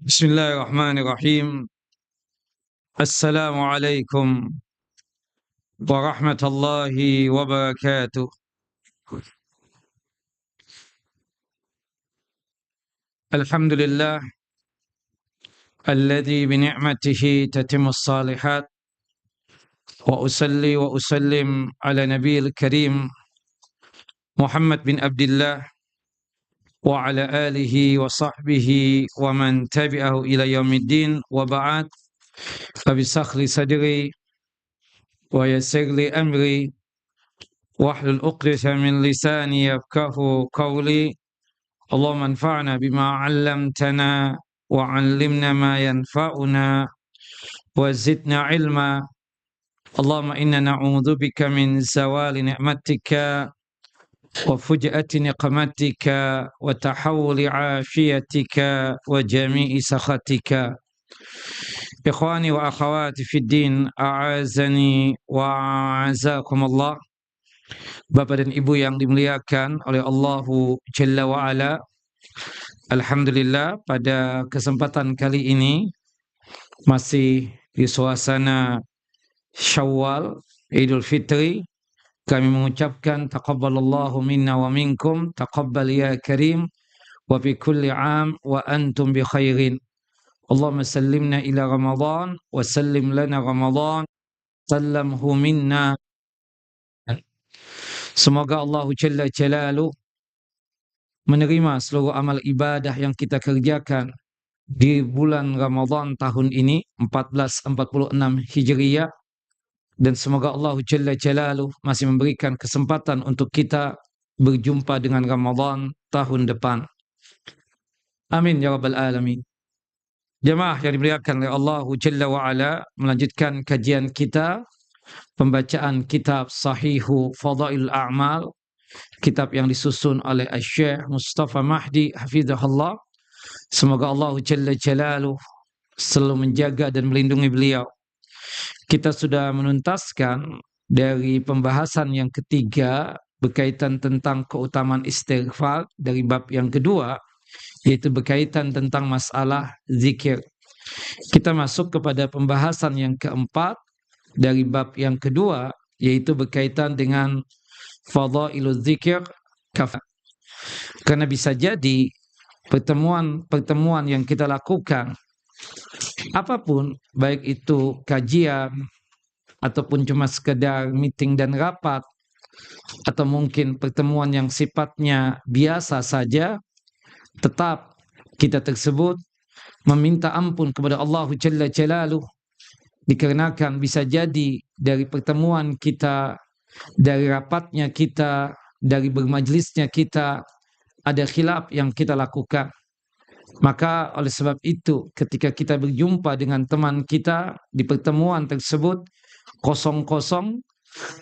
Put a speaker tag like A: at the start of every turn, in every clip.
A: Bismillahirrahmanirrahim. Assalamualaikum warahmatullahi wabarakatuh. Alhamdulillah alladzi bi ni'matihi tatimmus salihat wa usalli wa usallim ala nabiyil karim Muhammad bin Abdullah wa ala alihi wa sahbihi wa man tabi'ahu ila yaumiddin wa ba'd. Fabisakhli sadri wa yassir li amri wahlul 'uqdatam min lisani yafqahu qawli. Allahumma anfa'na bima 'allamtana wa 'allimna ma yanfa'una wa zidna 'ilma. Allahumma inna na'udzubika min zawali ni'matika wa fuj'ati niqmatika wa tahawuli 'afiyatika wa jami'i sakhatika. Ikhwani wa akhawati fid din, a'azani wa a'azakumullah. Bapak dan Ibu yang dimuliakan oleh Allahu Jalla wa Ala, alhamdulillah pada kesempatan kali ini masih di suasana Syawal, Idul Fitri, kami mengucapkan taqabbalallahu minna wa minkum, taqabbal ya karim, wa fi kulli 'am wa antum bi khairin. Allahumma sallimna ila Ramadan wa sallim lana Ramadan, sallamhu minna. Semoga Allah Jalla Jalaluh menerima seluruh amal ibadah yang kita kerjakan di bulan Ramadan tahun ini 1446 Hijriyah, dan semoga Allah Jalla Jalaluh masih memberikan kesempatan untuk kita berjumpa dengan Ramadan tahun depan. Amin ya rabbal alamin. Jemaah yang dimuliakan oleh Allah Jalla wa Ala, melanjutkan kajian kita pembacaan kitab Sahihu Fadailul A'mal, kitab yang disusun oleh Syekh Mustafa Mahdi hafizahullah. Semoga Allah Jalla Jalaluh selalu menjaga dan melindungi beliau. Kita sudah menuntaskan dari pembahasan yang ketiga berkaitan tentang keutamaan istighfar dari bab yang kedua, yaitu berkaitan tentang masalah zikir. Kita masuk kepada pembahasan yang keempat dari bab yang kedua, yaitu berkaitan dengan fadailul zikir kafar. Karena bisa jadi pertemuan-pertemuan yang kita lakukan, apapun, baik itu kajian ataupun cuma sekedar meeting dan rapat, atau mungkin pertemuan yang sifatnya biasa saja, tetap kita tersebut meminta ampun kepada Allah Jalla Jalaluh, dikarenakan bisa jadi dari pertemuan kita, dari rapatnya kita, dari bermajlisnya kita, ada khilaf yang kita lakukan. Maka oleh sebab itu, ketika kita berjumpa dengan teman kita di pertemuan tersebut kosong-kosong,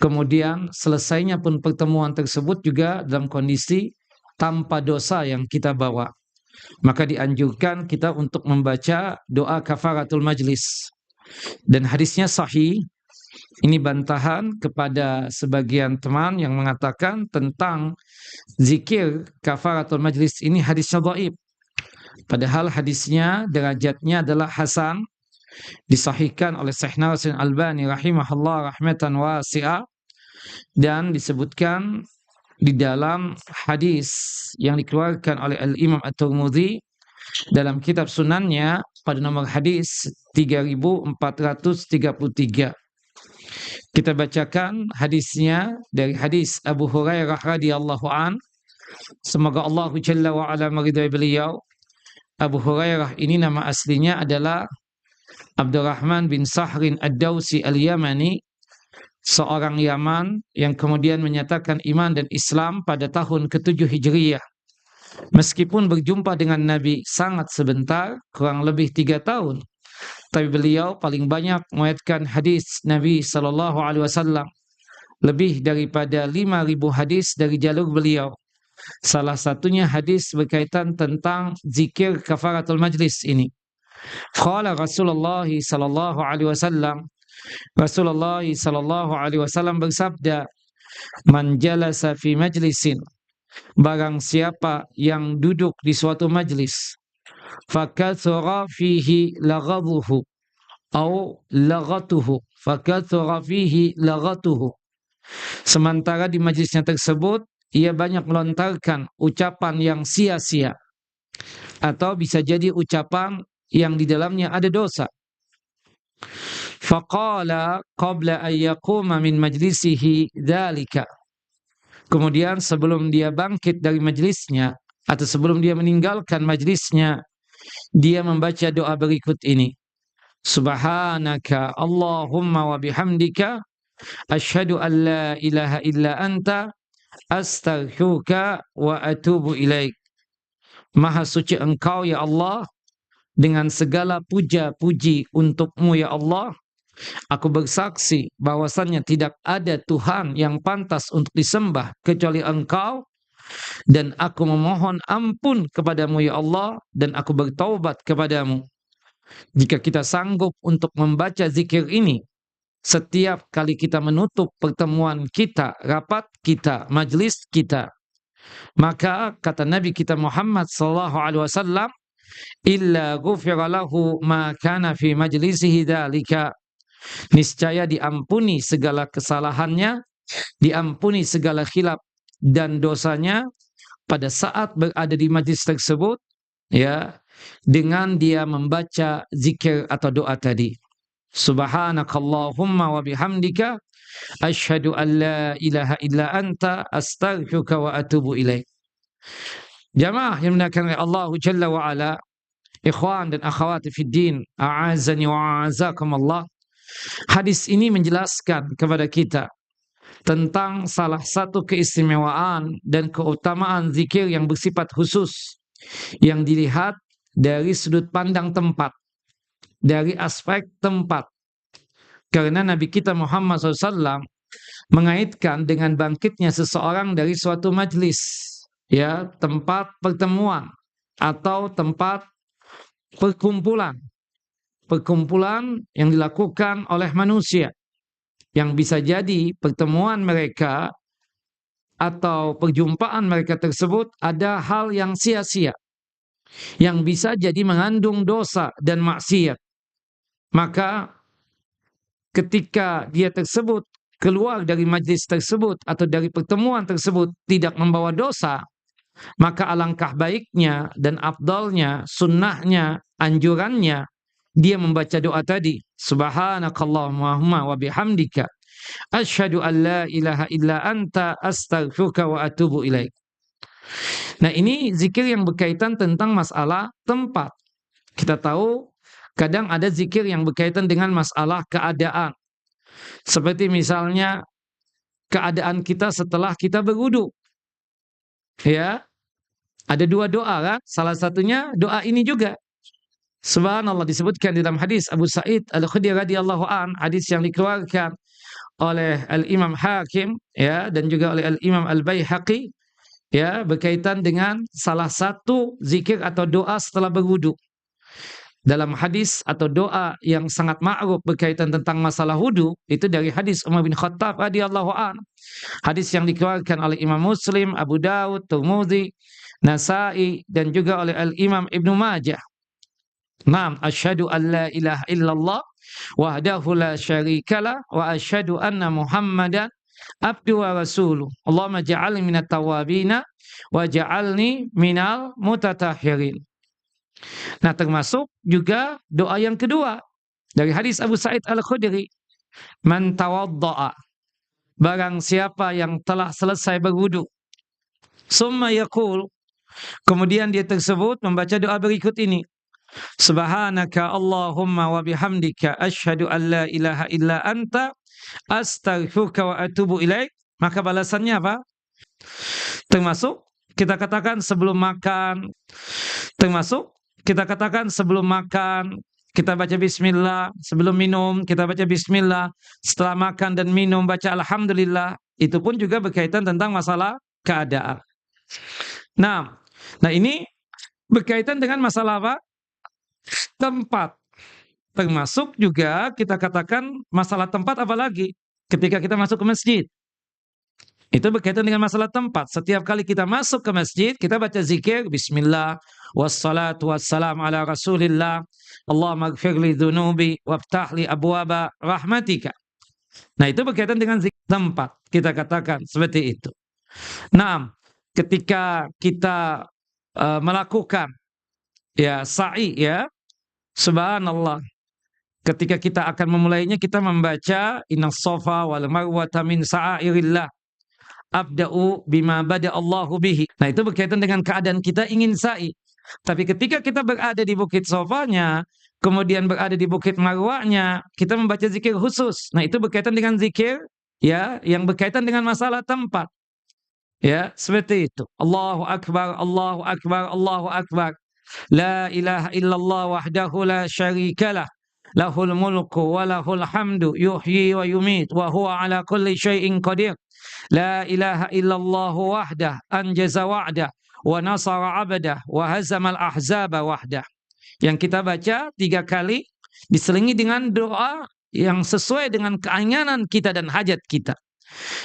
A: kemudian selesainya pun pertemuan tersebut juga dalam kondisi tanpa dosa yang kita bawa, maka dianjurkan kita untuk membaca doa kafaratul majlis. Dan hadisnya sahih. Ini bantahan kepada sebagian teman yang mengatakan tentang zikir kafaratul majlis ini hadisnya dhaif. Padahal hadisnya derajatnya adalah hasan, disahihkan oleh Syekh Nasir Albani rahimahullah rahmatan wasi'ah, dan disebutkan di dalam hadis yang dikeluarkan oleh Al-Imam At-Tirmidzi dalam kitab sunannya pada nomor hadis 3433. Kita bacakan hadisnya dari hadis Abu Hurairah radhiyallahu an. Semoga Allah Jalla wa Ala meridai beliau. Abu Hurairah ini nama aslinya adalah Abdurrahman bin Sahrin Ad-Dawsi Al-Yamani, seorang Yaman yang kemudian menyatakan iman dan Islam pada tahun ke-7 Hijriyah. Meskipun berjumpa dengan Nabi sangat sebentar, kurang lebih 3 tahun, tapi beliau paling banyak meriwayatkan hadis Nabi SAW, lebih daripada 5.000 hadis dari jalur beliau. Salah satunya hadis berkaitan tentang zikir kafaratul majlis ini. Qala Rasulullah SAW, Rasulullah SAW bersabda, "Man jalasa fi majlisin," barang siapa yang duduk di suatu majlis, fakathura fihi laghaduhu au laghatuhu, fakathura fihi laghatuhu. Sementara di majlisnya tersebut ia banyak melontarkan ucapan yang sia-sia, atau bisa jadi ucapan yang di dalamnya ada dosa. Faqala qabla an yaquma min majlisihi dzalika. Kemudian sebelum dia bangkit dari majlisnya atau sebelum dia meninggalkan majlisnya, dia membaca doa berikut ini. Subhanaka Allahumma wa bihamdika asyhadu an la ilaha illa anta astaghfiruka wa atubu ilaik. Maha suci Engkau ya Allah, dengan segala puja-puji untukmu ya Allah. Aku bersaksi bahwasannya tidak ada Tuhan yang pantas untuk disembah kecuali Engkau, dan aku memohon ampun kepadamu ya Allah, dan aku bertaubat kepadamu. Jika kita sanggup untuk membaca zikir ini setiap kali kita menutup pertemuan kita, rapat kita, majlis kita, maka kata Nabi kita Muhammad SAW, illa ghufira lahu ma kana fi majlisihi dzalika. Niscaya diampuni segala kesalahannya, diampuni segala khilaf dan dosanya pada saat berada di majlis tersebut, ya, dengan dia membaca zikir atau doa tadi. Subhanakallahumma wa bihamdika asyhadu an la ilaha illa anta astaghfiruka wa atubu ilaik. Jamaah yang dimuliakan oleh Allah Jalla wa Ala, ikhwan dan akhwati fid din, a'azani wa a'azakumullah. Hadis ini menjelaskan kepada kita tentang salah satu keistimewaan dan keutamaan zikir yang bersifat khusus, yang dilihat dari sudut pandang tempat, dari aspek tempat. Karena Nabi kita Muhammad SAW mengaitkan dengan bangkitnya seseorang dari suatu majlis, ya, tempat pertemuan atau tempat perkumpulan yang dilakukan oleh manusia, yang bisa jadi pertemuan mereka atau perjumpaan mereka tersebut ada hal yang sia-sia, yang bisa jadi mengandung dosa dan maksiat. Maka ketika dia tersebut keluar dari majlis tersebut atau dari pertemuan tersebut tidak membawa dosa, maka alangkah baiknya dan afdalnya, sunnahnya, anjurannya, dia membaca doa tadi, subhanakallahumma wa bihamdika asyhadu an la ilaha illa anta astaghfiruka wa atubu ilaik. Nah, ini zikir yang berkaitan tentang masalah tempat. Kita tahu kadang ada zikir yang berkaitan dengan masalah keadaan. Seperti misalnya keadaan kita setelah kita berwudu. Ya, ada dua doa kan? Salah satunya doa ini juga. Subhanallah, disebutkan dalam hadis Abu Sa'id Al-Khudri radhiyallahu an, hadis yang dikeluarkan oleh Al-Imam Hakim, ya, dan juga oleh Al-Imam Al-Baihaqi, ya, berkaitan dengan salah satu zikir atau doa setelah berwudu. Dalam hadis atau doa yang sangat ma'ruf berkaitan tentang masalah wudu, itu dari hadis Umar bin Khattab radhiyallahu an. Hadis yang dikeluarkan oleh Imam Muslim, Abu Dawud, Tirmidzi, Nasa'i, dan juga oleh Al-Imam Ibnu Majah. Naam, asyhadu an la ilaha illallah wahdahu la syarikalah wa asyhadu anna Muhammadan abduhu wa rasuluh. Allahumma ja'alni minat tawabina wa ja'alni minal mutatahhirin. Nah, termasuk juga doa yang kedua dari hadis Abu Sa'id Al-Khudri, man tawadda'a, barang siapa yang telah selesai berwudu, summa yaqul, kemudian dia tersebut membaca doa berikut ini, subhanaka Allahumma wa bihamdika asyhadu an la ilaha illa anta astaghfiruka wa atubu ilaik. Maka balasannya apa? Termasuk kita katakan sebelum makan, kita baca bismillah, sebelum minum kita baca bismillah, setelah makan dan minum baca alhamdulillah. Itu pun juga berkaitan tentang masalah keadaan. Nah ini berkaitan dengan masalah apa? Tempat. Termasuk juga kita katakan masalah tempat, apalagi ketika kita masuk ke masjid. Itu berkaitan dengan masalah tempat. Setiap kali kita masuk ke masjid, kita baca zikir, Bismillah, wassalatu wassalam ala rasulillah, Allahumma gfirli dhunubi, waftahli abwaba rahmatika. Nah, itu berkaitan dengan zikir tempat. Kita katakan seperti itu. Nah, ketika kita melakukan ya sa'i ya, subhanallah. Ketika kita akan memulainya, kita membaca innas safa wal marwata min sa'airillah. Abda'u bima bada Allahu bihi. Nah, itu berkaitan dengan keadaan kita ingin sa'i. Tapi ketika kita berada di bukit sofanya, kemudian berada di bukit marwahnya, kita membaca zikir khusus. Nah, itu berkaitan dengan zikir ya yang berkaitan dengan masalah tempat. Ya, seperti itu. Allahu akbar, Allahu akbar, Allahu akbar. La ilaha illallah wahdahu la syarikalah. Lahul mulku wa lahul hamdu yuhyi wa yumit wa huwa ala kulli syai'in qadir. La ilaha illallah wahdah anjaza wa'dah wa nasara 'abdah wa hazamal ahzaba wahdah. Yang kita baca 3 kali diselingi dengan doa yang sesuai dengan keinginan kita dan hajat kita.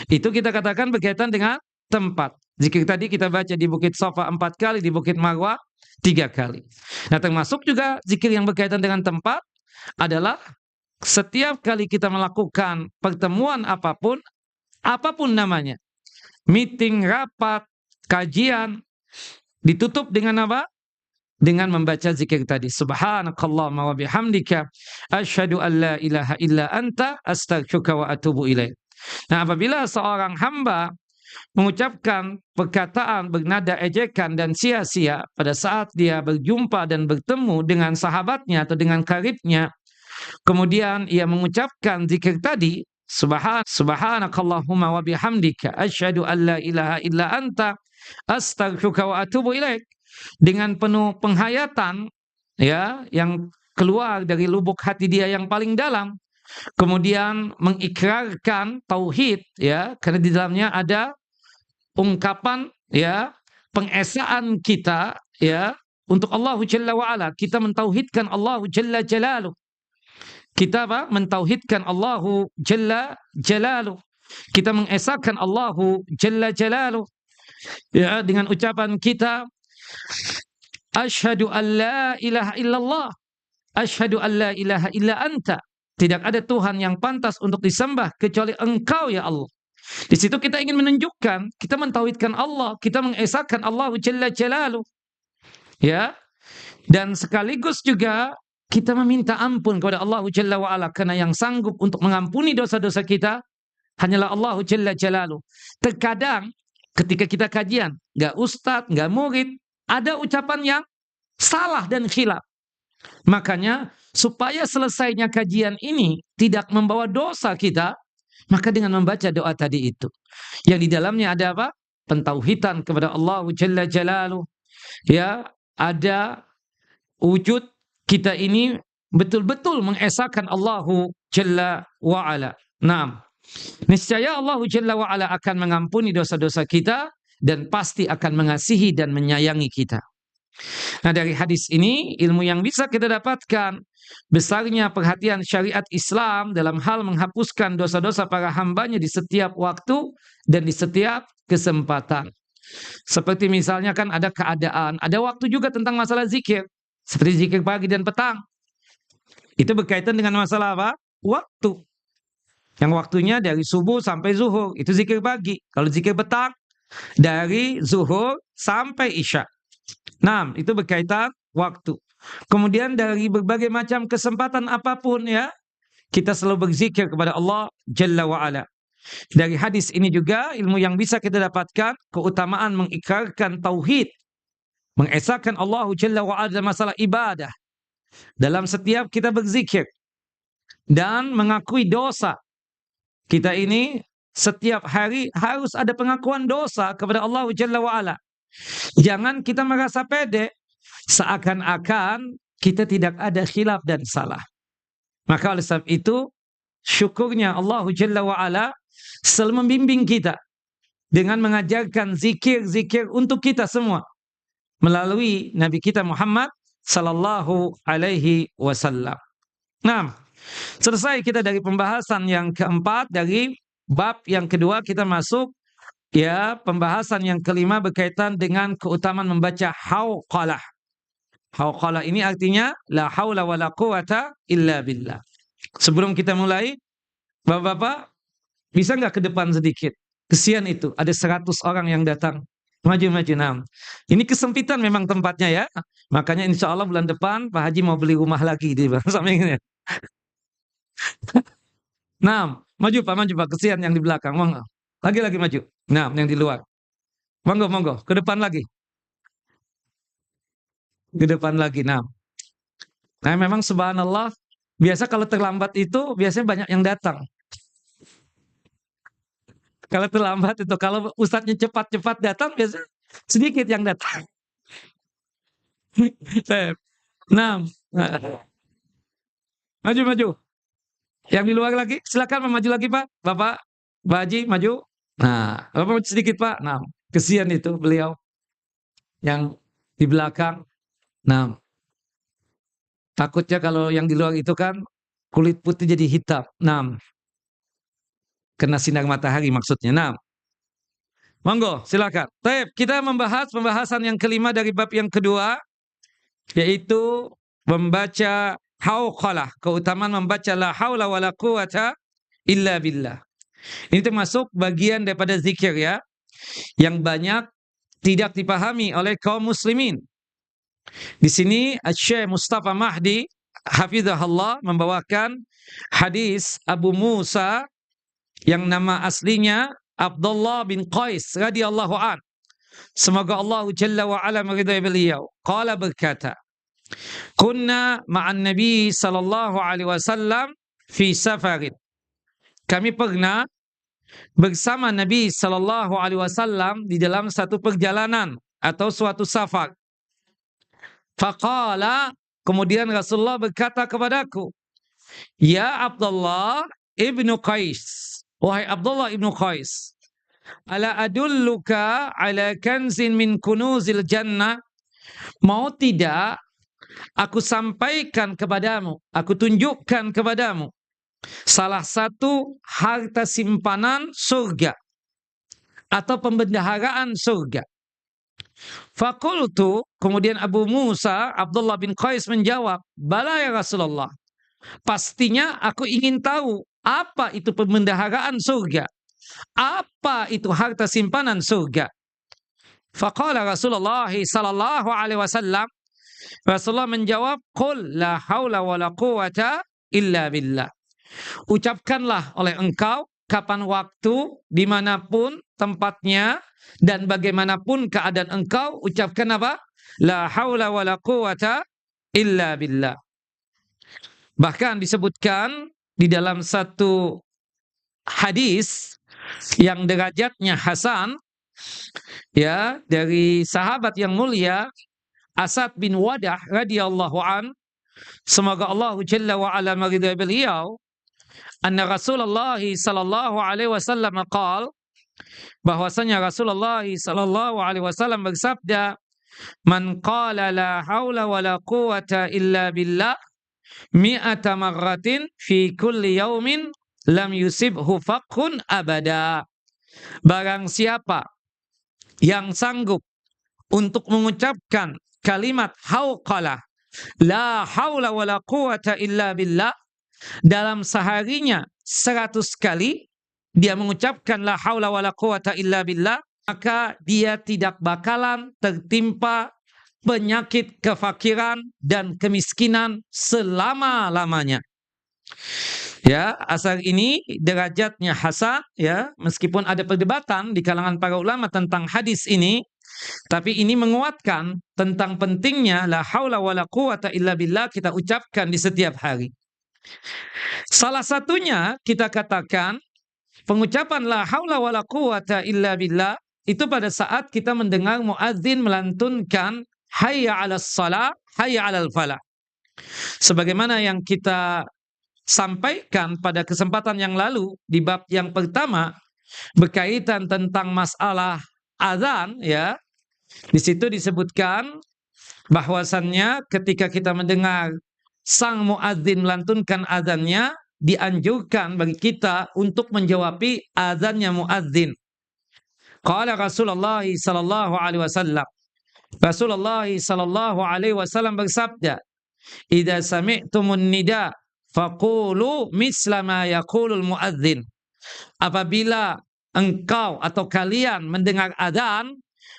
A: Itu kita katakan berkaitan dengan tempat. Zikir tadi kita baca di Bukit Safa 4 kali, di Bukit Marwah 3 kali. Nah, termasuk juga zikir yang berkaitan dengan tempat adalah setiap kali kita melakukan pertemuan apapun namanya, meeting, rapat, kajian, ditutup dengan apa? Dengan membaca zikir tadi. Subhanakallahumma wa bihamdika asyhadu an la ilaha illa anta astaghfiruka wa atubu ilaik. Nah, apabila seorang hamba mengucapkan perkataan bernada ejekan dan sia-sia pada saat dia berjumpa dan bertemu dengan sahabatnya atau dengan karibnya, kemudian ia mengucapkan zikir tadi, subhanakallahumma wa bihamdika asyhadu an la ilaha illa anta astaghfiruka wa atubu ilaik, dengan penuh penghayatan ya yang keluar dari lubuk hati dia yang paling dalam, kemudian mengikrarkan tauhid ya, karena di dalamnya ada ungkapan ya pengesaan kita ya untuk Allah Jalla wa Ala. Kita mentauhidkan Allah Jalla Jalaluh. Kita apa? Mentauhidkan Allah Jalla Jalaluh. Kita mengesahkan Allah Jalla Jalaluh ya dengan ucapan kita asyhadu an la ilaha illallah, asyhadu an la ilaha illa anta. Tidak ada Tuhan yang pantas untuk disembah kecuali Engkau ya Allah. Di situ kita ingin menunjukkan kita mentauhidkan Allah, kita mengesahkan Allah Jalla Jalaluh. Ya. Dan sekaligus juga kita meminta ampun kepada Allah Jalla wa Ala, karena yang sanggup untuk mengampuni dosa-dosa kita hanyalah Allah Jalla Jalaluh. Terkadang ketika kita kajian, enggak ustadz, enggak murid, ada ucapan yang salah dan khilaf. Makanya supaya selesainya kajian ini tidak membawa dosa kita, maka dengan membaca doa tadi itu, yang di dalamnya ada apa? Pentauhidan kepada Allah Jalla Jalaluh. Ya, ada wujud kita ini betul-betul mengesahkan Allah Jalla wa Ala. Naam. Niscaya Allah Jalla wa Ala akan mengampuni dosa-dosa kita dan pasti akan mengasihi dan menyayangi kita. Nah, dari hadis ini ilmu yang bisa kita dapatkan besarnya perhatian syariat Islam dalam hal menghapuskan dosa-dosa para hambanya di setiap waktu dan di setiap kesempatan. Seperti misalnya kan ada keadaan, ada waktu juga tentang masalah zikir. Seperti zikir pagi dan petang. Itu berkaitan dengan masalah apa? Waktu. Yang waktunya dari subuh sampai zuhur, itu zikir pagi. Kalau zikir petang, dari zuhur sampai isya. Nah, itu berkaitan waktu. Kemudian dari berbagai macam kesempatan apapun ya, kita selalu berzikir kepada Allah Jalla wa Ala. Dari hadis ini juga ilmu yang bisa kita dapatkan keutamaan mengikrarkan tauhid, mengesahkan Allah Jalla wa Ala dalam masalah ibadah. Dalam setiap kita berzikir dan mengakui dosa. Kita ini setiap hari harus ada pengakuan dosa kepada Allah Jalla wa Ala. Jangan kita merasa pede seakan-akan kita tidak ada khilaf dan salah. Maka oleh sebab itu syukurnya Allah Jalla wa Ala selalu membimbing kita dengan mengajarkan zikir-zikir untuk kita semua melalui Nabi kita Muhammad sallallahu alaihi wasallam. Nah, selesai kita dari pembahasan yang keempat, dari bab yang kedua kita masuk Ya, pembahasan yang kelima berkaitan dengan keutamaan membaca hauqalah. Hauqalah ini artinya la haula wala quwata illa billah. Sebelum kita mulai, Bapak-bapak, bisa nggak ke depan sedikit? Kesian itu, ada 100 orang yang datang. Maju-maju, nah. Ini kesempitan memang tempatnya ya. Makanya insya Allah bulan depan Pak Haji mau beli rumah lagi di samping ini. Nah, maju Pak, kesian yang di belakang. Monggo. Lagi maju. Nah, yang di luar. Monggo, ke depan lagi. Ke depan lagi. Nah, memang subhanallah, biasa kalau terlambat itu biasanya banyak yang datang. Kalau terlambat itu, kalau ustadznya cepat-cepat datang, biasanya sedikit yang datang. Nah, maju. Yang di luar lagi, silakan maju lagi Pak. Pak Haji maju. Nah, Bapak maju sedikit Pak. Nah, kesian itu beliau yang di belakang. Nah, takutnya kalau yang di luar itu kan kulit putih jadi hitam. Nah, kena sinar matahari maksudnya. Nah, monggo silakan. Baik, kita membahas pembahasan yang kelima dari bab yang kedua, yaitu membaca hauqalah, keutamaan membaca la haula wala quwata illa billah. Ini termasuk bagian daripada zikir ya, yang banyak tidak dipahami oleh kaum muslimin. Di sini Syekh Mustafa Mahdi hafizahullah membawakan hadis Abu Musa yang nama aslinya Abdullah bin Qais radhiyallahu an. Semoga Allah Jalla wa ala meridai beliau. Qala berkata, "Kunna ma'an Nabi sallallahu alaihi wasallam fi safarin." Kami pernah bersama Nabi sallallahu alaihi wasallam di dalam satu perjalanan atau suatu safar. Faqala, kemudian Rasulullah berkata kepadaku, "Ya Abdullah ibnu Qais, wahai Abdullah ibnu Qais, ala adulluka ala kanzin min kunuzil jannah, mau tidak aku sampaikan kepadamu, aku tunjukkan kepadamu salah satu harta simpanan surga atau pembendaharaan surga." Fakultu, kemudian Abu Musa Abdullah bin Qais menjawab, "Bala ya Rasulullah, pastinya aku ingin tahu apa itu pembendaharaan surga, apa itu harta simpanan surga." Faqala Rasulullah sallallahu alaihi wasallam, Rasulullah menjawab, "Qul la haula wala quwata illa billah." Ucapkanlah oleh engkau kapan waktu, dimanapun tempatnya, dan bagaimanapun keadaan engkau, ucapkan apa? La haula wala quwata illa billah. Bahkan disebutkan di dalam satu hadis yang derajatnya hasan, ya, dari sahabat yang mulia Asad bin Wadah radhiyallahu an, semoga Allah Jalla wa ala meridai beliau, anna Rasulullah sallallahu alaihi wasallam qaal, bahwasanya Rasulullah sallallahu alaihi wasallam bersabda, "Man qala la haula wala quwata illa billah mi'ata marratin fi kulli yaumin lam yusibhu faqhun abada." Barang siapa yang sanggup untuk mengucapkan kalimat hauqalah, la haula wala quwata illa billah, dalam seharinya 100 kali dia mengucapkan la haula wala quwata illa billah, maka dia tidak bakalan tertimpa penyakit kefakiran dan kemiskinan selama-lamanya. Ya, asar ini derajatnya hasan ya, meskipun ada perdebatan di kalangan para ulama tentang hadis ini, tapi ini menguatkan tentang pentingnya la haula wala quwata illa billah kita ucapkan di setiap hari. Salah satunya kita katakan pengucapan la haula wala quwata illa billah itu pada saat kita mendengar muadzin melantunkan hayya 'alas shalah, hayya 'alal falah. Sebagaimana yang kita sampaikan pada kesempatan yang lalu di bab yang pertama berkaitan tentang masalah azan ya. Di situ disebutkan bahwasannya ketika kita mendengar sang muadzin melantunkan azannya, dianjurkan bagi kita untuk menjawabi azannya muadzin. Qala Rasulullah sallallahu alaihi wasallam. Rasulullah sallallahu alaihi wasallam bersabda, "Idza sami'tumun nida faqulu misla ma yaqulul muadzin." Apabila engkau atau kalian mendengar adzan,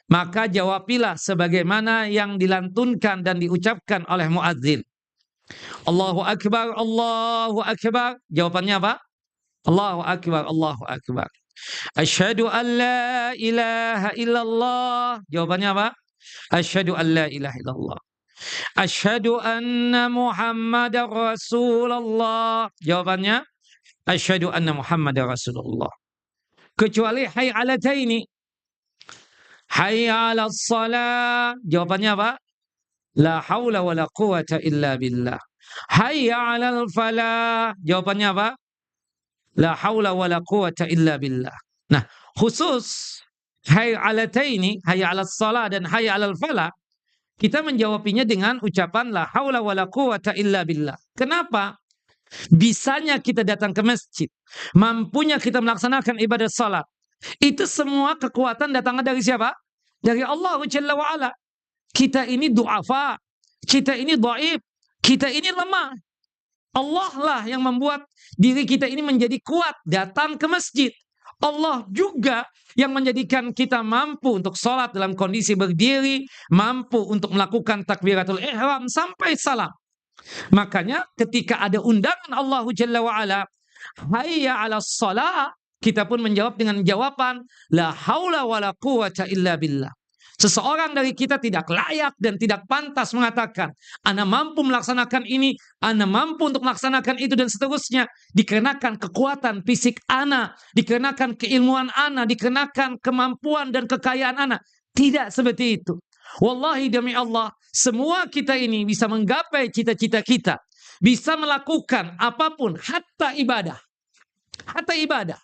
A: maka jawabilah sebagaimana yang dilantunkan dan diucapkan oleh muadzin. Allahu akbar, Allahu akbar. Jawabannya apa? Allahu akbar, Allahu akbar. Asyhadu an la ilaha illallah. Jawabannya apa? Asyhadu an la ilaha illallah. Asyhadu anna Muhammadar Rasulullah. Jawabannya asyhadu anna Muhammadar Rasulullah. Kecuali hayy 'alataini. Hayy 'alas shalah. Jawabannya apa? La haula wala quwata illa billah. Hayy 'alal falah. Jawabannya apa? La haula wala quwata illa billah. Nah, khusus hayy 'alataini, hayy 'alas shalah dan hayy 'alal falah, kita menjawabinya dengan ucapan la haula wala quwata illa billah. Kenapa? Bisanya kita datang ke masjid, mampunya kita melaksanakan ibadah salat, itu semua kekuatan datangnya dari siapa? Dari Allah Jalla wa'ala. Kita ini du'afa, kita ini dhaif, kita ini lemah. Allah lah yang membuat diri kita ini menjadi kuat datang ke masjid. Allah juga yang menjadikan kita mampu untuk sholat dalam kondisi berdiri, mampu untuk melakukan takbiratul ihram sampai salam. Makanya ketika ada undangan Allah Jalla wa'ala, hayya 'alas shalah, kita pun menjawab dengan jawaban la haula wala quwata illa billah. Seseorang dari kita tidak layak dan tidak pantas mengatakan, ana mampu melaksanakan ini, ana mampu untuk melaksanakan itu dan seterusnya, dikarenakan kekuatan fisik ana, dikarenakan keilmuan ana, dikarenakan kemampuan dan kekayaan ana. Tidak seperti itu. Wallahi demi Allah, semua kita ini bisa menggapai cita-cita kita, bisa melakukan apapun, hatta ibadah. Hatta ibadah.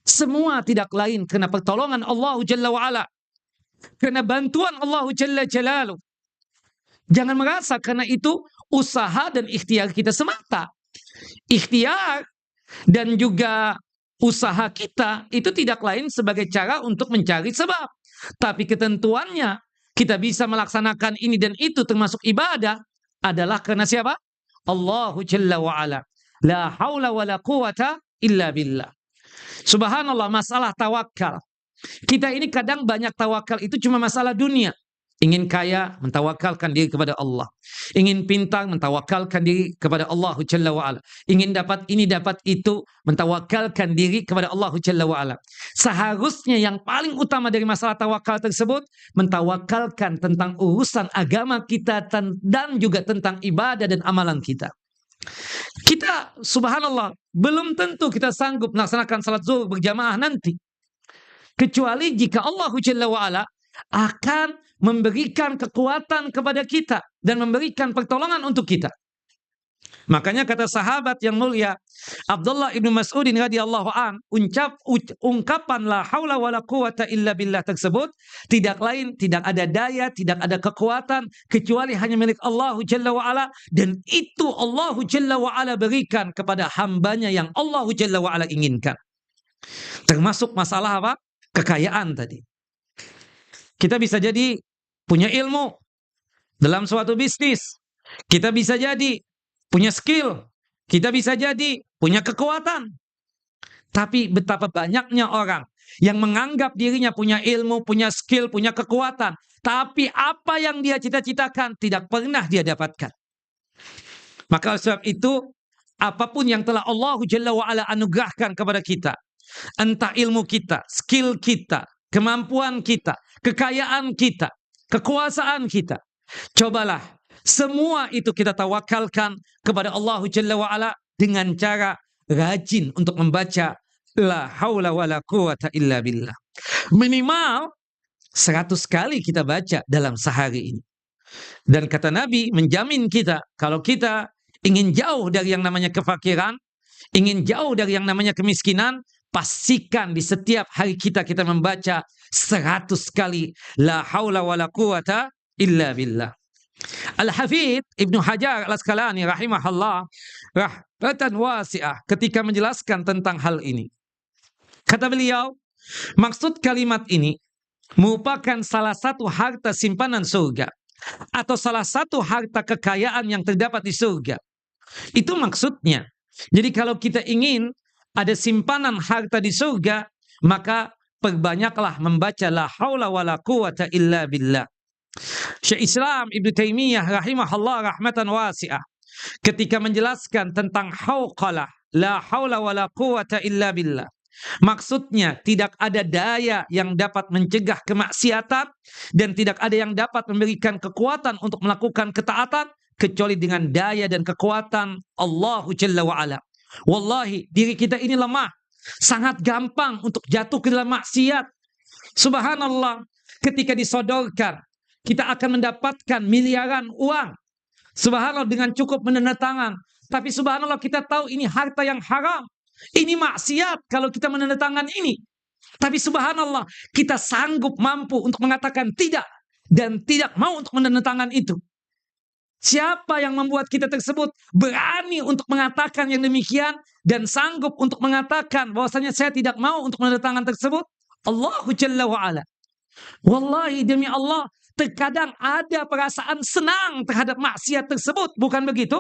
A: Semua tidak lain karena pertolongan Allah Jalla wa'ala, karena bantuan Allah Jalla Jalaluh. Jangan merasa karena itu usaha dan ikhtiar kita semata. Ikhtiar dan juga usaha kita itu tidak lain sebagai cara untuk mencari sebab. Tapi ketentuannya kita bisa melaksanakan ini dan itu termasuk ibadah adalah karena siapa? Allah Jalla wa'ala. La haula wa la quwata illa billah. Subhanallah, masalah tawakal. Kita ini kadang banyak tawakal itu cuma masalah dunia. Ingin kaya, mentawakalkan diri kepada Allah. Ingin pintar, mentawakalkan diri kepada Allah Jalla wa'ala. Ingin dapat ini, dapat itu, mentawakalkan diri kepada Allah Jalla wa'ala. Seharusnya yang paling utama dari masalah tawakal tersebut, mentawakalkan tentang urusan agama kita dan juga tentang ibadah dan amalan kita. Kita, subhanallah, belum tentu kita sanggup melaksanakan salat zuhur berjamaah nanti. Kecuali jika Allah Jalla wa'ala akan memberikan kekuatan kepada kita dan memberikan pertolongan untuk kita. Makanya kata sahabat yang mulia Abdullah ibnu Mas'ud radhiyallahu an, ungkapan la haula wala quwata illa billah tersebut tidak lain, tidak ada daya, tidak ada kekuatan kecuali hanya milik Allah Jalla wa'ala, dan itu Allah Jalla wa'ala berikan kepada hambanya yang Allah Jalla wa'ala inginkan. Termasuk masalah apa? Kekayaan tadi. Kita bisa jadi punya ilmu dalam suatu bisnis. Kita bisa jadi punya skill. Kita bisa jadi punya kekuatan. Tapi betapa banyaknya orang yang menganggap dirinya punya ilmu, punya skill, punya kekuatan. Tapi apa yang dia cita-citakan tidak pernah dia dapatkan. Maka sebab itu, apapun yang telah Allah Jalla wa'ala anugerahkan kepada kita, entah ilmu kita, skill kita, kemampuan kita, kekayaan kita, kekuasaan kita, cobalah semua itu kita tawakalkan kepada Allah Jalla wa'ala dengan cara rajin untuk membaca la haula wala quwata illa billah. Minimal 100 kali kita baca dalam sehari ini. Dan kata Nabi menjamin kita, kalau kita ingin jauh dari yang namanya kefakiran, ingin jauh dari yang namanya kemiskinan, pastikan di setiap hari kita membaca 100 kali la haula wala quwata illa billah. Al-Hafidz Ibnu Hajar Al-Asqalani rahimahullah rahmatan wasi'ah ketika menjelaskan tentang hal ini, kata beliau, Maksud kalimat ini merupakan salah satu harta simpanan surga atau salah satu harta kekayaan yang terdapat di surga. Itu maksudnya. Jadi kalau kita ingin ada simpanan harta di surga, maka perbanyaklah membaca la haula wala quwata illa billah. Syekh Islam Ibnu Taimiyah rahimahullah rahmatan wasi'ah ketika menjelaskan tentang hauqalah la haula wala quwata illa billah. Maksudnya tidak ada daya yang dapat mencegah kemaksiatan dan tidak ada yang dapat memberikan kekuatan untuk melakukan ketaatan kecuali dengan daya dan kekuatan Allahu Jalla wa'ala. Wallahi diri kita ini lemah, sangat gampang untuk jatuh ke dalam maksiat. Subhanallah, ketika disodorkan kita akan mendapatkan miliaran uang. Subhanallah, dengan cukup menandatangan. Tapi subhanallah kita tahu ini harta yang haram. Ini maksiat kalau kita menandatangan ini. Tapi subhanallah kita sanggup mampu untuk mengatakan tidak dan tidak mau untuk menandatangan itu. Siapa yang membuat kita tersebut berani untuk mengatakan yang demikian dan sanggup untuk mengatakan bahwasanya saya tidak mau untuk menandatangan tersebut? Allahu Jalla wa'ala. Wallahi demi Allah, terkadang ada perasaan senang terhadap maksiat tersebut, bukan begitu?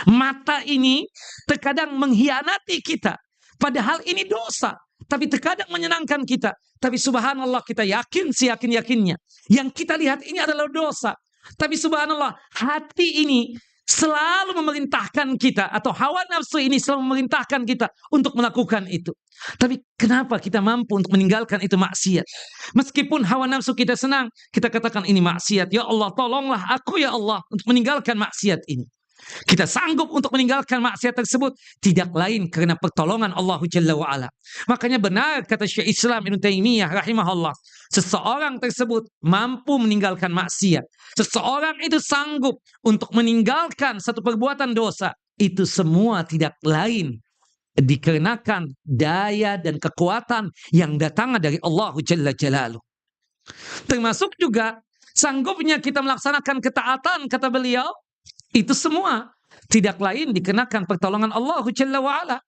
A: Mata ini terkadang mengkhianati kita, padahal ini dosa, tapi terkadang menyenangkan kita. Tapi subhanallah kita yakin seyakin-yakinnya yang kita lihat ini adalah dosa. Tapi subhanallah hati ini selalu memerintahkan kita, atau hawa nafsu ini selalu memerintahkan kita untuk melakukan itu. Tapi kenapa kita mampu untuk meninggalkan itu maksiat? Meskipun hawa nafsu kita senang, kita katakan ini maksiat. Ya Allah, tolonglah aku ya Allah untuk meninggalkan maksiat ini. Kita sanggup untuk meninggalkan maksiat tersebut tidak lain karena pertolongan Allah Jalla wa'ala. Makanya benar kata Syekh Islam Ibnu Taimiyah rahimahullah, seseorang tersebut mampu meninggalkan maksiat, seseorang itu sanggup untuk meninggalkan satu perbuatan dosa, itu semua tidak lain dikarenakan daya dan kekuatan yang datang dari Allah Jalla Jalaluh. Termasuk juga sanggupnya kita melaksanakan ketaatan, kata beliau, itu semua tidak lain dikenakan pertolongan Allah Jalla wa'ala.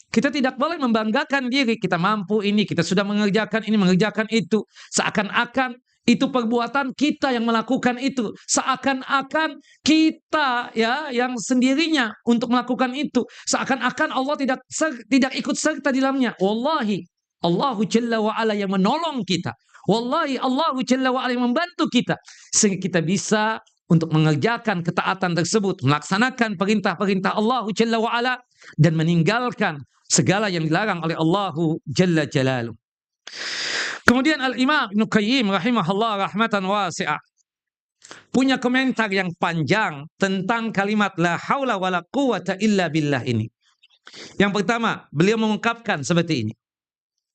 A: Kita tidak boleh membanggakan diri, kita mampu ini, kita sudah mengerjakan ini, mengerjakan itu. Seakan-akan itu perbuatan kita yang melakukan itu. Seakan-akan kita ya yang sendirinya untuk melakukan itu. Seakan-akan Allah tidak ikut serta di dalamnya. Wallahi, Allah Jalla wa'ala yang menolong kita. Wallahi, Allah Jalla wa'ala yang membantu kita. Sehingga kita bisa untuk mengerjakan ketaatan tersebut, melaksanakan perintah-perintah Allah Jalla wa'ala dan meninggalkan segala yang dilarang oleh Allah Jalla Jalaluh. Kemudian Al-Imam Ibnu Qayyim rahimahullah rahmatan wasi'ah punya komentar yang panjang tentang kalimat la haula wala quwata illa billah ini. Yang pertama, beliau mengungkapkan seperti ini.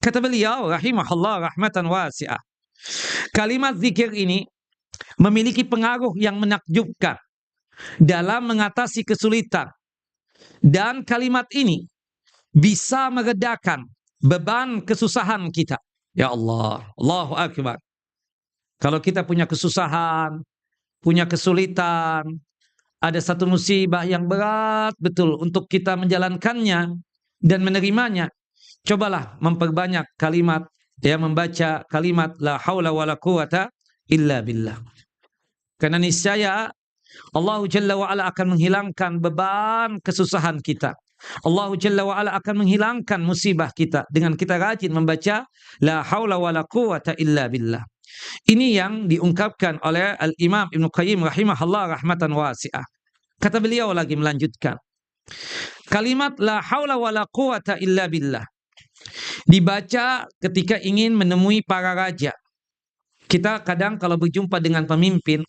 A: Kata beliau rahimahullah rahmatan wasi'ah, kalimat zikir ini memiliki pengaruh yang menakjubkan dalam mengatasi kesulitan, dan kalimat ini bisa meredakan beban kesusahan kita. Ya Allah, Allahu Akbar. Kalau kita punya kesusahan, punya kesulitan, ada satu musibah yang berat betul untuk kita menjalankannya dan menerimanya, cobalah memperbanyak kalimat, ya, membaca kalimat la haula wala quwata illa billah. Karena niscaya Allah Jalla wa'ala akan menghilangkan beban kesusahan kita. Allah Jalla wa'ala akan menghilangkan musibah kita dengan kita rajin membaca la haula wala quwata illa billah. Ini yang diungkapkan oleh Al-Imam Ibnu Qayyim rahimahullah rahmatan wasi'ah. Kata beliau lagi melanjutkan, kalimat la haula wala quwata illa billah dibaca ketika ingin menemui para raja. Kita kadang kalau berjumpa dengan pemimpin,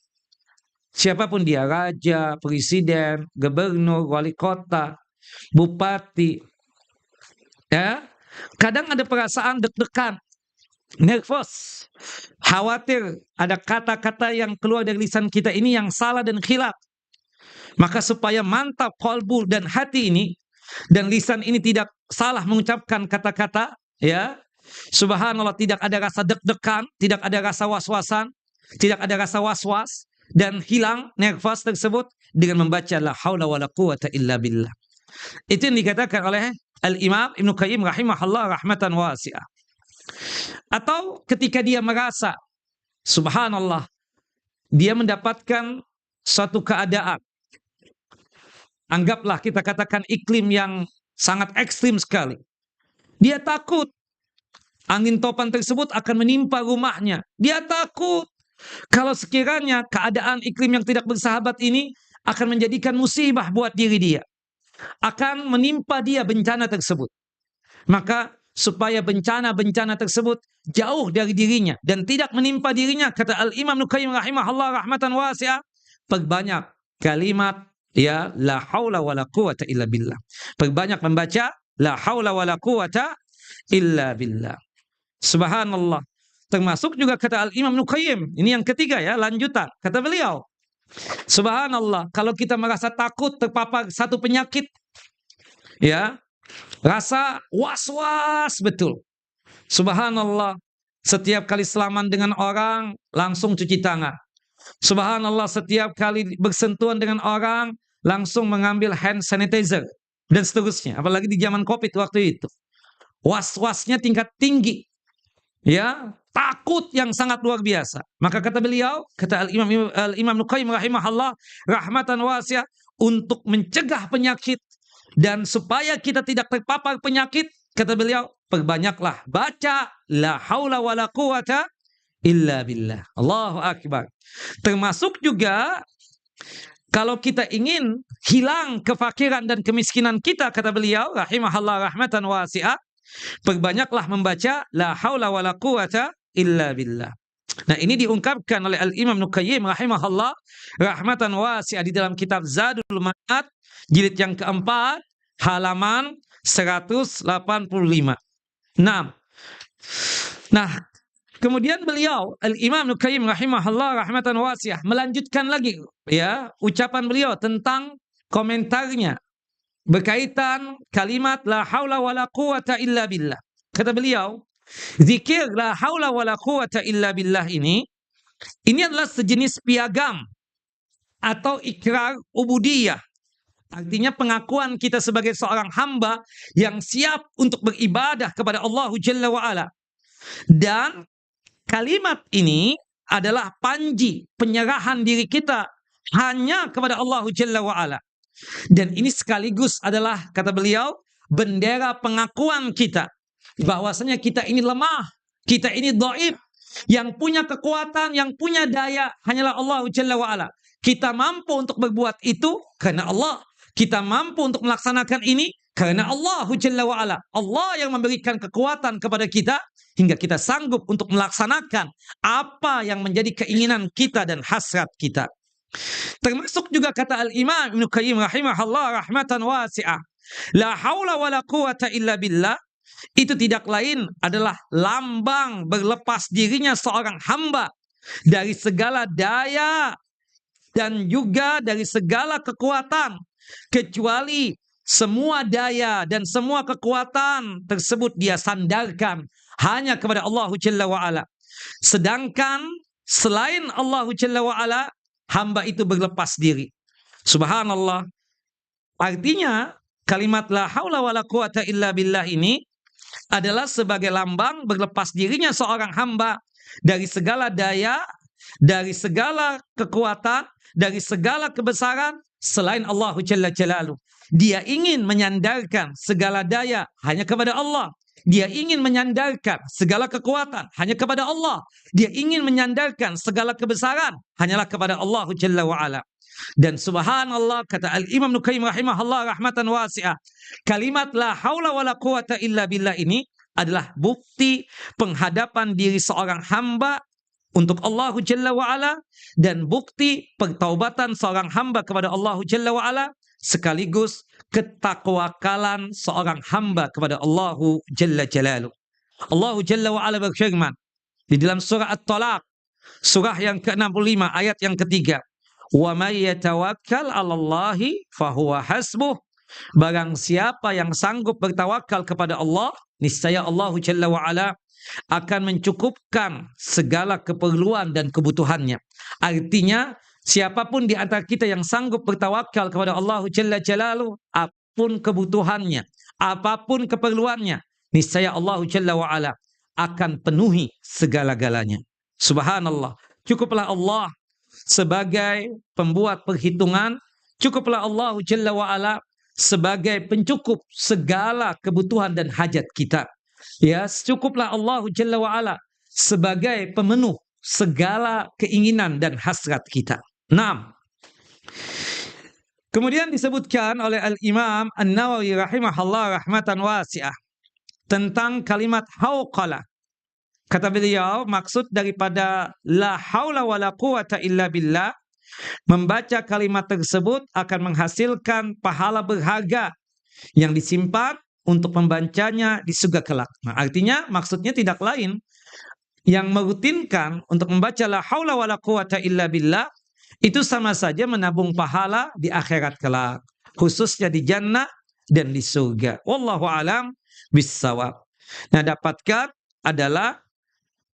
A: siapapun dia, raja, presiden, gubernur, wali kota, bupati, ya, kadang ada perasaan deg-degan, nervous, khawatir ada kata-kata yang keluar dari lisan kita ini yang salah dan khilaf. Maka supaya mantap qalbu dan hati ini dan lisan ini tidak salah mengucapkan kata-kata, ya, subhanallah, tidak ada rasa deg-degan, tidak ada rasa was-wasan, tidak ada rasa was-was, dan hilang nervous tersebut dengan membaca la haula wala quwata illa billah. Itu yang dikatakan oleh Al-Imam Ibnu Qayyim rahimahullah rahmatan wasi'ah. Atau ketika dia merasa, subhanallah, dia mendapatkan suatu keadaan, anggaplah kita katakan iklim yang sangat ekstrim sekali. Dia takut angin topan tersebut akan menimpa rumahnya. Dia takut kalau sekiranya keadaan iklim yang tidak bersahabat ini akan menjadikan musibah buat diri dia, akan menimpa dia bencana tersebut. Maka supaya bencana-bencana tersebut jauh dari dirinya dan tidak menimpa dirinya, kata Al-Imam Ibnu Qayyim rahimahullah rahmatan wasi'ah, perbanyak kalimat ya la haula wala quwata illa billah. Perbanyak membaca la haula wala quwata illa billah. Subhanallah. Termasuk juga kata Al-Imam Ibnu Qayyim, ini yang ketiga ya, lanjutan. Kata beliau, subhanallah, kalau kita merasa takut terpapar satu penyakit, ya, rasa was-was betul. Subhanallah, setiap kali salaman dengan orang, langsung cuci tangan. Subhanallah, setiap kali bersentuhan dengan orang, langsung mengambil hand sanitizer, dan seterusnya. Apalagi di zaman COVID waktu itu. Was-wasnya tingkat tinggi. Ya, takut yang sangat luar biasa. Maka kata beliau, kata Al-Imam Ibnu Qayyim rahimahullah rahmatan wasi'ah, untuk mencegah penyakit dan supaya kita tidak terpapar penyakit, kata beliau, perbanyaklah baca la haula wala quwata illa billah. Allahu akbar. Termasuk juga kalau kita ingin hilang kefakiran dan kemiskinan kita, kata beliau rahimahullah rahmatan wasi'ah, perbanyaklah membaca la haula wala quwata illa billah. Nah, ini diungkapkan oleh Al-Imam Ibnu Qayyim rahimahullah rahmatan wasi'ah di dalam kitab Zadul Ma'ad jilid yang keempat halaman 185. Nah, kemudian beliau Al-Imam Ibnu Qayyim rahimahullah rahmatan wasi'ah melanjutkan lagi ya ucapan beliau tentang komentarnya berkaitan kalimat la haula wala quwata illa billah. Kata beliau, zikir la haula wala quwata illa billah ini adalah sejenis piagam atau ikrar ubudiyah. Artinya pengakuan kita sebagai seorang hamba yang siap untuk beribadah kepada Allah Jalla wa Ala. Dan kalimat ini adalah panji penyerahan diri kita hanya kepada Allah Jalla wa Ala. Dan ini sekaligus adalah, kata beliau, bendera pengakuan kita bahwasanya kita ini lemah, kita ini dhaif, yang punya kekuatan, yang punya daya hanyalah Allah Jalla wa Ala. Kita mampu untuk berbuat itu karena Allah. Kita mampu untuk melaksanakan ini karena Allah Jalla wa Ala. Allah yang memberikan kekuatan kepada kita hingga kita sanggup untuk melaksanakan apa yang menjadi keinginan kita dan hasrat kita. Termasuk juga kata Al-Imam Ibnu Qayyim rahimahullah rahmatan wasi'ah, la haula wala quwata illa billah itu tidak lain adalah lambang berlepas dirinya seorang hamba dari segala daya dan juga dari segala kekuatan, kecuali semua daya dan semua kekuatan tersebut dia sandarkan hanya kepada Allah Jalla wa Ala. Sedangkan selain Allah Jalla wa Ala, hamba itu berlepas diri. Subhanallah. Artinya kalimat la haula wala quwata illa billah ini adalah sebagai lambang berlepas dirinya seorang hamba dari segala daya, dari segala kekuatan, dari segala kebesaran selain Allah Jalla Jalaluh. Dia ingin menyandarkan segala daya hanya kepada Allah. Dia ingin menyandarkan segala kekuatan hanya kepada Allah. Dia ingin menyandarkan segala kebesaran hanyalah kepada Allah Jalla wa Ala. Dan subhanallah, kata Al-Imam Ibnu Qayyim rahimahullah rahmatan wasi'ah, kalimat la haula wala quwata illa billah ini adalah bukti penghadapan diri seorang hamba untuk Allah Jalla wa Ala dan bukti pertaubatan seorang hamba kepada Allah Jalla wa Ala sekaligus ketakwakalan seorang hamba kepada Allah Jalla Jalaluh. Allah Jalla wa Ala berfirman di dalam surah At-Talaq, surah yang ke-65 ayat yang ketiga, wa may yatawakkal 'alallahi fahuwa hasbuh. Barang siapa yang sanggup bertawakal kepada Allah, niscaya Allah Jalla wa Ala akan mencukupkan segala keperluan dan kebutuhannya. Artinya siapapun di antara kita yang sanggup bertawakal kepada Allah Jalla Jalaluh, apapun kebutuhannya, apapun keperluannya, niscaya Allah Jalla wa Ala akan penuhi segala-galanya. Subhanallah. Cukuplah Allah sebagai pembuat perhitungan, cukuplah Allah Jalla wa'ala sebagai pencukup segala kebutuhan dan hajat kita. Ya, cukuplah Allah Jalla wa'ala sebagai pemenuh segala keinginan dan hasrat kita. 6. Kemudian disebutkan oleh Al-Imam An-Nawawi rahimahullah rahmatan wasi'ah tentang kalimat hauqalah. Kata beliau, maksud daripada la haula wala quwata illa billah, membaca kalimat tersebut akan menghasilkan pahala berharga yang disimpan untuk membacanya di surga kelak. Nah, artinya maksudnya tidak lain, yang merutinkan untuk membaca la haula wala quwata illa billah itu sama saja menabung pahala di akhirat kelak, khususnya di jannah dan di surga. Wallahu alam bissawab. Nah, dapatkan adalah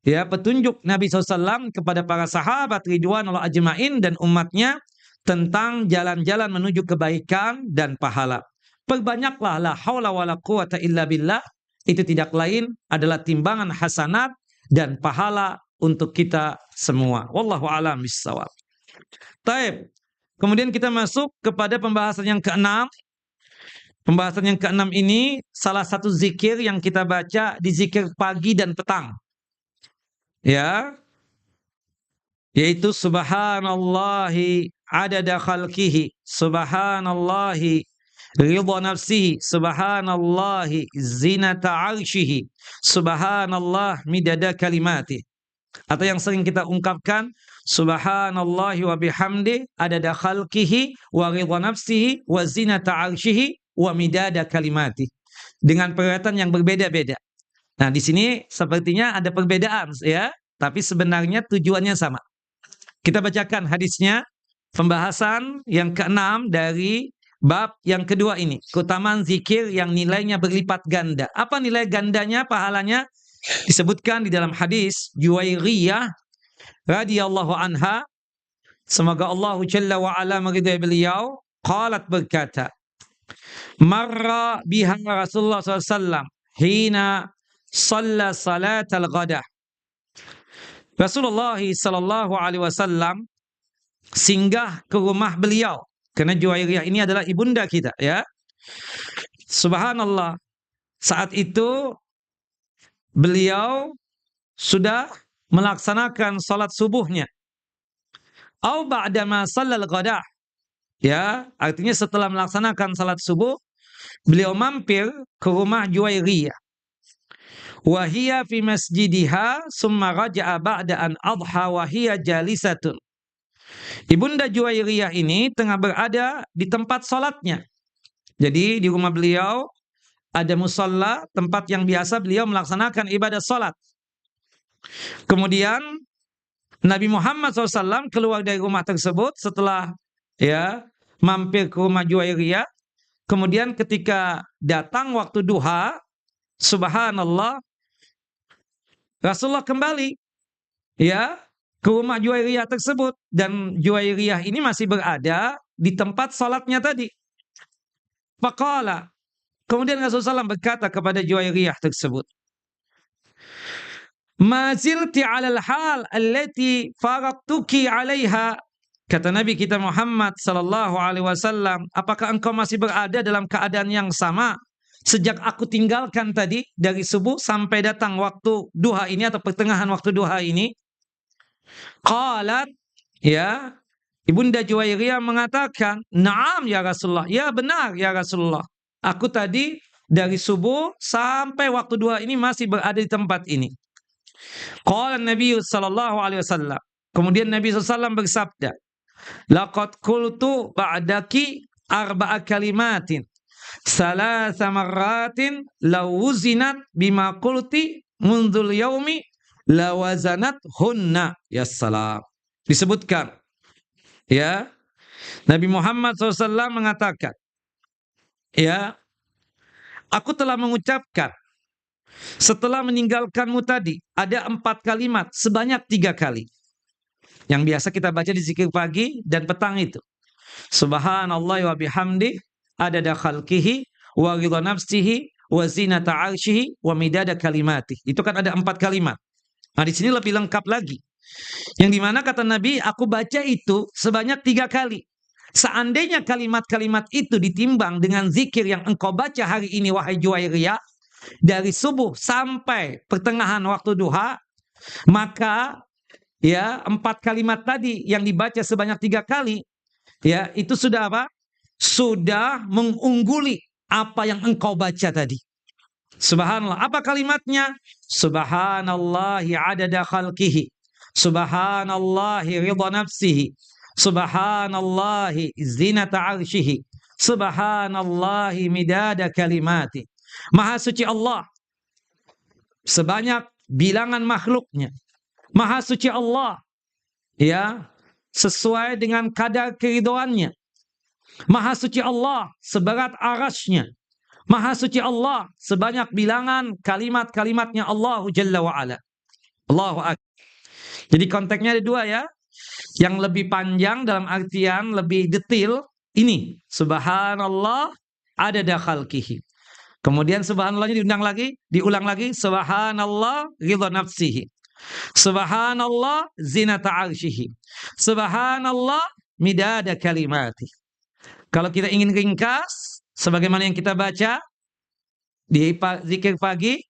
A: ya petunjuk Nabi SAW kepada para sahabat ridwanullah ajmain dan umatnya tentang jalan-jalan menuju kebaikan dan pahala. Perbanyaklah la haula wala quwata illa billah, itu tidak lain adalah timbangan hasanat dan pahala untuk kita semua. Wallahu a'lam bishawab. Taib. Kemudian kita masuk kepada pembahasan yang keenam. Pembahasan yang keenam ini salah satu zikir yang kita baca di zikir pagi dan petang. Ya, yaitu subhanallahi adada khalqihi, subhanallahi ridha nafsihi, subhanallahi zinata arsyihi, subhanallah midada kalimati. Atau yang sering kita ungkapkan, subhanallahi wa bihamdi adada khalqihi wa ridha nafsihi wa zinata arsyihi wa midada kalimati. Dengan perkataan yang berbeda-beda. Nah, di sini sepertinya ada perbedaan ya, tapi sebenarnya tujuannya sama. Kita bacakan hadisnya, pembahasan yang keenam dari bab yang kedua ini, keutamaan zikir yang nilainya berlipat ganda. Apa nilai gandanya, pahalanya? Disebutkan di dalam hadis Juwairiyah radhiyallahu anha, semoga Allah Jalla wa ala meridai beliau, qalat berkata, marra biha Rasulullah SAW hina shalla salatal ghadah. Rasulullah sallallahu alaihi wasallam singgah ke rumah beliau, karena Juwairiyah ini adalah ibunda kita ya. Subhanallah, saat itu beliau sudah melaksanakan salat subuhnya. Au ba'da ma shallal ghadah. Ya, artinya setelah melaksanakan salat subuh, beliau mampir ke rumah Juwairiyah. Wa hiya fi masjidiha summa raja'a ba'da an adha wa hiya jalisatun. Ibunda Juwairiyah ini tengah berada di tempat salatnya. Jadi di rumah beliau ada musalla, tempat yang biasa beliau melaksanakan ibadah salat. Kemudian Nabi Muhammad SAW keluar dari rumah tersebut setelah ya mampir ke rumah Juwairiyah. Kemudian ketika datang waktu duha, subhanallah, Rasulullah kembali ya ke rumah Juwairiyah tersebut, dan Juwairiyah ini masih berada di tempat salatnya tadi. Faqala, kemudian Rasulullah SAW berkata kepada Juwairiyah tersebut, ma zilti 'alal hal allati faradtuki 'alaiha. Kata Nabi kita Muhammad sallallahu alaihi wasallam, apakah engkau masih berada dalam keadaan yang sama sejak aku tinggalkan tadi dari subuh sampai datang waktu duha ini atau pertengahan waktu duha ini? Qalat, ya, ibunda Juwairiyah mengatakan, na'am ya Rasulullah, ya benar ya Rasulullah, aku tadi dari subuh sampai waktu duha ini masih berada di tempat ini. Qala Nabi sallallahu alaihi wasallam, kemudian Nabi SAW bersabda, laqad qultu ba'daki arba'a kalimatin salasa marratin law wuzinat bima qulti mundzul yaumi lawazanat hunna. Ya salam. Disebutkan ya, Nabi Muhammad SAW mengatakan, ya, aku telah mengucapkan setelah meninggalkanmu tadi ada 4 kalimat sebanyak 3 kali yang biasa kita baca di zikir pagi dan petang itu. Subhanallah wa bihamdi adada khalqihi wa ridha nafsihi wa zinata 'arsyihi wa midada kalimatih. Itu kan ada 4 kalimat. Nah, di sini lebih lengkap lagi. Yang dimana kata Nabi, aku baca itu sebanyak 3 kali. Seandainya kalimat-kalimat itu ditimbang dengan zikir yang engkau baca hari ini, wahai Juwairiyah, dari subuh sampai pertengahan waktu duha, maka ya 4 kalimat tadi yang dibaca sebanyak 3 kali, ya itu sudah apa? Sudah mengungguli apa yang engkau baca tadi. Subhanallah. Apa kalimatnya? Subhanallahi adada khalqihi. Subhanallahi ridha nafsihi. Subhanallahi zinata arsyihi. Subhanallahi midada kalimati. Maha suci Allah sebanyak bilangan makhluknya. Maha suci Allah ya sesuai dengan kadar keridhoannya. Maha suci Allah seberat arasy-Nya. Maha suci Allah sebanyak bilangan kalimat-kalimatnya Allah Jalla wa'ala. Allahu Akbar. Jadi konteksnya ada 2 ya. Yang lebih panjang dalam artian lebih detail ini. Subhanallah adada khalqihi. Kemudian subhanallahnya diulang lagi. Subhanallah ridha nafsihi. Subhanallah zinata arsyihi. Subhanallah midada kalimati. Kalau kita ingin ringkas, sebagaimana yang kita baca di zikir pagi,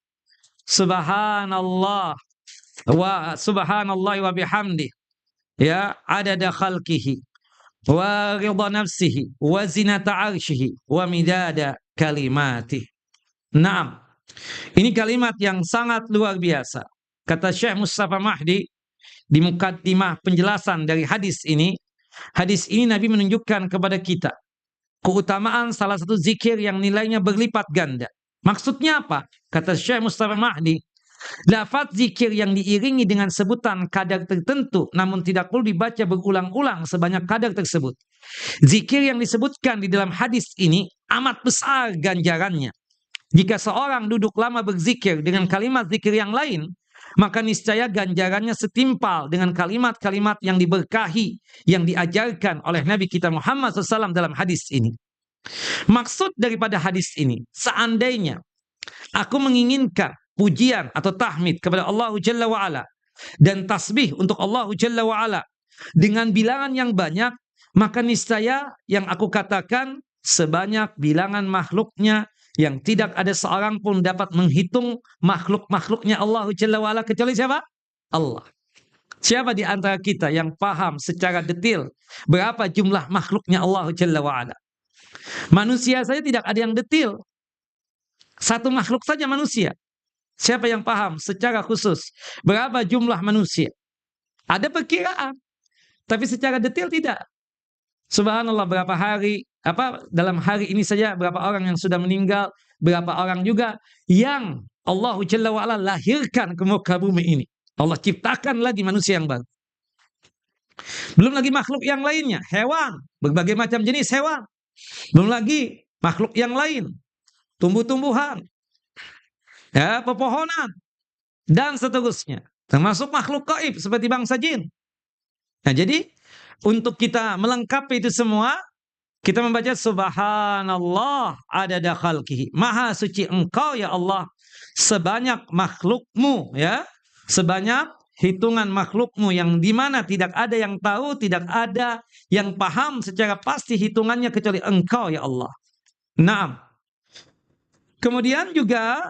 A: subhanallah wa bihamdi, ya adada khalqihi wa ridha nafsihi wa zinata arsyihi wa midada kalimati. Naam. Ini kalimat yang sangat luar biasa. Kata Syekh Mustafa Mahdi di mukaddimah penjelasan dari hadis ini Nabi menunjukkan kepada kita keutamaan salah satu zikir yang nilainya berlipat ganda. Maksudnya apa? Kata Syekh Mustafa Mahdi, lafaz zikir yang diiringi dengan sebutan kadar tertentu namun tidak perlu dibaca berulang-ulang sebanyak kadar tersebut. Zikir yang disebutkan di dalam hadis ini amat besar ganjarannya. Jika seorang duduk lama berzikir dengan kalimat zikir yang lain, maka niscaya ganjarannya setimpal dengan kalimat-kalimat yang diberkahi yang diajarkan oleh Nabi kita Muhammad SAW dalam hadis ini. Maksud daripada hadis ini, seandainya aku menginginkan pujian atau tahmid kepada Allah Jalla wa'ala dan tasbih untuk Allah Jalla wa'ala dengan bilangan yang banyak, maka niscaya yang aku katakan sebanyak bilangan makhluknya yang tidak ada seorang pun dapat menghitung makhluk-makhluknya Allah Jalla wa'ala kecuali siapa? Allah. Siapa di antara kita yang paham secara detail berapa jumlah makhluknya Allah Jalla wa'ala? Manusia saja tidak ada yang detail. Satu makhluk saja manusia. Siapa yang paham secara khusus berapa jumlah manusia? Ada perkiraan, tapi secara detail tidak. Subhanallah, berapa hari, dalam hari ini saja berapa orang yang sudah meninggal, berapa orang juga yang Allah Jalla wa'ala lahirkan ke muka bumi ini. Allah ciptakan lagi manusia yang baru. Belum lagi makhluk yang lainnya, hewan, berbagai macam jenis hewan. Belum lagi makhluk yang lain, tumbuh-tumbuhan, ya, pepohonan, dan seterusnya. Termasuk makhluk gaib seperti bangsa jin. Nah, jadi untuk kita melengkapi itu semua, kita membaca subhanallah adada khalqihi. Maha suci engkau ya Allah sebanyak makhlukmu, ya. Sebanyak hitungan makhlukmu yang dimana tidak ada yang tahu, tidak ada yang paham secara pasti hitungannya kecuali engkau ya Allah. Naam. Kemudian juga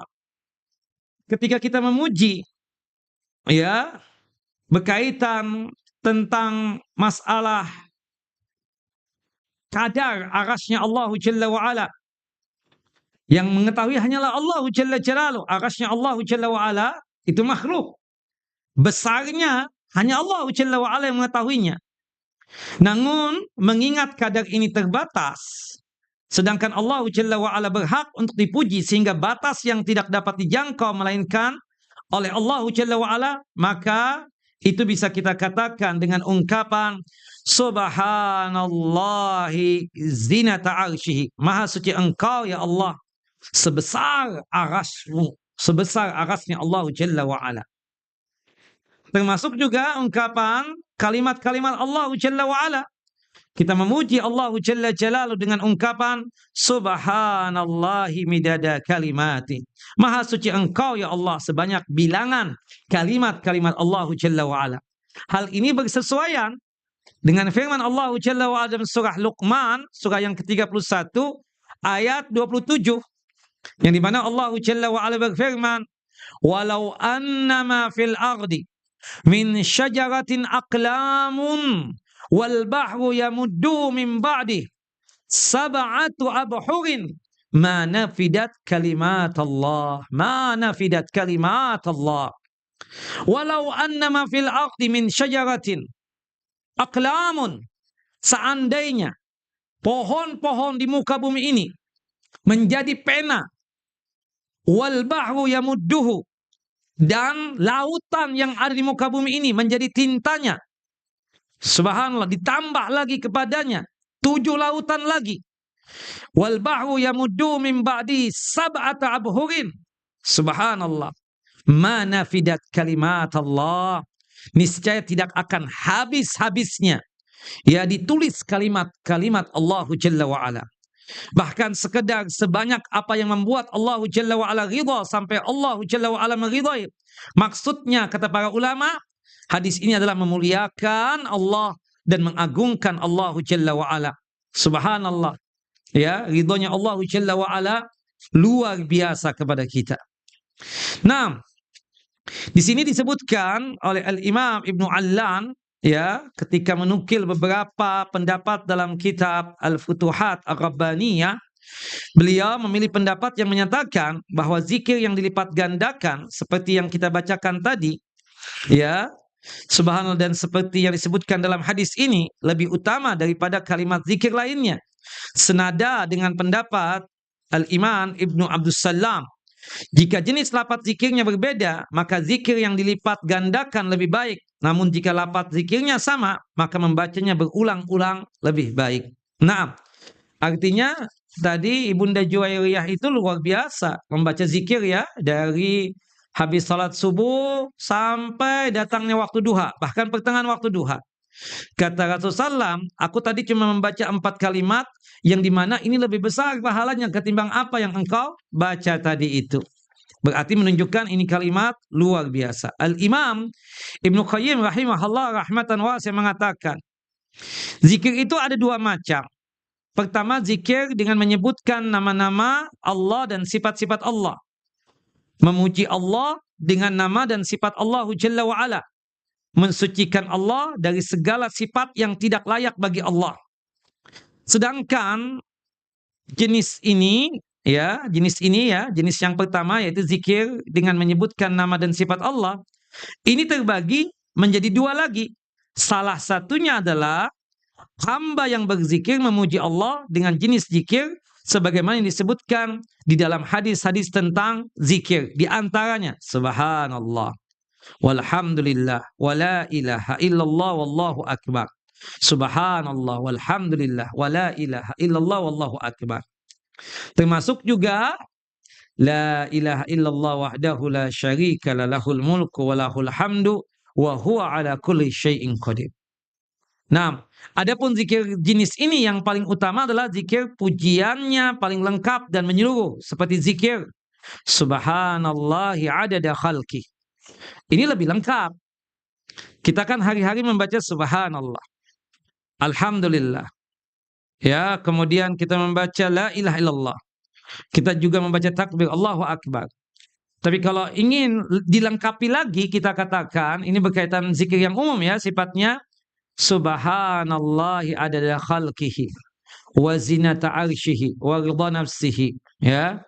A: ketika kita memuji, ya, berkaitan tentang masalah kadar arasnya Allah Jalla wa'ala, yang mengetahui hanyalah Allah Jalla Jalaluh. Arasnya Allah Jalla wa'ala itu makhluk, besarnya hanya Allah Jalla wa'ala yang mengetahuinya. Namun mengingat kadar ini terbatas, sedangkan Allah Jalla wa'ala berhak untuk dipuji sehingga batas yang tidak dapat dijangkau melainkan oleh Allah Jalla wa'ala, maka itu bisa kita katakan dengan ungkapan subhanallahi zinata arsyihi. Maha suci engkau ya Allah sebesar arasmu, sebesar arasnya Allah Jalla wa'ala. Termasuk juga ungkapan kalimat-kalimat Allah Jalla wa'ala Kita memuji Allah Jalla Jalaluhu dengan ungkapan Subhanallahi midada kalimati. Maha suci Engkau ya Allah sebanyak bilangan kalimat-kalimat Allah Jalla wa'ala. Hal ini bersesuaian dengan firman Allah Jalla wa'ala dalam surah Luqman, surah yang ke-31 ayat 27, yang dimana Allah Jalla wa'ala berfirman, walau annama fil ardi min syajaratin aqlamun wal bahru yamuddu min ba'di sab'atu abhurin ma nafidat kalimat Allah, ma nafidat kalimat Allah. Walau annama fil ardi min syajaratin aqlamun, seandainya pohon-pohon di muka bumi ini menjadi pena, wal bahru yamudduhu, dan lautan yang ada di muka bumi ini menjadi tintanya. Subhanallah, ditambah lagi kepadanya 7 lautan lagi. Wal bahru yamuddu min ba'di sab'ata abhurin. Subhanallah. Ma nafidat kalimat Allah. Niscaya tidak akan habis-habisnya ya ditulis kalimat-kalimat Allah Jalla wa'ala. Bahkan sekedar sebanyak apa yang membuat Allah Jalla wa'ala ridha sampai Allah Jalla wa'ala meridhai. Maksudnya kata para ulama, hadis ini adalah memuliakan Allah dan mengagungkan Allah Jalla wa'ala. Subhanallah. Ya, ridhonya Allah Jalla wa'ala luar biasa kepada kita. Nah, di sini disebutkan oleh Al-Imam Ibnu Allan ya, ketika menukil beberapa pendapat dalam kitab Al-Futuhat Ar-Rabbaniyah, beliau memilih pendapat yang menyatakan bahwa zikir yang dilipat gandakan seperti yang kita bacakan tadi ya, subhanallah, dan seperti yang disebutkan dalam hadis ini lebih utama daripada kalimat zikir lainnya. Senada dengan pendapat Al-Imam Ibnu Abdus Salam, jika jenis lapat zikirnya berbeda, maka zikir yang dilipat gandakan lebih baik. Namun jika lapat zikirnya sama, maka membacanya berulang-ulang lebih baik. Nah, artinya tadi Ibunda Juwairiyah itu luar biasa membaca zikir ya, dari habis salat subuh sampai datangnya waktu duha, bahkan pertengahan waktu duha. Kata Rasulullah SAW, aku tadi cuma membaca 4 kalimat yang dimana ini lebih besar pahalanya ketimbang apa yang engkau baca tadi itu. Berarti menunjukkan ini kalimat luar biasa. Al-Imam Ibnu Qayyim rahimahullah rahmatan wasi'ah mengatakan, zikir itu ada 2 macam. Pertama, zikir dengan menyebutkan nama-nama Allah dan sifat-sifat Allah. Memuji Allah dengan nama dan sifat Allah Jalla wa'ala. Mensucikan Allah dari segala sifat yang tidak layak bagi Allah. Sedangkan jenis ini ya, jenis yang pertama yaitu zikir dengan menyebutkan nama dan sifat Allah, ini terbagi menjadi 2 lagi. Salah satunya adalah hamba yang berzikir memuji Allah dengan jenis zikir sebagaimana yang disebutkan di dalam hadis-hadis tentang zikir. Di antaranya subhanallah, walhamdulillah, wala ilaha illallah, wallahu akbar. Subhanallah, walhamdulillah, wala ilaha illallah, wallahu akbar. Termasuk juga la ilaha illallah wahdahu la syarika lahul mulku wa lahul hamdu wa huwa ala kulli syai'in qadir. Nah, adapun zikir jenis ini yang paling utama adalah zikir pujiannya paling lengkap dan menyeluruh, seperti zikir subhanallahi adada khalqi. Ini lebih lengkap. Kita kan hari-hari membaca subhanallah, alhamdulillah. Ya, kemudian kita membaca la ilaha illallah. Kita juga membaca takbir Allahu akbar. Tapi kalau ingin dilengkapi lagi, kita katakan ini berkaitan zikir yang umum ya, sifatnya subhanallahi adada khalqihi wa zinata arsyihi wa ridha nafsihi ya,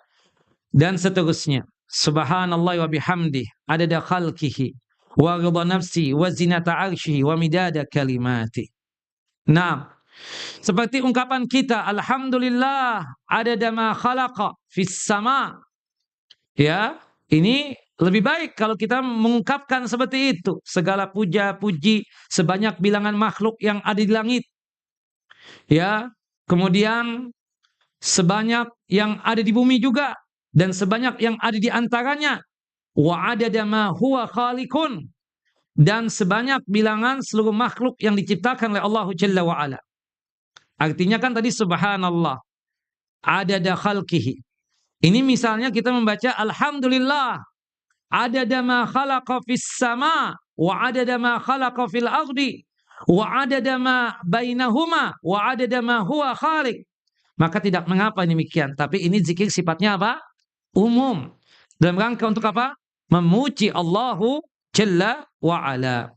A: dan seterusnya. Subhanallahi wa bihamdihi adada khalqihi wa ridha nafsi wa zinata arsyihi wa midada kalimati. Nah, seperti ungkapan kita alhamdulillah adada ma khalaqa fis sama. Ya, ini lebih baik kalau kita mengungkapkan seperti itu. Segala puja-puji sebanyak bilangan makhluk yang ada di langit. Ya, kemudian sebanyak yang ada di bumi juga, dan sebanyak yang ada di antaranya. Wa adada ma huwa khaliqun, dan sebanyak bilangan seluruh makhluk yang diciptakan oleh Allah Jalla wa ala. Artinya kan tadi subhanallah, adada khalqihi. Ini misalnya kita membaca alhamdulillah, adada ma khalaqa fis sama wa adada ma khalaqa fil ardi wa adada ma bainahuma wa adada ma huwa khaliq. Maka tidak mengapa demikian, tapi ini zikir sifatnya apa? Umum. Dalam rangka untuk apa? Memuji Allahu Jalla wa Ala.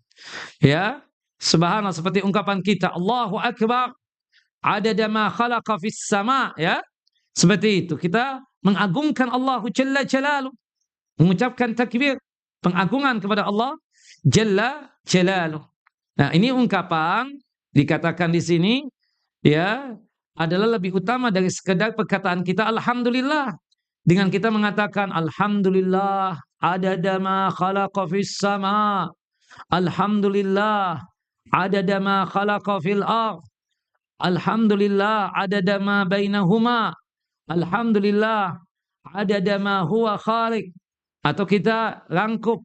A: Ya, subhanallah, seperti ungkapan kita Allahu Akbar adada ma khalaqa fis sama, ya. Seperti itu kita mengagungkan Allahu Jalla Jalaluh, mengucapkan takbir pengagungan kepada Allah Jalla Jalaluh. Nah, ini ungkapan dikatakan di sini ya adalah lebih utama dari sekedar perkataan kita alhamdulillah. Dengan kita mengatakan alhamdulillah adada ma khalaqa fis sama, alhamdulillah adada ma khalaqa fil ardh, alhamdulillah adada ma bainahuma, alhamdulillah adada ma huwa khaliq. Atau kita rangkup,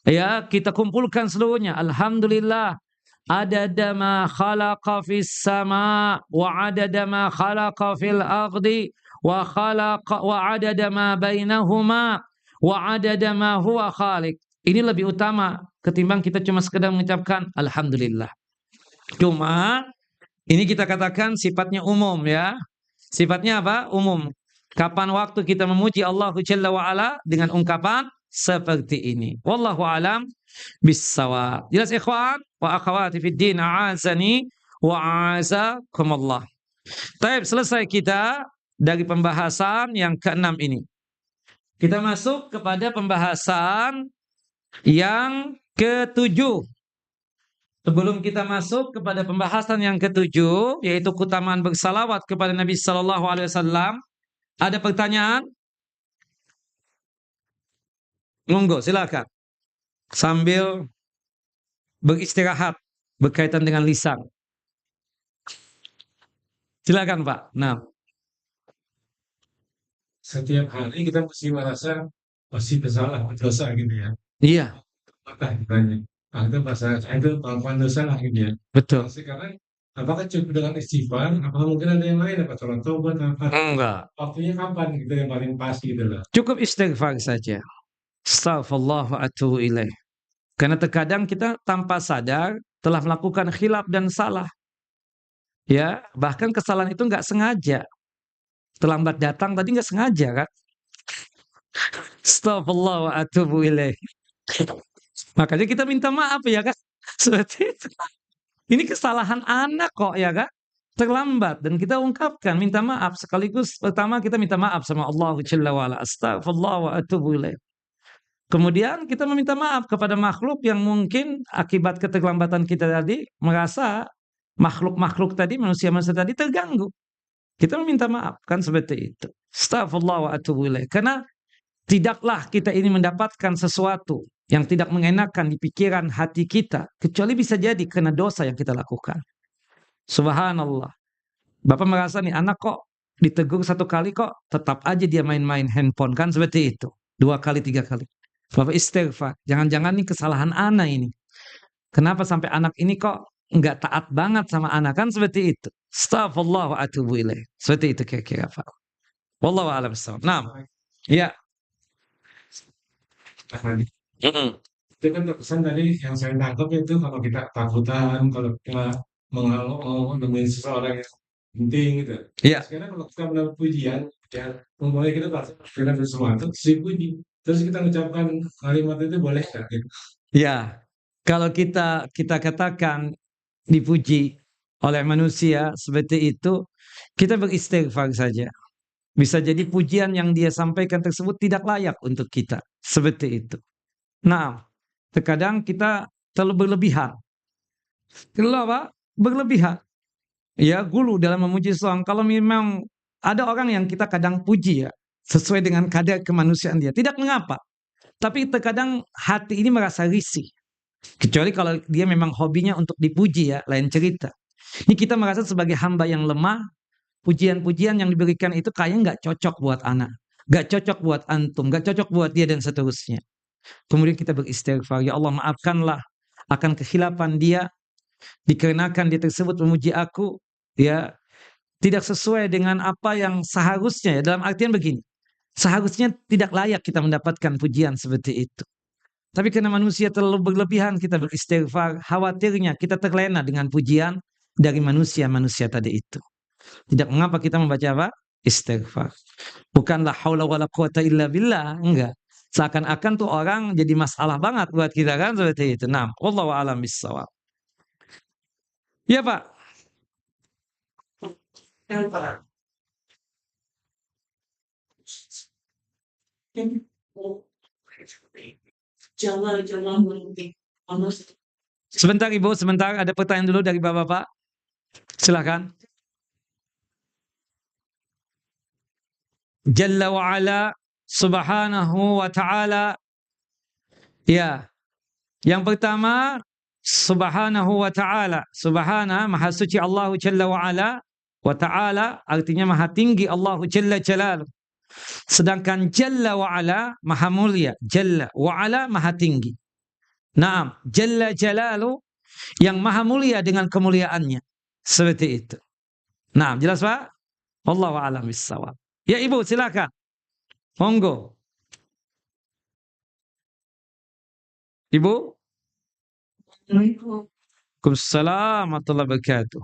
A: ya, kita kumpulkan seluruhnya. Alhamdulillah adada ma khalaqa fis sama wa adada ma khalaqa fil ardi wa khalaqa wa adada ma bainahuma wa adada ma huwa khaliq. Ini lebih utama ketimbang kita cuma sekedar mengucapkan alhamdulillah. Cuma ini kita katakan sifatnya umum, ya. Sifatnya apa? Umum. Kapan waktu kita memuji Allah Jalla wa Ala dengan ungkapan seperti ini. Wallahu alam bissawab. Jelas ikhwan wa akhwati fid din, a'azani wa a'azakumullah. Baik, selesai kita dari pembahasan yang keenam ini. Kita masuk kepada pembahasan yang ketujuh. Sebelum kita masuk kepada pembahasan yang ketujuh, yaitu keutamaan bersalawat kepada Nabi Sallallahu Alaihi Wasallam, ada pertanyaan? Monggo, silakan. Sambil beristirahat berkaitan dengan lisan. Silakan Pak. Nah,
B: setiap hari kita mesti merasa pasti bersalah, berdosa gitu ya.
A: iya,
B: Maka ditanya, itu bahasa itu pengakuan dosa lah gitu ya.
A: betul.
B: Sekarang apakah cukup dengan istighfar? Apakah mungkin ada yang lain? Apa sholat taubat? Apa
A: Enggak.
B: waktunya kapan gitu yang paling pas gitu loh?
A: Cukup istighfar saja. Astaghfirullah wa atubu ilaih. Karena terkadang kita tanpa sadar telah melakukan khilaf dan salah. Ya, bahkan kesalahan itu nggak sengaja. Terlambat datang tadi nggak sengaja kan? Astaghfirullah wa atubu ilaih. Makanya kita minta maaf ya kan? Seperti itu. Ini kesalahan anak kok ya kan? Terlambat dan kita ungkapkan minta maaf sekaligus pertama kita minta maaf sama Allah Jalla wa Ala. Astaghfirullah wa atubu ilaih. Kemudian kita meminta maaf kepada makhluk yang mungkin akibat keterlambatan kita tadi merasa makhluk-makhluk tadi, manusia-manusia tadi terganggu. Kita meminta maaf, kan seperti itu. Astaghfirullah wa atubu ilaih. Karena tidaklah kita ini mendapatkan sesuatu yang tidak mengenakan di pikiran hati kita, kecuali bisa jadi karena dosa yang kita lakukan. Subhanallah. Bapak merasa nih anak kok ditegur satu kali kok tetap aja dia main-main handphone, kan seperti itu. 2 kali, 3 kali. Bapak istighfar. Jangan-jangan nih kesalahan anak ini. Kenapa sampai anak ini kok nggak taat banget sama anak, kan seperti itu. Astaghfirullah wa atubu ilaih. Seperti itu kira-kira Pak. Wallahu a'lam bishawab. Nah, ya.
B: Itu kan terkesan tadi yang saya tangkap itu kalau kita takutan, kalau kita nemuin seseorang yang penting gitu.
A: Iya.
B: Sekarang kalau kita mendapat pujian, ya memulai kita pasti dengan sesuatu, dipuji. Terus kita mengucapkan kalimat itu boleh nggak? Gitu?
A: Ya. Kalau kita katakan dipuji oleh manusia seperti itu, kita beristighfar saja. Bisa jadi pujian yang dia sampaikan tersebut tidak layak untuk kita. Seperti itu. Nah, terkadang kita terlalu berlebihan. Terlalu apa? Berlebihan. Ya, gulu dalam memuji seseorang. Kalau memang ada orang yang kita kadang puji ya, sesuai dengan kadar kemanusiaan dia. Tidak mengapa. Tapi terkadang hati ini merasa risih. Kecuali kalau dia memang hobinya untuk dipuji ya, lain cerita. Ini kita merasa sebagai hamba yang lemah, pujian-pujian yang diberikan itu kayaknya nggak cocok buat anak. Nggak cocok buat antum, nggak cocok buat dia dan seterusnya. Kemudian kita beristighfar, ya Allah maafkanlah akan kekhilafan dia, dikarenakan dia tersebut memuji aku, ya tidak sesuai dengan apa yang seharusnya, ya, dalam artian begini. Seharusnya tidak layak kita mendapatkan pujian seperti itu. Tapi karena manusia terlalu berlebihan, kita beristighfar, khawatirnya kita terlena dengan pujian dari manusia-manusia tadi itu. Tidak mengapa kita membaca apa? Istighfar. Bukanlah haula wala quwata illa billah, enggak. Seakan-akan tuh orang jadi masalah banget buat kita kan seperti itu. Nah, wallahu a'lam bissawab. Ya, Pak. Sebentar Ibu, sebentar ada pertanyaan dulu dari Bapak-bapak. Silakan. Jalla wa ala subhanahu wa ta'ala. Ya. Yang pertama, subhanahu wa ta'ala. Subhana, maha suci Allah Jalla wa ala. Wa ta'ala, artinya maha tinggi Allah Jalla Jalaluh. Sedangkan Jalla wa ala, maha mulia. Jalla wa ala, maha tinggi. Naam, Jalla Jalaluh, yang maha mulia dengan kemuliaannya. Seperti itu. Naam, jelas Pak? Wallahu a'lam bissawab. Ya Ibu, silakan. Monggo. Ibu? Waalaikumsalam warahmatullahi wabarakatuh.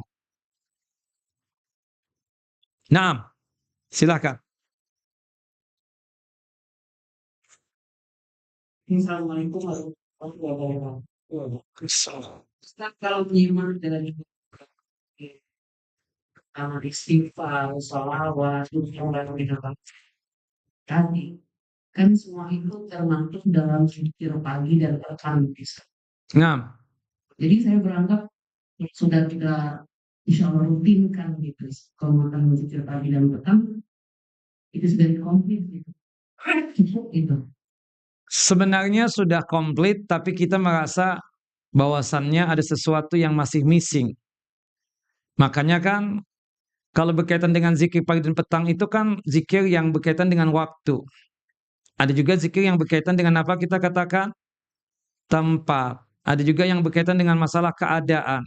A: Naam, silakan.
C: Assalamualaikum warahmatullahi wabarakatuh. Ustaz, kalau menyimak dari amal istighfar, sholawat, dan binatang tadi, kan semua itu termasuk dalam zikir pagi dan petang.
A: Naam.
C: Jadi saya beranggap sudah kita insya Allah rutinkan gitu. Kalau makan zikir pagi dan petang, itu sudah komplit gitu. Cukup gitu.
A: Sebenarnya sudah komplit, tapi kita merasa bahwasannya ada sesuatu yang masih missing. Makanya kan, kalau berkaitan dengan zikir pagi dan petang itu kan zikir yang berkaitan dengan waktu. Ada juga zikir yang berkaitan dengan apa kita katakan? Tempat. Ada juga yang berkaitan dengan masalah keadaan.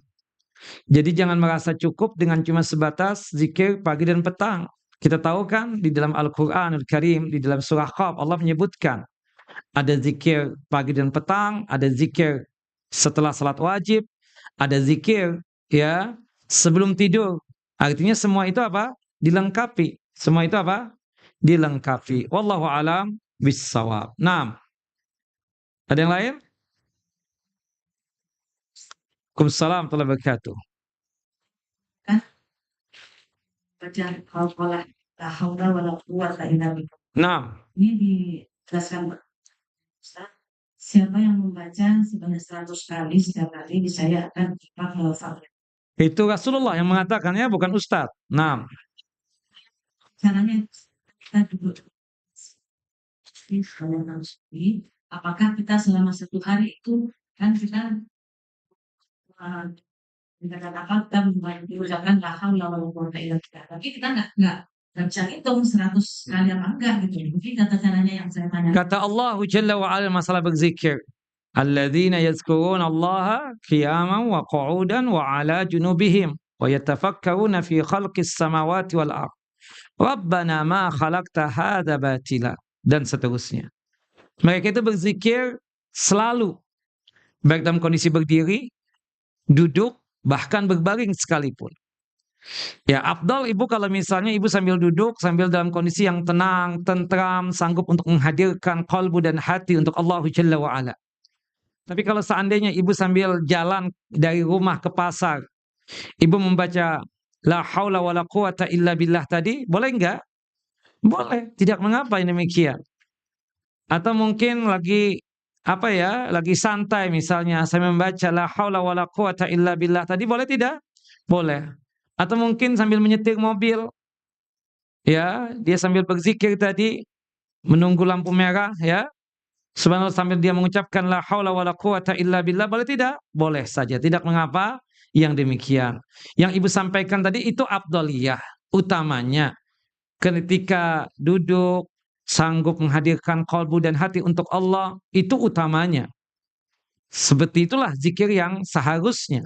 A: Jadi jangan merasa cukup dengan cuma sebatas zikir pagi dan petang. Kita tahu kan di dalam Al-Quranul Karim, di dalam surah Qaf, Allah menyebutkan ada zikir pagi dan petang, ada zikir setelah salat wajib, ada zikir ya sebelum tidur. Artinya semua itu apa? Dilengkapi. Semua itu apa? Dilengkapi. Wallahu alam bissawab. Naam. Ada yang lain? Waalaikumsalam warahmatullahi wabarakatuh.
C: Baca al-Qalah, la haula wala quwwata illa billah.
A: Naam.
C: Ini dijelaskan Ustaz, siapa yang membaca sebanyak 100 kali setiap hari niscaya akan cepat hafal.
A: Itu Rasulullah yang mengatakannya, bukan Ustadz. Naam.
C: Caranya kita duduk. Apakah kita selama 1 hari itu kan kita kita mengucapkan la haula wala quwwata illa billah. Tapi kita nggak bisa hitung 100 kali apa enggak gitu. Mungkin kata caranya yang saya tanya.
A: Kata Allah Jalla wa ala masalah berzikir. Alladzina yazkuruna Allah qiyaman wa qu'udan wa ala junubihim wa yatafakkaruna fi khalqis samawati wal ardh. Rabbana ma khalaqta hadza batila, dan seterusnya. Mereka itu berzikir selalu, baik dalam kondisi berdiri, duduk, bahkan berbaring sekalipun. Ya, afdal Ibu kalau misalnya Ibu sambil duduk, sambil dalam kondisi yang tenang, tentram, sanggup untuk menghadirkan qalbu dan hati untuk Allah Jalla wa ala. Tapi kalau seandainya Ibu sambil jalan dari rumah ke pasar, Ibu membaca la haula wala quwata illa billah tadi, boleh enggak? Boleh, tidak mengapa yang demikian. Atau mungkin lagi lagi santai misalnya, saya membaca la haula wala quwata illa billah tadi, boleh tidak? Boleh. Atau mungkin sambil menyetir mobil, ya, dia sambil berzikir tadi, menunggu lampu merah, ya, subhanallah, sambil dia mengucapkan la haula wala quwata illa billah, boleh tidak? Boleh saja, tidak mengapa yang demikian. Yang Ibu sampaikan tadi itu afdaliyah, utamanya. Ketika duduk, sanggup menghadirkan kalbu dan hati untuk Allah, itu utamanya. Seperti itulah zikir yang seharusnya.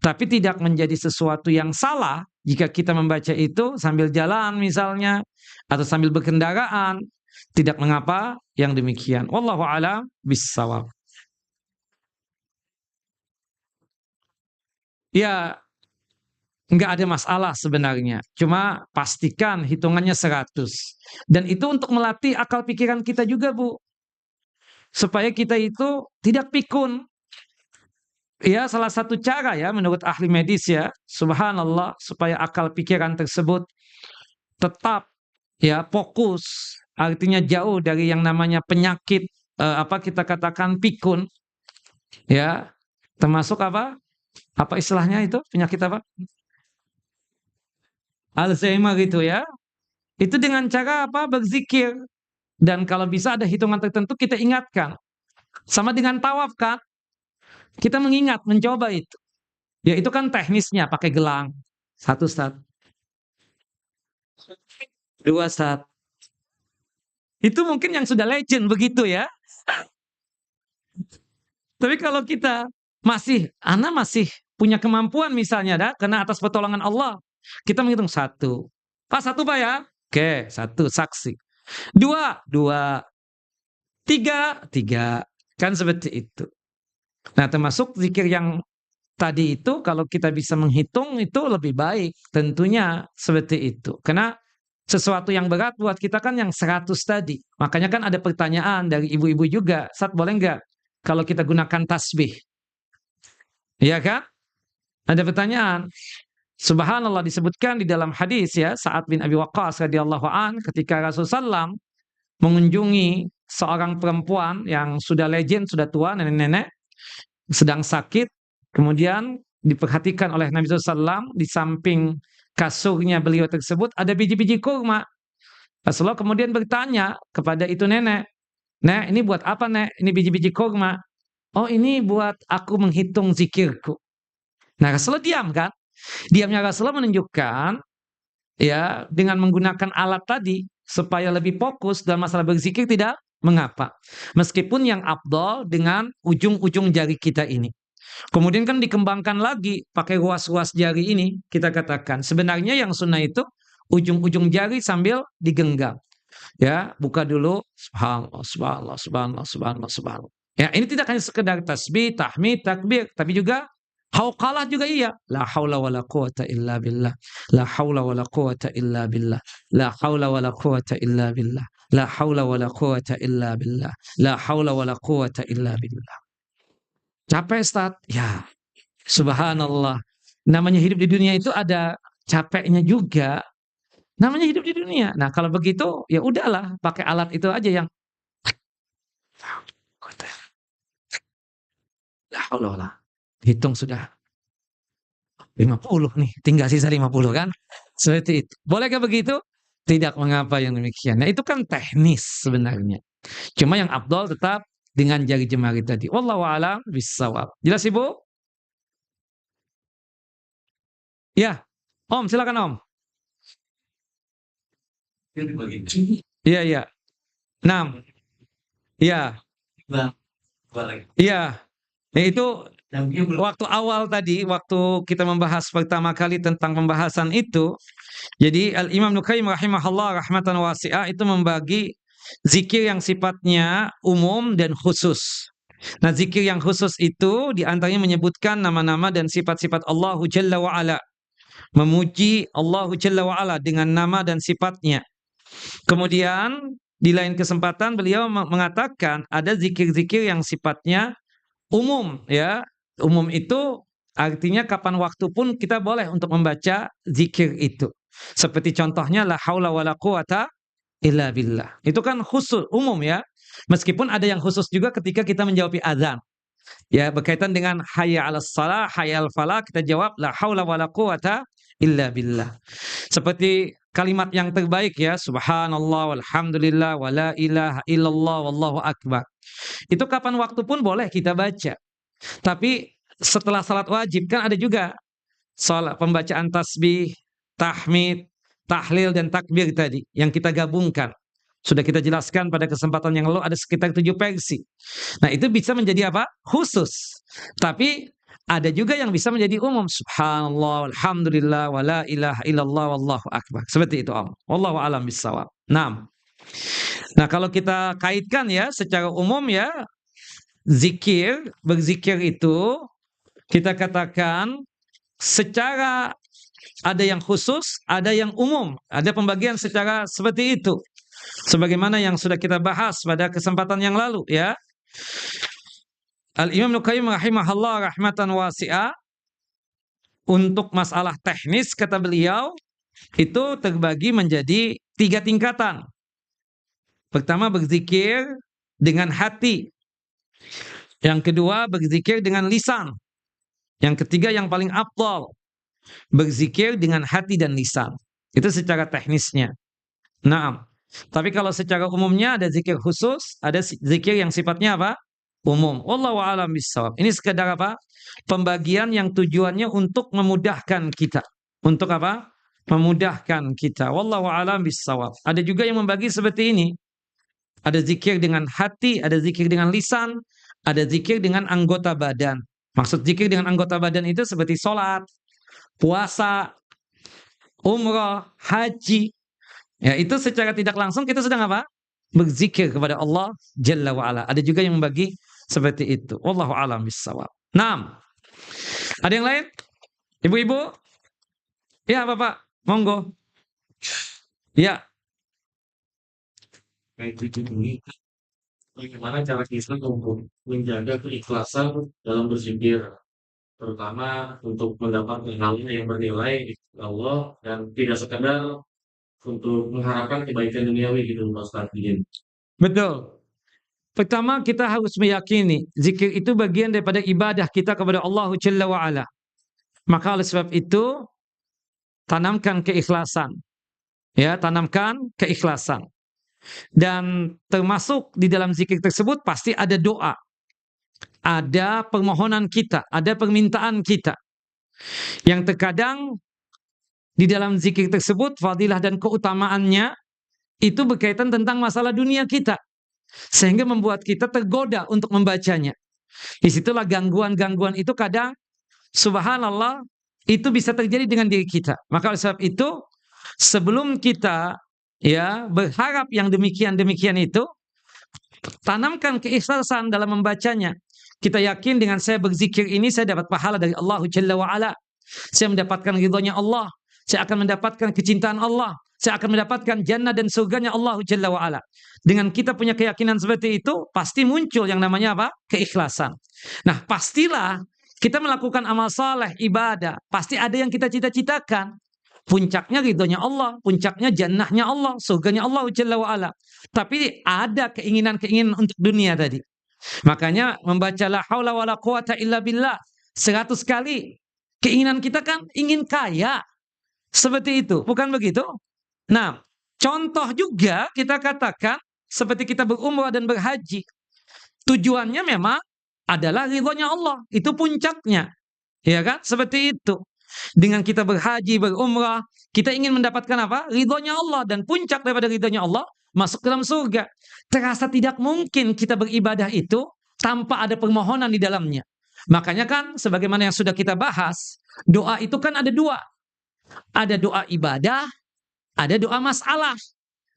A: Tapi tidak menjadi sesuatu yang salah jika kita membaca itu sambil jalan misalnya atau sambil berkendaraan, tidak mengapa yang demikian. Wallahu a'lam bissawab. Ya, nggak ada masalah sebenarnya. Cuma pastikan hitungannya 100. Dan itu untuk melatih akal pikiran kita juga, Bu. Supaya kita itu tidak pikun. Ya, salah satu cara ya menurut ahli medis ya, subhanallah, supaya akal pikiran tersebut tetap ya fokus, artinya jauh dari yang namanya penyakit apa kita katakan pikun, ya, termasuk apa? Apa istilahnya itu? Penyakit apa? Alzheimer gitu ya. Itu dengan cara apa? Berzikir. Dan kalau bisa ada hitungan tertentu kita ingatkan. Sama dengan tawaf kan? Kita mengingat, mencoba itu. Ya itu kan teknisnya pakai gelang. 1 stat. 2 stat. Itu mungkin yang sudah legend begitu ya. Tapi kalau kita Ana masih punya kemampuan misalnya dah, karena atas pertolongan Allah. Kita menghitung 1. Pak 1 Pak ya? Oke, 1 saksi. 2, 2. 3, 3. Kan seperti itu. Nah, termasuk zikir yang tadi itu kalau kita bisa menghitung itu lebih baik. Tentunya seperti itu. Karena sesuatu yang berat buat kita kan yang 100 tadi. Makanya kan ada pertanyaan dari ibu-ibu juga. Sat, boleh nggak kalau kita gunakan tasbih? Iya kan? Ada pertanyaan. Subhanallah disebutkan di dalam hadis ya, Sa'ad bin Abi Waqqas radhiyallahu an ketika Rasulullah SAW mengunjungi seorang perempuan yang sudah legend, sudah tua, nenek-nenek, sedang sakit, kemudian diperhatikan oleh Nabi SAW di samping kasurnya beliau tersebut ada biji-biji kurma. Rasulullah kemudian bertanya kepada itu nenek, "Nek, ini buat apa, Nek? Ini biji-biji kurma." "Oh, ini buat aku menghitung zikirku." Nah, Rasulullah diam kan? Diamnya Rasulullah menunjukkan ya dengan menggunakan alat tadi supaya lebih fokus dalam masalah berzikir tidak mengapa. Meskipun yang afdal dengan ujung-ujung jari kita ini. Kemudian kan dikembangkan lagi pakai ruas-ruas jari ini kita katakan. Sebenarnya yang sunnah itu ujung-ujung jari sambil digenggam. Ya, buka dulu subhanallah, subhanallah, subhanallah, subhanallah, subhanallah. Ya, ini tidak hanya sekedar tasbih, tahmid, takbir, tapi juga hauqalah juga iya. La haula wala quwata illa billah. La haula wala quwata illa billah. La haula wala quwata illa billah. La haula wala quwata illa billah. La haula wala quwata illa billah. Capek, Ustaz? Ya, subhanallah. Namanya hidup di dunia itu ada capeknya juga. Namanya hidup di dunia. Nah, kalau begitu ya udahlah, pakai alat itu aja yang la haula wala. Hitung sudah 50 nih, tinggal sisa 50 kan? Seperti itu. Bolehkah begitu? Tidak mengapa yang demikian. Nah, itu kan teknis sebenarnya. Cuma yang afdal tetap dengan jari jemari tadi. Wallahu a'lam bishawab. Jelas Ibu? Ya. Om, silakan Om. Iya, iya. 6. Iya. Iya. Nah, itu waktu awal tadi, waktu kita membahas pertama kali tentang pembahasan itu, jadi Al-Imam Ibnu Qayyim rahimahullah rahmatan wasi'ah itu membagi zikir yang sifatnya umum dan khusus. Nah, zikir yang khusus itu diantaranya menyebutkan nama-nama dan sifat-sifat Allahu Jalla wa'ala. Memuji Allahu Jalla wa'ala dengan nama dan sifatnya. Kemudian di lain kesempatan beliau mengatakan ada zikir-zikir yang sifatnya umum ya. Umum itu artinya kapan waktu pun kita boleh untuk membaca zikir itu. Seperti contohnya la haula wala quwata illa billah. Itu kan khusus umum ya. Meskipun ada yang khusus juga ketika kita menjawab azan. Ya, berkaitan dengan hayya 'alas shalah, hayya 'alal falah, kita jawab la haula wala quwata illa billah. Seperti kalimat yang terbaik ya, subhanallah walhamdulillah wala ilaha illallah wallahu akbar. Itu kapan waktu pun boleh kita baca. Tapi setelah salat wajib kan ada juga salat pembacaan tasbih, tahmid, tahlil dan takbir tadi yang kita gabungkan. Sudah kita jelaskan pada kesempatan yang lalu ada sekitar 7 versi. Nah, itu bisa menjadi apa? Khusus. Tapi Ada juga yang bisa menjadi umum. Subhanallah, alhamdulillah, wa la ilaha illallah, wallahu akbar. Seperti itu, Om. Wallahu a'lam bishawab. Nah, kalau kita kaitkan ya secara umum ya, berzikir itu kita katakan secara ada yang khusus, ada yang umum, ada pembagian secara seperti itu. Sebagaimana yang sudah kita bahas pada kesempatan yang lalu ya. Al-Imam Ibnu Qayyim rahimahullah rahmatan wasi'ah, untuk masalah teknis kata beliau itu terbagi menjadi 3 tingkatan. Pertama, berzikir dengan hati. Yang kedua, berzikir dengan lisan. Yang ketiga, yang paling afdal, berzikir dengan hati dan lisan. Itu secara teknisnya. Nah, tapi kalau secara umumnya ada zikir khusus, ada zikir yang sifatnya apa? Umum. Wallahu a'lam bishawab. Ini sekedar apa? Pembagian yang tujuannya untuk memudahkan kita. Untuk apa? Memudahkan kita. Wallahu a'lam bishawab. Ada juga yang membagi seperti ini. Ada zikir dengan hati, ada zikir dengan lisan, ada zikir dengan anggota badan. Maksud zikir dengan anggota badan itu seperti sholat, puasa, umrah, haji. Ya, itu secara tidak langsung kita sedang apa? Berzikir kepada Allah Jalla wa'ala. Ada juga yang membagi seperti itu. Wallahu a'lam bishawab. Nah, ada yang lain? Ibu-ibu? Ya, Bapak. Monggo. Ya.
B: Baik, ini bagaimana cara kita untuk menjaga keikhlasan dalam berzikir, terutama untuk mendapatkan hal yang bernilai di Allah dan tidak sekadar untuk mengharapkan kebaikan duniawi gitu, Ustaz.
A: Betul. Pertama, kita harus meyakini zikir itu bagian daripada ibadah kita kepada Allah Jalla wa'ala. Maka oleh sebab itu tanamkan keikhlasan. Ya, tanamkan keikhlasan. Dan termasuk di dalam zikir tersebut pasti ada doa. Ada permohonan kita, ada permintaan kita. Yang terkadang di dalam zikir tersebut fadilah dan keutamaannya itu berkaitan tentang masalah dunia kita. Sehingga membuat kita tergoda untuk membacanya. Disitulah gangguan-gangguan itu kadang subhanallah itu bisa terjadi dengan diri kita. Maka oleh sebab itu sebelum kita ya berharap yang demikian-demikian itu, tanamkan keikhlasan dalam membacanya. Kita yakin dengan saya berzikir ini saya dapat pahala dari Allah Jalla wa'ala. Saya mendapatkan ridhonya Allah. Saya akan mendapatkan kecintaan Allah. Saya akan mendapatkan jannah dan surganya Allah Jalla wa'ala. Dengan kita punya keyakinan seperti itu, pasti muncul yang namanya apa? Keikhlasan. Nah, pastilah kita melakukan amal saleh, ibadah. Pasti ada yang kita cita-citakan. Puncaknya ridhonya Allah, puncaknya jannahnya Allah, surganya Allah Jalla wa'ala. Tapi ada keinginan-keinginan untuk dunia tadi. Makanya membaca la haula wala quwata illa billah 100 kali. Keinginan kita kan ingin kaya. Seperti itu, bukan begitu? Nah, contoh juga kita katakan seperti kita berumrah dan berhaji. Tujuannya memang adalah ridhonya Allah. Itu puncaknya. Ya kan? Seperti itu. Dengan kita berhaji, berumrah, kita ingin mendapatkan apa? Ridhonya Allah. Dan puncak daripada ridhonya Allah, masuk dalam surga. Terasa tidak mungkin kita beribadah itu tanpa ada permohonan di dalamnya. Makanya kan, sebagaimana yang sudah kita bahas, doa itu kan ada 2. Ada doa ibadah, ada doa masalah.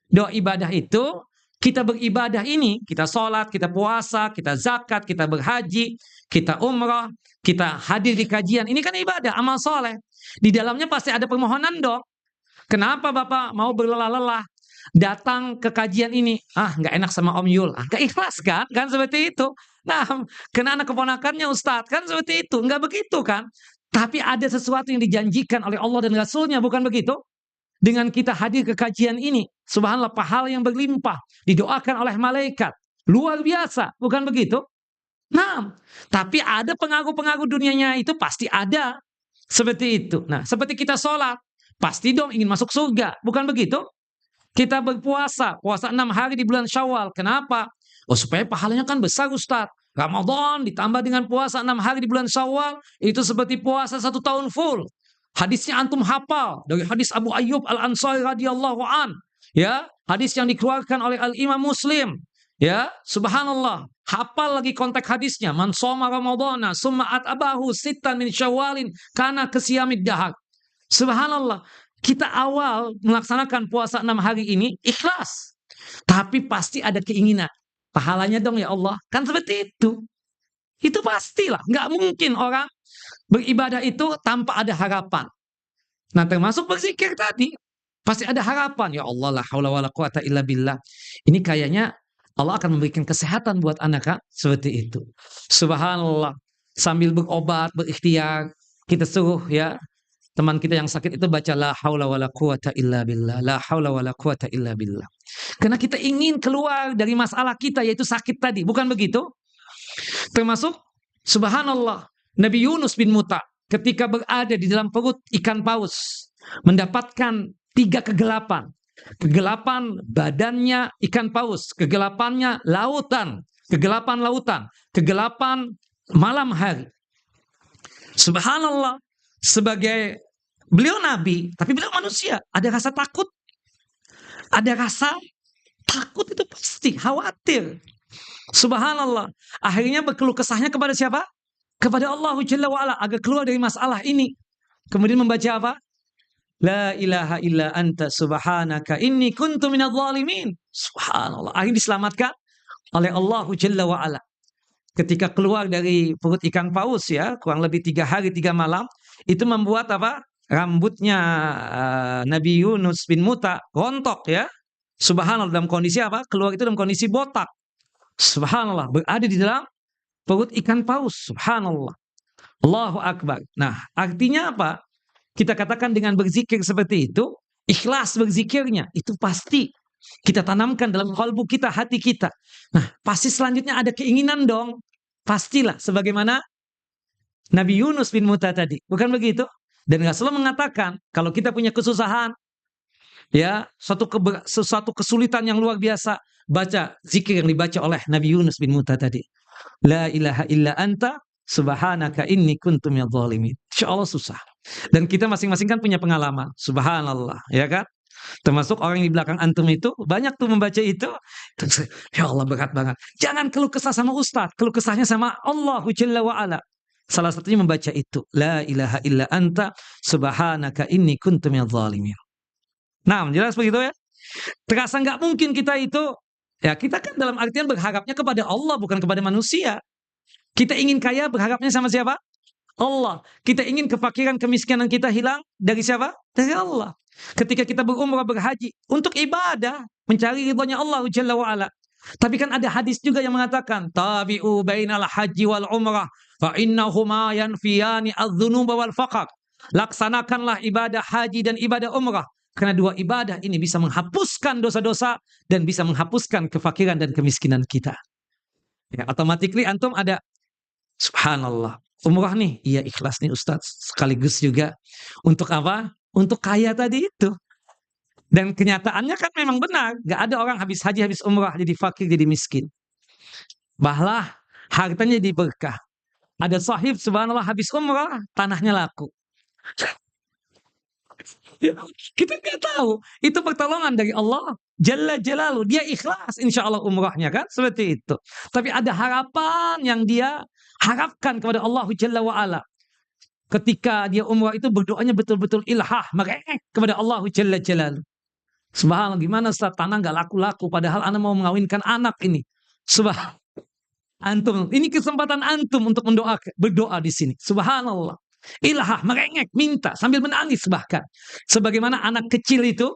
A: Doa ibadah itu, kita beribadah ini, kita sholat, kita puasa, kita zakat, kita berhaji, kita umrah, kita hadir di kajian. Ini kan ibadah, amal soleh. Di dalamnya pasti ada permohonan dong. Kenapa Bapak mau berlelah-lelah datang ke kajian ini? Nggak enak sama Om Yul. Nggak ikhlas kan? Kan seperti itu. Nah, kena anak keponakannya Ustadz. Kan seperti itu. Nggak begitu kan? Tapi ada sesuatu yang dijanjikan oleh Allah dan Rasulnya. Bukan begitu? Dengan kita hadir ke kajian ini, subhanallah, pahala yang berlimpah, didoakan oleh malaikat, luar biasa, bukan begitu? Nah, tapi ada pengaruh-pengaruh dunianya itu pasti ada, seperti itu. Nah, seperti kita sholat, pasti dong ingin masuk surga, bukan begitu? Kita berpuasa, puasa 6 hari di bulan Syawal, kenapa? Supaya pahalanya kan besar Ustaz. Ramadan ditambah dengan puasa 6 hari di bulan Syawal, itu seperti puasa 1 tahun full. Hadisnya antum hafal dari hadis Abu Ayyub Al-Ansari radhiyallahu an. Ya, hadis yang dikeluarkan oleh Al-Imam Muslim. Ya, subhanallah. Hafal lagi konteks hadisnya. Man shoma ramadhana summa at'abahu sittan min syawalin kana kesiyamid dahar. Subhanallah. Kita awal melaksanakan puasa 6 hari ini ikhlas. Tapi pasti ada keinginan. Pahalanya dong ya Allah. Kan seperti itu. Itu pastilah. Nggak mungkin orang beribadah itu tanpa ada harapan. Nah, termasuk berzikir tadi. Pasti ada harapan. Ya Allah, la haula wala quwata illa billah. Ini kayaknya Allah akan memberikan kesehatan buat anak, kan? Seperti itu. Subhanallah. Sambil berobat, berikhtiar, kita suruh ya teman kita yang sakit itu baca la haula wala quwata illa billah. La haula wala quwata illa billah. Karena kita ingin keluar dari masalah kita yaitu sakit tadi, bukan begitu? Termasuk subhanallah, Nabi Yunus bin Muta ketika berada di dalam perut ikan paus mendapatkan 3 kegelapan. Kegelapan badannya ikan paus, kegelapannya lautan, kegelapan lautan, kegelapan malam hari. Subhanallah, sebagai beliau nabi, tapi beliau manusia, ada rasa takut. Ada rasa takut itu pasti, khawatir. Subhanallah. Akhirnya berkeluh kesahnya kepada siapa? Kepada Allah Jalla wa'ala agar keluar dari masalah ini. Kemudian membaca apa? La ilaha illa anta subhanaka inni kuntu minadh dhalimin. Subhanallah. Akhirnya diselamatkan oleh Allah Jalla wa'ala. Ketika keluar dari perut ikan paus ya, kurang lebih 3 hari 3 malam, itu membuat apa? Rambutnya Nabi Yunus bin Muta rontok ya. Subhanallah, dalam kondisi apa? Keluar itu dalam kondisi botak. Subhanallah, berada di dalam perut ikan paus. Subhanallah. Allahu Akbar. Nah, artinya apa? Kita katakan dengan berzikir seperti itu, ikhlas berzikirnya, itu pasti kita tanamkan dalam kalbu kita, hati kita. Nah, pasti selanjutnya ada keinginan dong. Pastilah, sebagaimana Nabi Yunus bin Muta tadi. Bukan begitu? Dan Rasulullah mengatakan, kalau kita punya kesusahan, ya, suatu kesulitan yang luar biasa, baca zikir yang dibaca oleh Nabi Yunus bin Muta tadi. La ilaha illa anta subhanaka inni kuntu minadh dhalimin. Insyaallah susah. Dan kita masing-masing kan punya pengalaman. Subhanallah, ya kan? Termasuk orang yang di belakang antum itu banyak tuh membaca itu. Ya Allah, berat banget. Jangan keluh kesah sama ustaz, keluh kesahnya sama Allah Jalla wa ala. Salah satunya membaca itu. La ilaha illa anta subhanaka inni kuntu minadh dhalimin. Nah, jelas begitu ya? Terasa nggak mungkin kita itu, ya kita kan dalam artian berharapnya kepada Allah bukan kepada manusia. Kita ingin kaya berharapnya sama siapa? Allah. Kita ingin kefakiran, kemiskinan kita hilang dari siapa? Dari Allah. Ketika kita berumrah, berhaji untuk ibadah, mencari ridhonya Allah Jalla wa ala. Tapi kan ada hadis juga yang mengatakan, tabi'u bainal haji wal umrah fa innahuma yanfiyani adz-dzunuba wal faqr. Laksanakanlah ibadah haji dan ibadah umrah. Karena 2 ibadah ini bisa menghapuskan dosa-dosa dan bisa menghapuskan kefakiran dan kemiskinan kita. Ya, automatically antum ada subhanallah. Umrah nih, iya ikhlas nih Ustaz. Sekaligus juga untuk apa? Untuk kaya tadi itu. Dan kenyataannya kan memang benar. Gak ada orang habis haji, habis umrah jadi fakir, jadi miskin. Bahlah hartanya jadi berkah. Ada sahib subhanallah habis umrah, tanahnya laku. Kita nggak tahu. Itu pertolongan dari Allah Jalla Jalaluhu. Dia ikhlas insya Allah umrahnya kan. Seperti itu. Tapi ada harapan yang dia harapkan kepada Allah Jalla wa'ala. Ketika dia umrah itu berdoanya betul-betul ilhah. Merengek kepada Allah Jalla Jalaluhu. Subhanallah, gimana Ustaz, tanah nggak laku-laku. Padahal anak mau mengawinkan anak ini. Subhanallah. Antum, ini kesempatan antum untuk berdoa di sini. Subhanallah. Ilhah, merengek, minta, sambil menangis bahkan. Sebagaimana anak kecil itu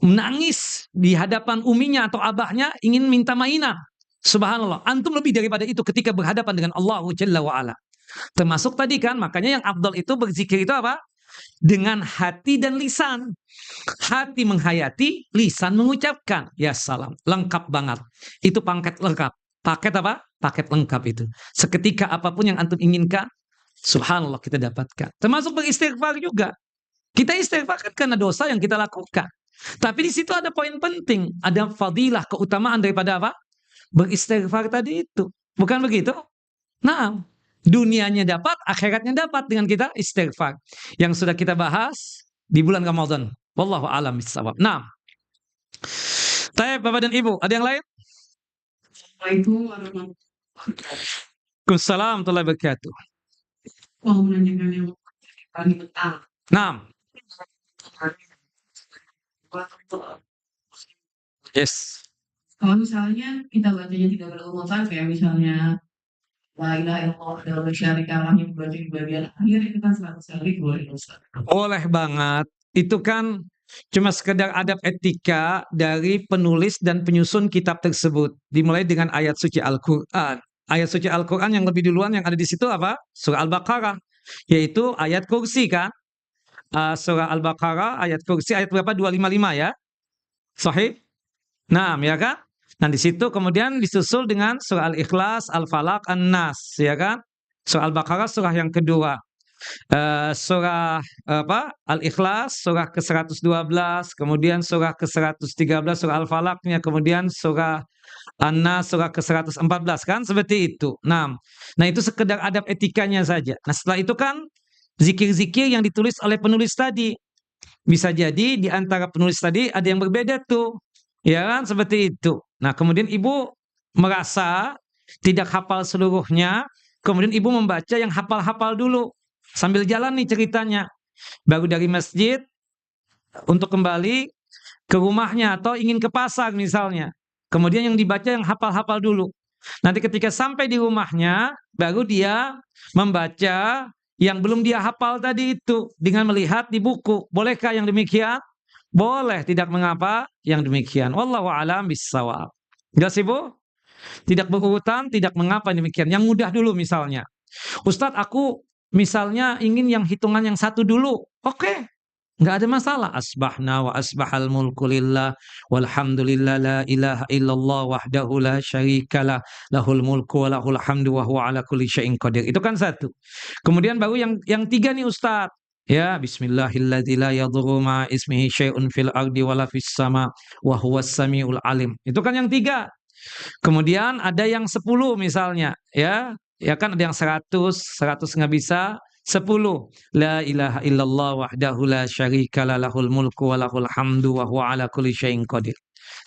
A: menangis di hadapan uminya atau abahnya ingin minta mainan. Subhanallah. Antum lebih daripada itu ketika berhadapan dengan Allah Jalla wa'ala. Termasuk tadi kan, makanya yang afdal itu berzikir itu apa? Dengan hati dan lisan. Hati menghayati, lisan mengucapkan. Ya salam, lengkap banget. Itu paket lengkap. Paket apa? Paket lengkap itu. Seketika apapun yang antum inginkan, subhanallah kita dapatkan. Termasuk beristighfar juga. Kita istighfar kan karena dosa yang kita lakukan. Tapi di situ ada poin penting. Ada fadilah, keutamaan daripada apa? Beristighfar tadi itu. Bukan begitu? Nah, dunianya dapat, akhiratnya dapat dengan kita istighfar. Yang sudah kita bahas di bulan Ramadan. Wallahu a'lam bishawab. Nah. Baik, Bapak dan Ibu, ada yang lain?
C: Assalamualaikum warahmatullahi wabarakatuh.
A: Waalaikumsalam warahmatullahi wabarakatuh.
C: Mau menanyakan yang pagi petang.
A: Naam. Yes.
C: Kalau misalnya kita bacanya tidak berurutan, kayak misalnya La ilaha illallah wahdahu la syarika lah yang berarti di bagian akhir itu kan 100 kali boleh Ustaz.
A: Boleh banget. Itu kan cuma sekedar adab etika dari penulis dan penyusun kitab tersebut. Dimulai dengan ayat suci Al-Quran. Ayat suci Al-Quran yang lebih duluan yang ada di situ apa? Surah Al-Baqarah. Yaitu ayat kursi kan? Surah Al-Baqarah ayat kursi ayat berapa? 255 ya? Sahih? Nah, ya kan? Nah, di situ kemudian disusul dengan surah Al-Ikhlas, Al-Falaq, An-Nas, ya kan? Surah Al-Baqarah surah yang kedua. Surah apa? Al-Ikhlas surah ke-112, kemudian surah ke-113 surah Al-Falaqnya, kemudian surah An-Nas surah ke-114 kan seperti itu. Nah itu sekedar adab etikanya saja. Nah, setelah itu kan zikir-zikir yang ditulis oleh penulis tadi. Bisa jadi di antara penulis tadi ada yang berbeda tuh. Ya kan seperti itu. Nah, kemudian ibu merasa tidak hafal seluruhnya, kemudian ibu membaca yang hafal-hafal dulu. Sambil jalan nih ceritanya. Baru dari masjid untuk kembali ke rumahnya atau ingin ke pasar misalnya. Kemudian yang dibaca yang hafal-hafal dulu. Nanti ketika sampai di rumahnya, baru dia membaca yang belum dia hafal tadi itu dengan melihat di buku. Bolehkah yang demikian? Boleh, tidak mengapa yang demikian. Wallahu a'lam bissawab. Jelas Ibu? Tidak berurutan, tidak mengapa demikian. Yang mudah dulu misalnya. Ustadz, aku misalnya ingin yang hitungan yang satu dulu. Oke, nggak ada masalah. Asbahna wa asbahal mulku lillah walhamdulillah la ilaha illallah wahdahu la syarikalah lahul mulku wa lahul hamdu wa huwa ala kulli syai'in qadir. Itu kan satu. Kemudian baru yang tiga nih Ustadz. Ya, bismillahilladzi la yadhurru ma ismihi syai'un fil ardi wala fis sama wa huwas samiul alim. Itu kan yang tiga. Kemudian ada yang 10 misalnya, ya. Ya kan ada yang 100 nggak bisa, 10. La ilaha illallah wahdahu la syarikalah lahul mulku wa lahul hamdu wa huwa ala kulli syai'in qadir.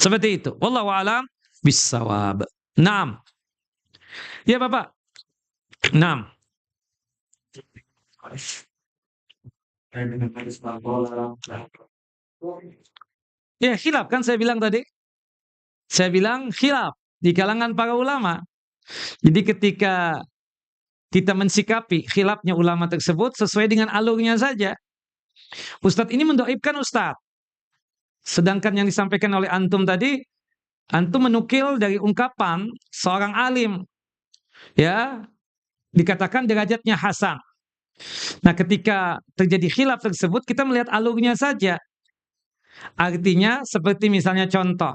A: Seperti itu. Wallahu a'lam bissawab. Naam. Ya, Bapak. Naam. Ya, khilaf kan saya bilang tadi. Saya bilang khilaf di kalangan para ulama. Jadi ketika kita mensikapi khilafnya ulama tersebut sesuai dengan alurnya saja. Ustadz ini mendoibkan Ustadz. Sedangkan yang disampaikan oleh antum tadi, antum menukil dari ungkapan seorang alim. Ya, dikatakan derajatnya hasan. Nah, ketika terjadi khilaf tersebut, kita melihat alurnya saja. Artinya seperti misalnya contoh.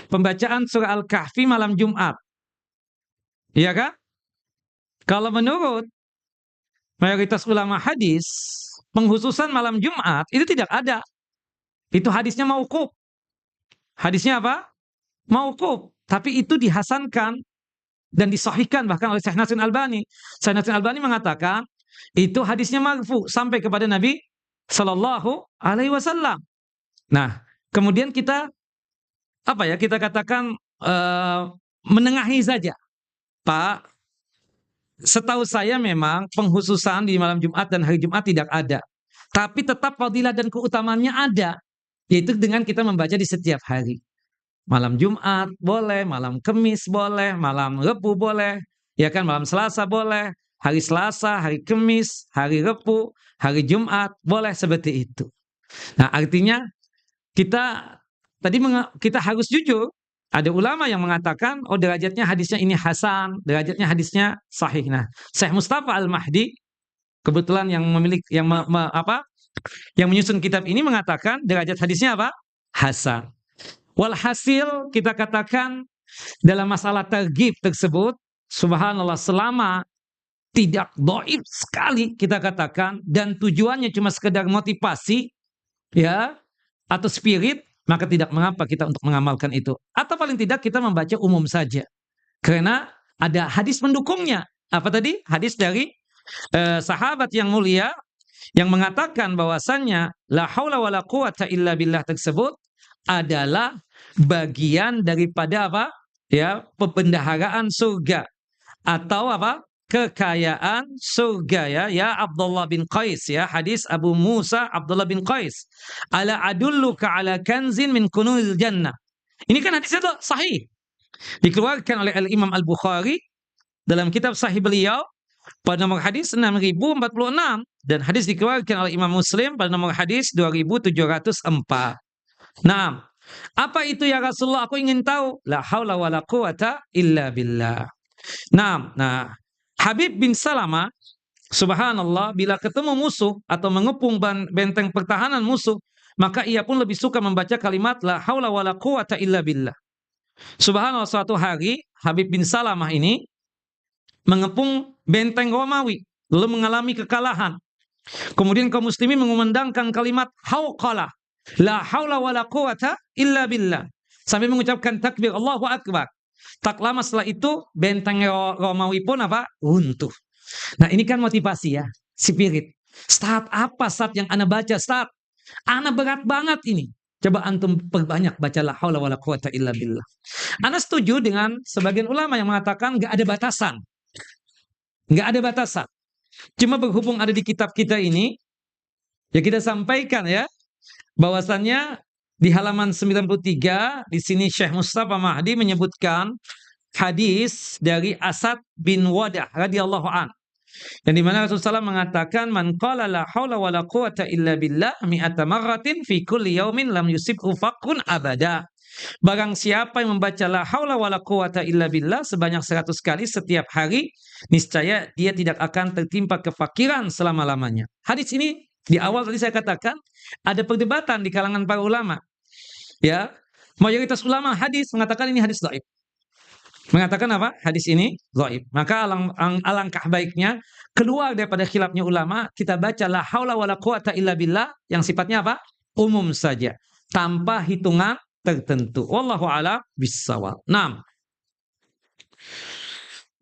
A: Pembacaan surah Al-Kahfi malam Jumat. Iya kan? Kalau menurut mayoritas ulama hadis, penghususan malam Jumat itu tidak ada. Itu hadisnya mauquf. Hadisnya apa? Mauquf. Tapi itu dihasankan dan disahihkan bahkan oleh Syekh Nasruddin Albani. Syekh Nasruddin Albani mengatakan itu hadisnya marfu sampai kepada Nabi Sallallahu Alaihi Wasallam. Nah, kemudian kita kita katakan menengahi saja, Pak. Setahu saya memang penghususan di malam Jumat dan hari Jumat tidak ada. Tapi tetap fadilah dan keutamaannya ada. Yaitu dengan kita membaca di setiap hari. Malam Jumat boleh, malam Kamis boleh, malam Rabu boleh, ya kan, malam Selasa boleh, hari Selasa, hari Kamis, hari Rabu, hari Jumat boleh seperti itu. Nah, artinya kita harus jujur. Ada ulama yang mengatakan, oh derajatnya hadisnya ini hasan, derajatnya hadisnya sahih. Nah, Syekh Mustafa Al-Mahdi kebetulan yang yang menyusun kitab ini mengatakan derajat hadisnya apa? Hasan. Walhasil kita katakan dalam masalah targhib tersebut, subhanallah, selama tidak dhaif sekali kita katakan dan tujuannya cuma sekedar motivasi ya atau spirit, maka tidak mengapa kita untuk mengamalkan itu. Atau paling tidak kita membaca umum saja. Karena ada hadis mendukungnya. Apa tadi? Hadis dari sahabat yang mulia yang mengatakan bahwasannya la haula wala quwata illa billah tersebut adalah bagian daripada apa? ya, pebendaharaan surga atau apa? Kekayaan surga ya. Ya Abdullah bin Qais ya, hadis Abu Musa Abdullah bin Qais. Ala adulluka ala kanzin min kunuzil jannah. Ini kan hadisnya tuh sahih. Dikeluarkan oleh Al-Imam Al-Bukhari dalam kitab sahih beliau pada nomor hadis 6046 dan hadis dikeluarkan oleh Imam Muslim pada nomor hadis 2704. Nah, apa itu ya Rasulullah? Aku ingin tahu. La haula wala quwata illa billah. Nah, Habib bin Salama, subhanallah, bila ketemu musuh atau mengepung benteng pertahanan musuh, maka ia pun lebih suka membaca kalimat la haula wala quwata illa billah. Subhanallah, suatu hari Habib bin Salamah ini mengepung benteng Romawi, lalu mengalami kekalahan. Kemudian kaum muslimin mengumandangkan kalimat hauqalah, la haula wala quwata illa billah, sambil mengucapkan takbir Allahu akbar. Tak lama setelah itu benteng Romawi pun apa? Runtuh. Nah, ini kan motivasi ya, spirit. Saat apa saat yang Anda baca? Saat Anda berat banget ini. Coba antum perbanyak baca la haula wala quwata illa billah. Anda setuju dengan sebagian ulama yang mengatakan nggak ada batasan. Nggak ada batasan. Cuma berhubung ada di kitab kita ini, ya kita sampaikan ya, bahwasannya di halaman 93, di sini Syekh Mustafa Mahdi menyebutkan hadis dari Asad bin Wadah radhiyallahu an. Yang dimana Rasulullah SAW mengatakan man qala la haula wala quwata illa billah mi'ata marratin fi kulli yaumin lam yusibhu faqrun abada. Barang siapa yang membaca la haula wala quwata illa billah sebanyak 100 kali setiap hari, niscaya dia tidak akan tertimpa kefakiran selama-lamanya. Hadis ini di awal tadi saya katakan ada perdebatan di kalangan para ulama. Ya, mayoritas ulama hadis mengatakan ini hadis dhaif. Mengatakan apa? Hadis ini dhaif. Maka alangkah baiknya keluar daripada khilafnya ulama, kita baca la haula wala quwata illa billah yang sifatnya apa? Umum saja, tanpa hitungan tertentu. Wallahu a'lam bissawab. 6.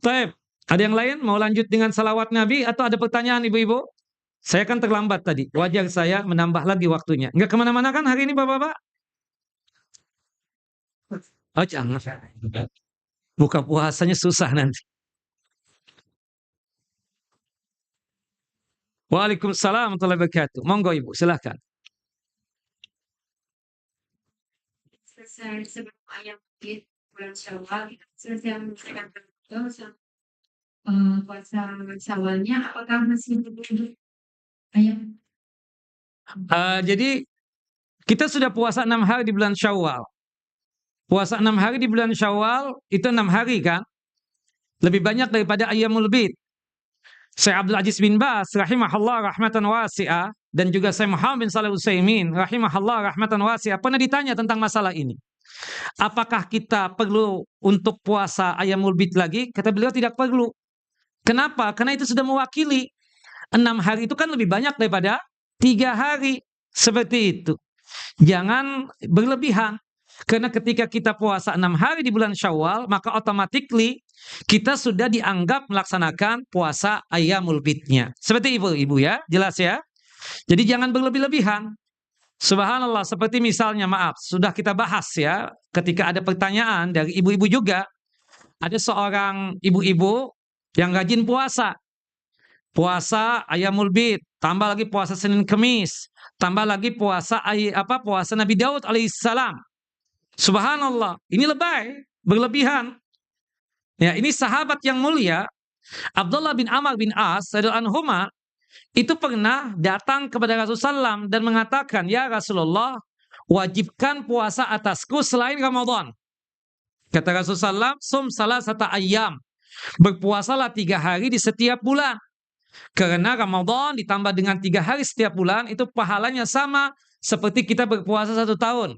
A: Baik, ada yang lain mau lanjut dengan salawat Nabi atau ada pertanyaan ibu-ibu? Saya kan terlambat tadi, wajar saya menambah lagi waktunya. Enggak kemana-mana kan hari ini bapak-bapak? Oh jangan, buka puasanya susah nanti. Waalaikumsalam warahmatullahi wabarakatuh. Monggo ibu, silakan.
C: Selesai sebelum ayam bulan Syawal, selesai mengerjakan betul puasa Syawalnya, apakah masih berbulan ayam?
A: Jadi kita sudah puasa 6 hari di bulan Syawal. Puasa 6 hari di bulan Syawal itu 6 hari kan? Lebih banyak daripada Ayyamul Bid. Syekh Abdul Aziz bin Baz rahimahullah rahmatan wasi'ah dan juga Syekh Muhammad bin Shalih Utsaimin rahimahullah rahmatan wasi'ah pernah ditanya tentang masalah ini. Apakah kita perlu untuk puasa Ayyamul Bid lagi? Kata beliau tidak perlu. Kenapa? Karena itu sudah mewakili 6 hari itu kan lebih banyak daripada 3 hari. Seperti itu. Jangan berlebihan. Karena ketika kita puasa 6 hari di bulan Syawal, maka automatically kita sudah dianggap melaksanakan puasa Ayyamul Bidnya. Seperti ibu-ibu ya, jelas ya. Jadi jangan berlebih-lebihan. Subhanallah, seperti misalnya maaf, sudah kita bahas ya, ketika ada pertanyaan dari ibu-ibu juga, ada seorang ibu-ibu yang rajin puasa. Puasa Ayyamul Bid, tambah lagi puasa Senin Kemis, tambah lagi puasa puasa Nabi Daud alaihissalam. Subhanallah, ini lebay, berlebihan. Ya, ini sahabat yang mulia, Abdullah bin Amr bin As radhiyallahu anhuma, itu pernah datang kepada Rasulullah SAW dan mengatakan, ya Rasulullah, wajibkan puasa atasku selain Ramadan. Kata Rasulullah SAW, sum salasata ayyam, berpuasalah 3 hari di setiap bulan. Karena Ramadan ditambah dengan 3 hari setiap bulan, itu pahalanya sama seperti kita berpuasa 1 tahun.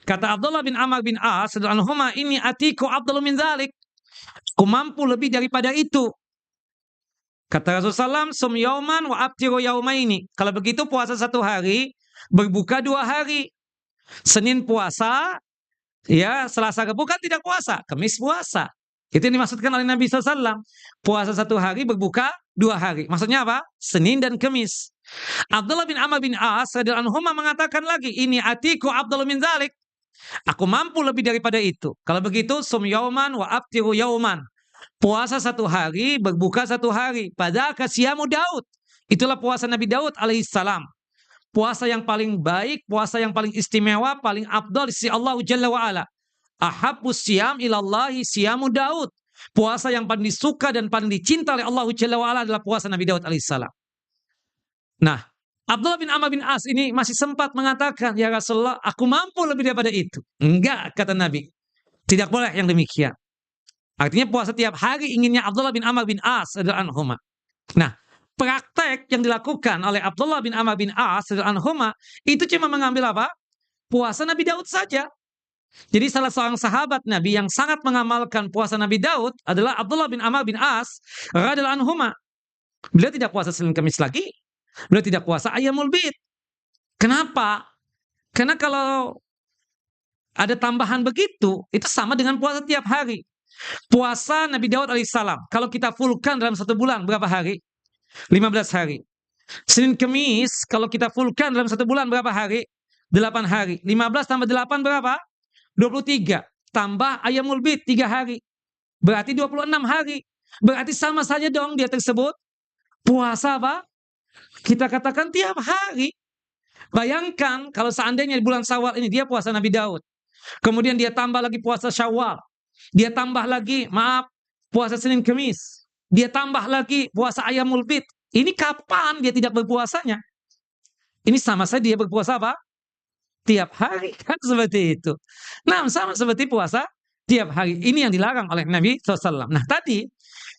A: Kata Abdullah bin Amr bin As radhiyallahu anhuma, ini atiku afdalu min dzalik. Aku mampu lebih daripada itu. Kata Rasulullah SAW, sum yauman wa aftiru yaumaini. Kalau begitu puasa 1 hari, berbuka 2 hari. Senin puasa, ya, Selasa bukan tidak puasa, Kamis puasa. Itu yang dimaksudkan oleh Nabi SAW. Puasa 1 hari, berbuka 2 hari. Maksudnya apa? Senin dan Kamis. Abdullah bin Amr bin As radhiyallahu anhuma mengatakan lagi, ini atiku afdalu min dzalik. Aku mampu lebih daripada itu. Kalau begitu, sum yauman wa aftiru yauman. Puasa 1 hari, berbuka 1 hari. Padahal kasiamu Daud. Itulah puasa Nabi Daud alaihissalam. Puasa yang paling baik, puasa yang paling istimewa, paling afdal di sisi Allah Jalla wa'ala. Ahabbus siyam ilallahi siyamu Daud. Puasa yang paling disuka dan paling dicinta oleh Allah Jalla wa'ala adalah puasa Nabi Daud alaihissalam. Nah, Abdullah bin Amr bin As ini masih sempat mengatakan, ya Rasulullah, aku mampu lebih daripada itu. Enggak, kata Nabi. Tidak boleh yang demikian. Artinya puasa tiap hari inginnya Abdullah bin Amr bin As radhiyallahu anhuma. Nah, praktek yang dilakukan oleh Abdullah bin Amr bin As radhiyallahu anhuma itu cuma mengambil apa? Puasa Nabi Daud saja. Jadi salah seorang sahabat Nabi yang sangat mengamalkan puasa Nabi Daud adalah Abdullah bin Amr bin As radhiyallahu anhuma. Beliau tidak puasa Senin Kamis lagi. Beliau tidak puasa Ayyamul Bid. Kenapa? Karena kalau ada tambahan begitu, itu sama dengan puasa tiap hari. Puasa Nabi Daud alaihissalam, kalau kita fullkan dalam 1 bulan, berapa hari? 15 hari. Senin Kamis, kalau kita fullkan dalam 1 bulan, berapa hari? 8 hari. 15 tambah 8 berapa? 23. Tambah Ayyamul Bid 3 hari. Berarti 26 hari. Berarti sama saja dong dia tersebut. Puasa apa? Kita katakan tiap hari. Bayangkan kalau seandainya di bulan Syawal ini dia puasa Nabi Daud. Kemudian dia tambah lagi puasa Syawal. Dia tambah lagi, puasa Senin Kamis. Dia tambah lagi puasa Ayyamul Bid. Ini kapan dia tidak berpuasanya? Ini sama saja dia berpuasa apa? Tiap hari. Kan seperti itu. Nah, sama seperti puasa tiap hari. Ini yang dilarang oleh Nabi SAW. Nah, tadi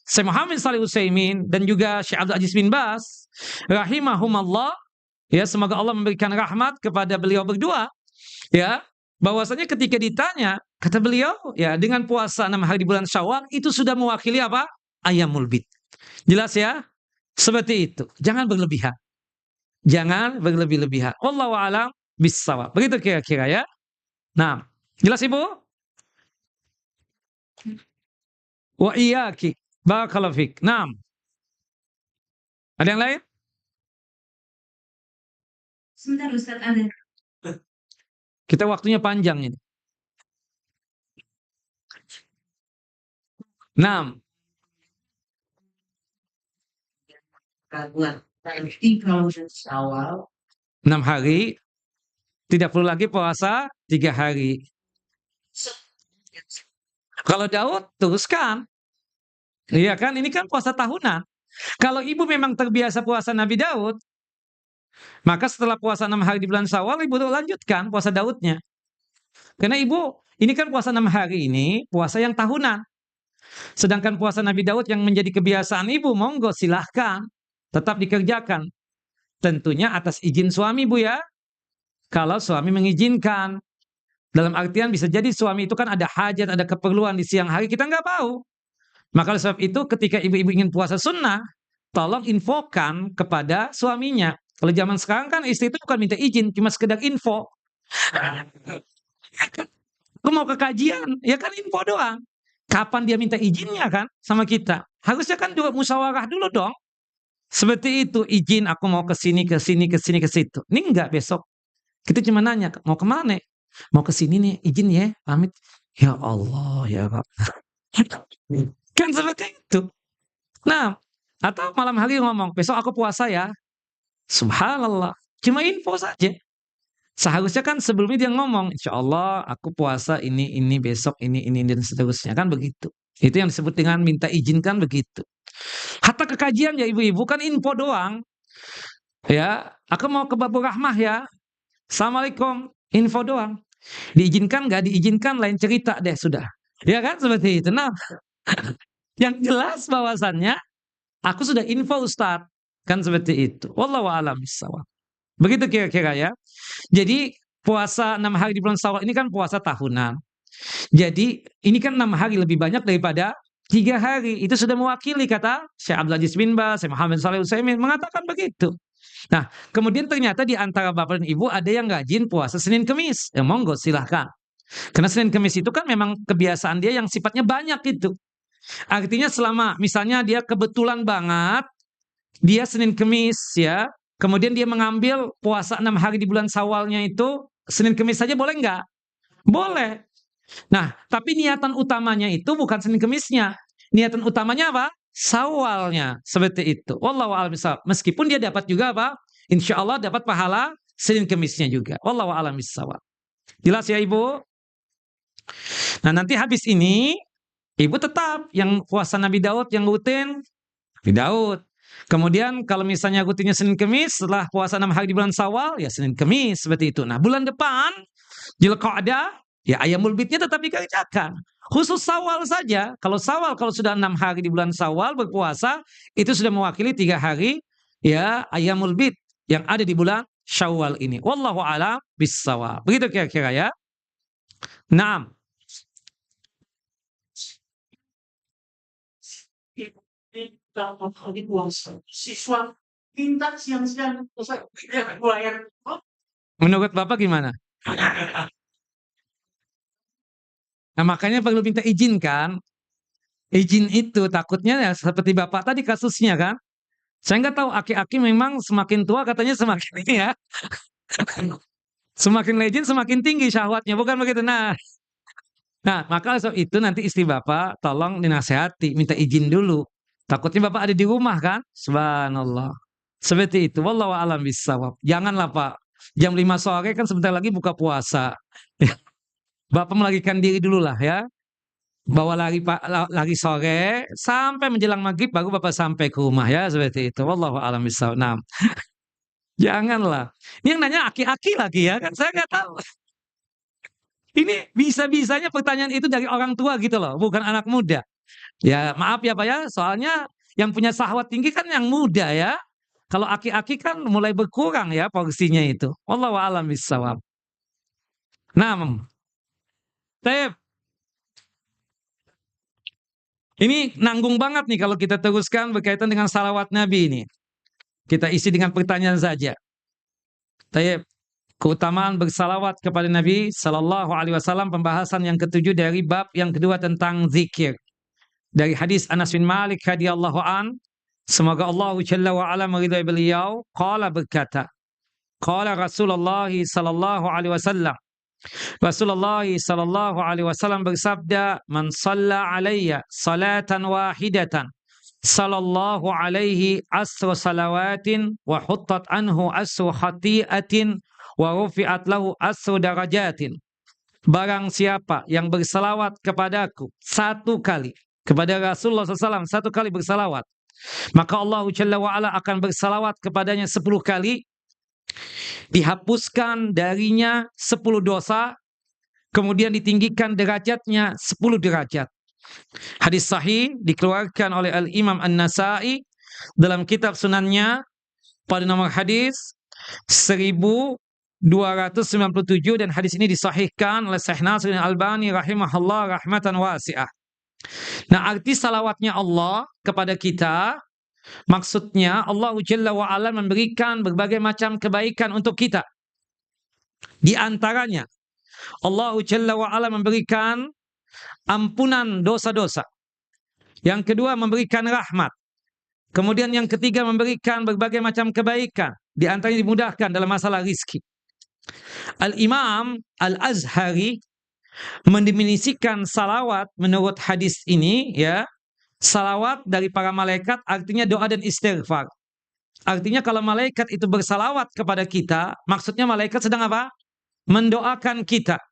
A: Syekh Muhammad Shalih Utsaimin dan juga Syekh Abdul Aziz bin Baz rahimahumallah, ya, semoga Allah memberikan rahmat kepada beliau berdua, ya, bahwasanya ketika ditanya, kata beliau, ya, dengan puasa 6 hari di bulan Syawal itu sudah mewakili apa? Ayyamul Bid. Jelas ya? Seperti itu. Jangan berlebihan. Jangan berlebih-lebihan. Wallahu a'lam bissawab. Begitu kira-kira ya. Nah, jelas Ibu? Wa iyyaki. Barakallahu fik. Naam. Ada yang lain?
C: Sebentar Ustaz, ada.
A: Kita waktunya panjang ini. Naam.
C: Berarti kalau Syawal
A: 6 hari. Tidak perlu lagi puasa 3 hari. Kalau Daud, teruskan. Iya kan? Ini kan puasa tahunan. Kalau ibu memang terbiasa puasa Nabi Daud, maka setelah puasa 6 hari di bulan Syawal, ibu lanjutkan puasa Daudnya. Karena ibu, ini kan puasa 6 hari ini, puasa yang tahunan. Sedangkan puasa Nabi Daud yang menjadi kebiasaan ibu, monggo silahkan. Tetap dikerjakan. Tentunya atas izin suami, Bu ya. Kalau suami mengizinkan. Dalam artian bisa jadi suami itu kan ada hajat, ada keperluan di siang hari, kita nggak tahu. Maka oleh sebab itu ketika ibu-ibu ingin puasa sunnah, tolong infokan kepada suaminya. Kalau zaman sekarang kan istri itu bukan minta izin, cuma sekedar info. Aku mau ke kajian, ya kan info doang. Kapan dia minta izinnya kan sama kita? Harusnya kan juga musyawarah dulu dong. Seperti itu, izin aku mau ke sini, ke sini, ke sini, ke situ. Ini enggak besok. Kita cuma nanya, mau kemana? Mau ke sini nih, izin ya, pamit. Ya Allah, ya Rabb. Kan seperti itu. Nah, atau malam hari ngomong, besok aku puasa ya. Subhanallah. Cuma info saja. Seharusnya kan sebelumnya dia ngomong, insya Allah aku puasa ini, besok ini, dan seterusnya. Kan begitu. Itu yang disebut dengan minta izin kan begitu. Hatta ke kajian ya ibu-ibu kan info doang. Ya, aku mau ke Babur Rahmah ya. Assalamualaikum, info doang. Diizinkan nggak diizinkan lain cerita deh sudah. Ya kan seperti itu. Nah, yang jelas bahwasannya aku sudah info Ustadz. Kan seperti itu. Wallahu a'lam bishawab. Begitu kira-kira ya. Jadi puasa 6 hari di bulan Syawal ini kan puasa tahunan. Jadi ini kan 6 hari lebih banyak daripada 3 hari. Itu sudah mewakili kata Syekh Abdul Aziz bin Baz, Syekh Muhammad Shalih Utsaimin mengatakan begitu. Nah, kemudian ternyata di antara bapak dan ibu ada yang rajin puasa Senin Kemis. Ya monggo silahkan. Karena Senin Kemis itu kan memang kebiasaan dia yang sifatnya banyak itu. Artinya selama misalnya dia kebetulan banget dia Senin Kemis ya, kemudian dia mengambil puasa 6 hari di bulan Syawalnya itu Senin Kemis saja boleh nggak? Boleh. Nah, tapi niatan utamanya itu bukan Senin Kemisnya. Niatan utamanya apa? Syawalnya. Seperti itu. Wallahu a'lam bishawab. Meskipun dia dapat juga apa? Insya Allah dapat pahala Senin Kemisnya juga. Wallahu a'lam bishawab. Jelas ya Ibu? Nah, nanti habis ini Ibu tetap yang puasa Nabi Daud yang rutin Nabi Daud. Kemudian kalau misalnya rutinnya Senin Kemis, setelah puasa 6 hari di bulan Syawal, ya Senin Kemis seperti itu. Nah, bulan depan Dzulqa'dah, ya Ayyamul Bidnya tetap dikerjakan. Khusus Syawal saja. Kalau Syawal kalau sudah 6 hari di bulan Syawal berpuasa, itu sudah mewakili 3 hari ya Ayyamul Bid yang ada di bulan Syawal ini. Wallahu a'lam bissawab. Begitu kira-kira ya. Naam.
B: Dalam hal ini puasa, siswa minta siang-siang selesai bayar.
A: Menurut Bapak gimana? Nah, makanya perlu minta izin kan? Izin itu takutnya ya seperti Bapak tadi kasusnya kan? Saya nggak tahu aki-aki memang semakin tua katanya semakin ini ya. Semakin legend semakin tinggi syahwatnya, bukan begitu? Nah, maka sebab itu nanti istri Bapak tolong dinasehati, minta izin dulu. Takutnya Bapak ada di rumah kan? Subhanallah. Seperti itu. Wallahu a'lam bishawab. Janganlah Pak. Jam 5 sore kan sebentar lagi buka puasa. Bapak melarikan diri dulu lah ya. Bawa lari sore sampai menjelang maghrib baru Bapak sampai ke rumah ya seperti itu. Wallahu a'lam bishawab. Nah, janganlah. Ini yang nanya aki-aki lagi ya kan saya nggak tahu. Ini bisa-bisanya pertanyaan itu dari orang tua gitu loh, bukan anak muda. Ya maaf ya Pak ya, soalnya yang punya syahwat tinggi kan yang muda ya. Kalau aki-aki kan mulai berkurang ya porsinya itu. Wallahu a'lam bishawab. Nah, ini nanggung banget nih kalau kita teruskan berkaitan dengan salawat Nabi ini. Kita isi dengan pertanyaan saja. Keutamaan bersalawat kepada Nabi Sallallahu Alaihi Wasallam, pembahasan yang ketujuh dari bab yang kedua tentang zikir. Dari hadis Anas bin Malik radhiyallahu an, semoga Allah Jalla wa ala meridai beliau, qala berkata, qala Rasulullah sallallahu alaihi wasallam. Rasulullah sallallahu alaihi wasallam bersabda, "Man shalla alayya salatan wahidatan, sallallahu alaihi asra salawatin wa huttat anhu asru khati'atin wa rufi'at lahu asru darajatin." Barang siapa yang bersalawat kepadaku satu kali, kepada Rasulullah SAW satu kali bersalawat, maka Allah Jalla wa'ala akan bersalawat kepadanya 10 kali, dihapuskan darinya 10 dosa, kemudian ditinggikan derajatnya 10 derajat. Hadis sahih dikeluarkan oleh Al-Imam An-Nasai dalam kitab sunannya pada nomor hadis 1297, dan hadis ini disahihkan oleh Syekh Nasiruddin Albani rahimahullah rahmatan wasi'ah. Nah, arti salawatnya Allah kepada kita, maksudnya Allah Jalla wa'ala memberikan berbagai macam kebaikan untuk kita. Di antaranya, Allah Jalla wa'ala memberikan ampunan dosa-dosa. Yang kedua, memberikan rahmat. Kemudian yang ketiga, memberikan berbagai macam kebaikan. Di antaranya dimudahkan dalam masalah rizki. Al-Imam Al-Azhari mendefinisikan salawat menurut hadis ini ya, salawat dari para malaikat artinya doa dan istighfar. Artinya kalau malaikat itu bersalawat kepada kita, maksudnya malaikat sedang apa? Mendoakan kita.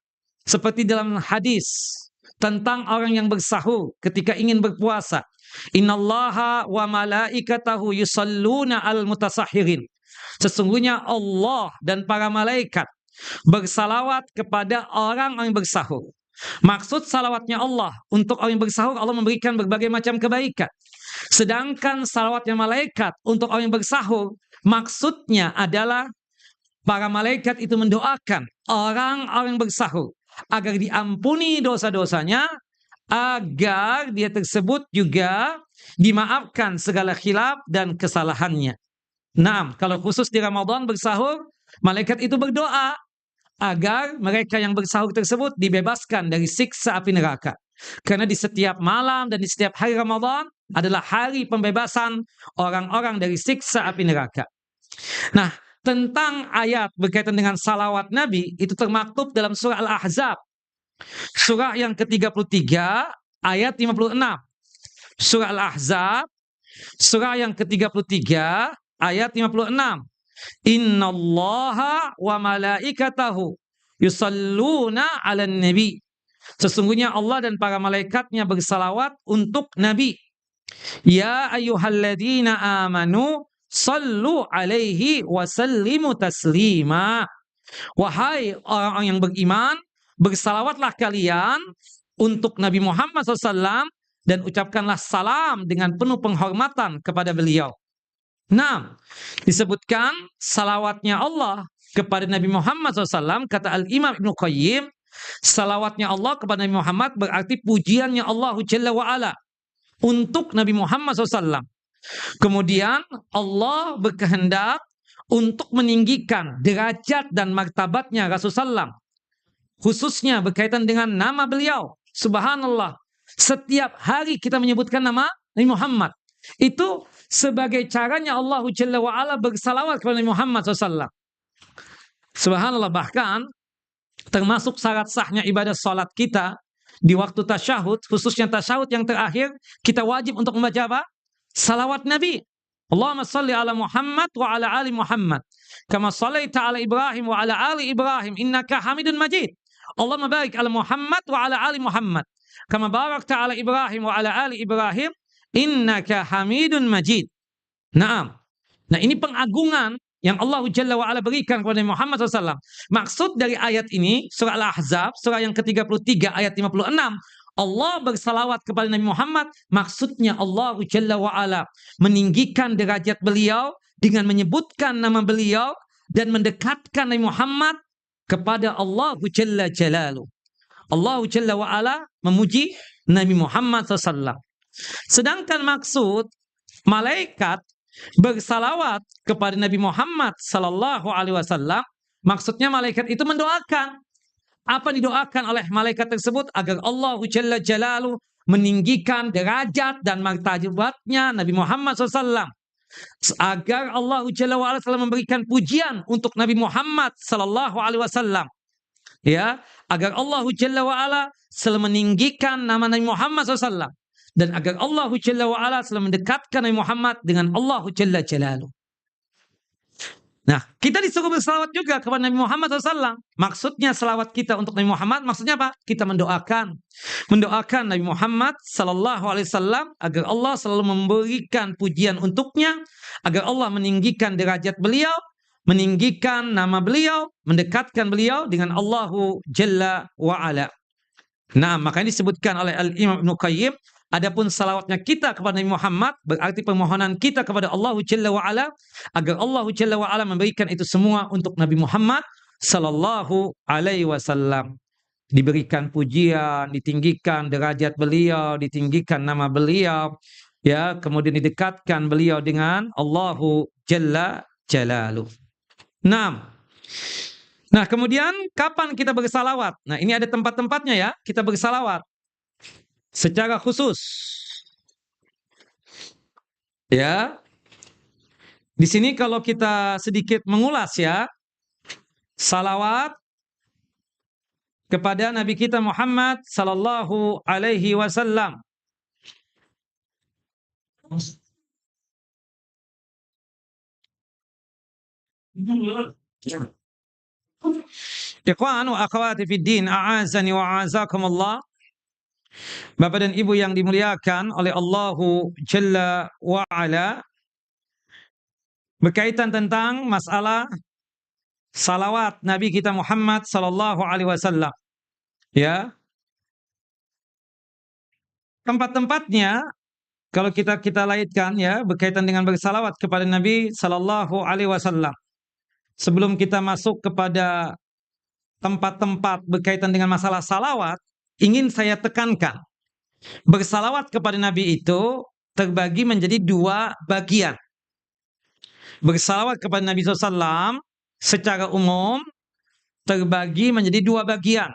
A: Seperti dalam hadis tentang orang yang bersahur ketika ingin berpuasa. Innallaha wa malaikatahu yusalluna al mutasahhirin. Sesungguhnya Allah dan para malaikat bersalawat kepada orang yang bersahur. Maksud salawatnya Allah untuk orang yang bersahur, Allah memberikan berbagai macam kebaikan. Sedangkan salawatnya malaikat untuk orang yang bersahur, maksudnya adalah para malaikat itu mendoakan orang-orang yang bersahur agar diampuni dosa-dosanya, agar dia tersebut juga dimaafkan segala khilaf dan kesalahannya. Nah, kalau khusus di Ramadan bersahur, malaikat itu berdoa agar mereka yang bersahur tersebut dibebaskan dari siksa api neraka. Karena di setiap malam dan di setiap hari Ramadan adalah hari pembebasan orang-orang dari siksa api neraka. Nah, tentang ayat berkaitan dengan salawat Nabi, itu termaktub dalam surah Al-Ahzab Surah yang ke-33 ayat 56. Surah Al-Ahzab, surah yang ke-33 ayat 56. Innallaha wa malaikatahu yusalluna 'alan nabi. Sesungguhnya Allah dan para malaikatnya bersalawat untuk Nabi. Ya ayyuhalladzina amanu sallu alaihi wa sallimu taslima. Wahai orang-orang yang beriman, bersalawatlah kalian untuk Nabi Muhammad SAW dan ucapkanlah salam dengan penuh penghormatan kepada beliau. Nah, disebutkan salawatnya Allah kepada Nabi Muhammad SAW, kata Al-Imam Ibnu Qayyim, salawatnya Allah kepada Nabi Muhammad berarti pujiannya Allah Jalla wa'ala untuk Nabi Muhammad SAW. Kemudian Allah berkehendak untuk meninggikan derajat dan martabatnya Rasulullah SAW, khususnya berkaitan dengan nama beliau. Subhanallah, setiap hari kita menyebutkan nama Nabi Muhammad. Itu sebagai caranya Allah Jalla wa'ala bersalawat kepada Nabi Muhammad SAW. Subhanallah, bahkan termasuk syarat sahnya ibadah salat kita di waktu tasyahud, khususnya tasyahud yang terakhir, kita wajib untuk membaca apa? Salawat Nabi. Allahumma salli ala Muhammad wa ala ali Muhammad kama sallaita ala Ibrahim wa ala ali Ibrahim innaka Hamidun Majid. Allahumma barik ala Muhammad wa ala ali Muhammad kama barakta ala Ibrahim wa ala ali Ibrahim innaka Hamidun Majid. Naam. Nah, ini pengagungan yang Allah Jalla wa'ala berikan kepada Muhammad SAW. Maksud dari ayat ini, surah Al-Ahzab, surah yang ke-33 ayat 56, Allah bersalawat kepada Nabi Muhammad, maksudnya Allah Jalla wa'ala meninggikan derajat beliau dengan menyebutkan nama beliau dan mendekatkan Nabi Muhammad kepada Allah Jalla Jalaluh. Allah Jalla wa'ala memuji Nabi Muhammad SAW. Sedangkan maksud malaikat bersalawat kepada Nabi Muhammad sallallahu alaihi wasallam, maksudnya malaikat itu mendoakan. Apa didoakan oleh malaikat tersebut? Agar Allah Jalla Jalaluh meninggikan derajat dan martabatnya Nabi Muhammad SAW. Agar Allah Jalla wa'ala selalu memberikan pujian untuk Nabi Muhammad sallallahu alaihi wasallam. Ya, agar Allah Jalla wa'ala selalu meninggikan nama Nabi Muhammad SAW. Dan agar Allah Jalla wa'ala selalu mendekatkan Nabi Muhammad dengan Allah Jalla Jalaluh. Nah, kita disuruh bersalawat juga kepada Nabi Muhammad SAW. Maksudnya salawat kita untuk Nabi Muhammad, maksudnya apa? Kita mendoakan Nabi Muhammad SAW agar Allah selalu memberikan pujian untuknya, agar Allah meninggikan derajat beliau, meninggikan nama beliau, mendekatkan beliau dengan Allahu Jalla wa'ala. Nah, makanya disebutkan oleh Al-Imam Ibnu Qayyim, adapun salawatnya kita kepada Nabi Muhammad berarti permohonan kita kepada Allah Jalla wa'ala agar Allah Jalla wa'ala memberikan itu semua untuk Nabi Muhammad sallallahu alaihi wasallam. Diberikan pujian, ditinggikan derajat beliau, ditinggikan nama beliau, ya, kemudian didekatkan beliau dengan Allahu Jalla Jalaluh. Nah, kemudian kapan kita bersalawat? Nah, ini ada tempat-tempatnya ya, kita bersalawat secara khusus. Ya. Di sini kalau kita sedikit mengulas ya, salawat kepada Nabi kita Muhammad sallallahu alaihi wasallam. Ikhwan wa akhwati fid din, a'azani wa a'azakumullah. Bapak dan Ibu yang dimuliakan oleh Allahu Jalla wa'ala, berkaitan tentang masalah salawat Nabi kita Muhammad sallallahu alaihi wasallam. Ya. Tempat-tempatnya kalau kita laitkan ya, berkaitan dengan bersalawat kepada Nabi sallallahu alaihi wasallam. Sebelum kita masuk kepada tempat-tempat berkaitan dengan masalah salawat, ingin saya tekankan, bersalawat kepada Nabi itu terbagi menjadi dua bagian. Bersalawat kepada Nabi SAW secara umum terbagi menjadi dua bagian.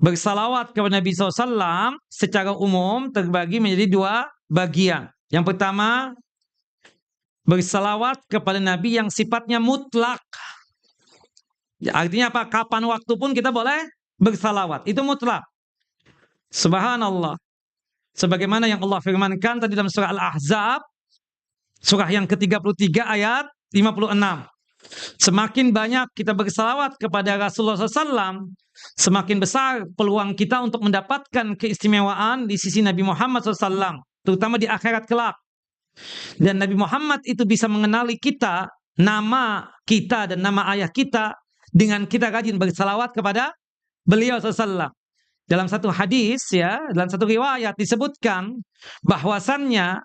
A: Bersalawat kepada Nabi SAW secara umum terbagi menjadi dua bagian. Yang pertama, bersalawat kepada Nabi yang sifatnya mutlak. Artinya apa? Kapan waktu pun kita boleh bersalawat. Itu mutlak. Subhanallah. Sebagaimana yang Allah firmankan tadi dalam surah Al-Ahzab, surah yang ke-33 ayat 56. Semakin banyak kita bersalawat kepada Rasulullah SAW, semakin besar peluang kita untuk mendapatkan keistimewaan di sisi Nabi Muhammad SAW, terutama di akhirat kelak. Dan Nabi Muhammad itu bisa mengenali kita, nama kita dan nama ayah kita, dengan kita rajin bersalawat kepada beliau SAW. Dalam satu hadis, ya, dalam satu riwayat disebutkan bahwasannya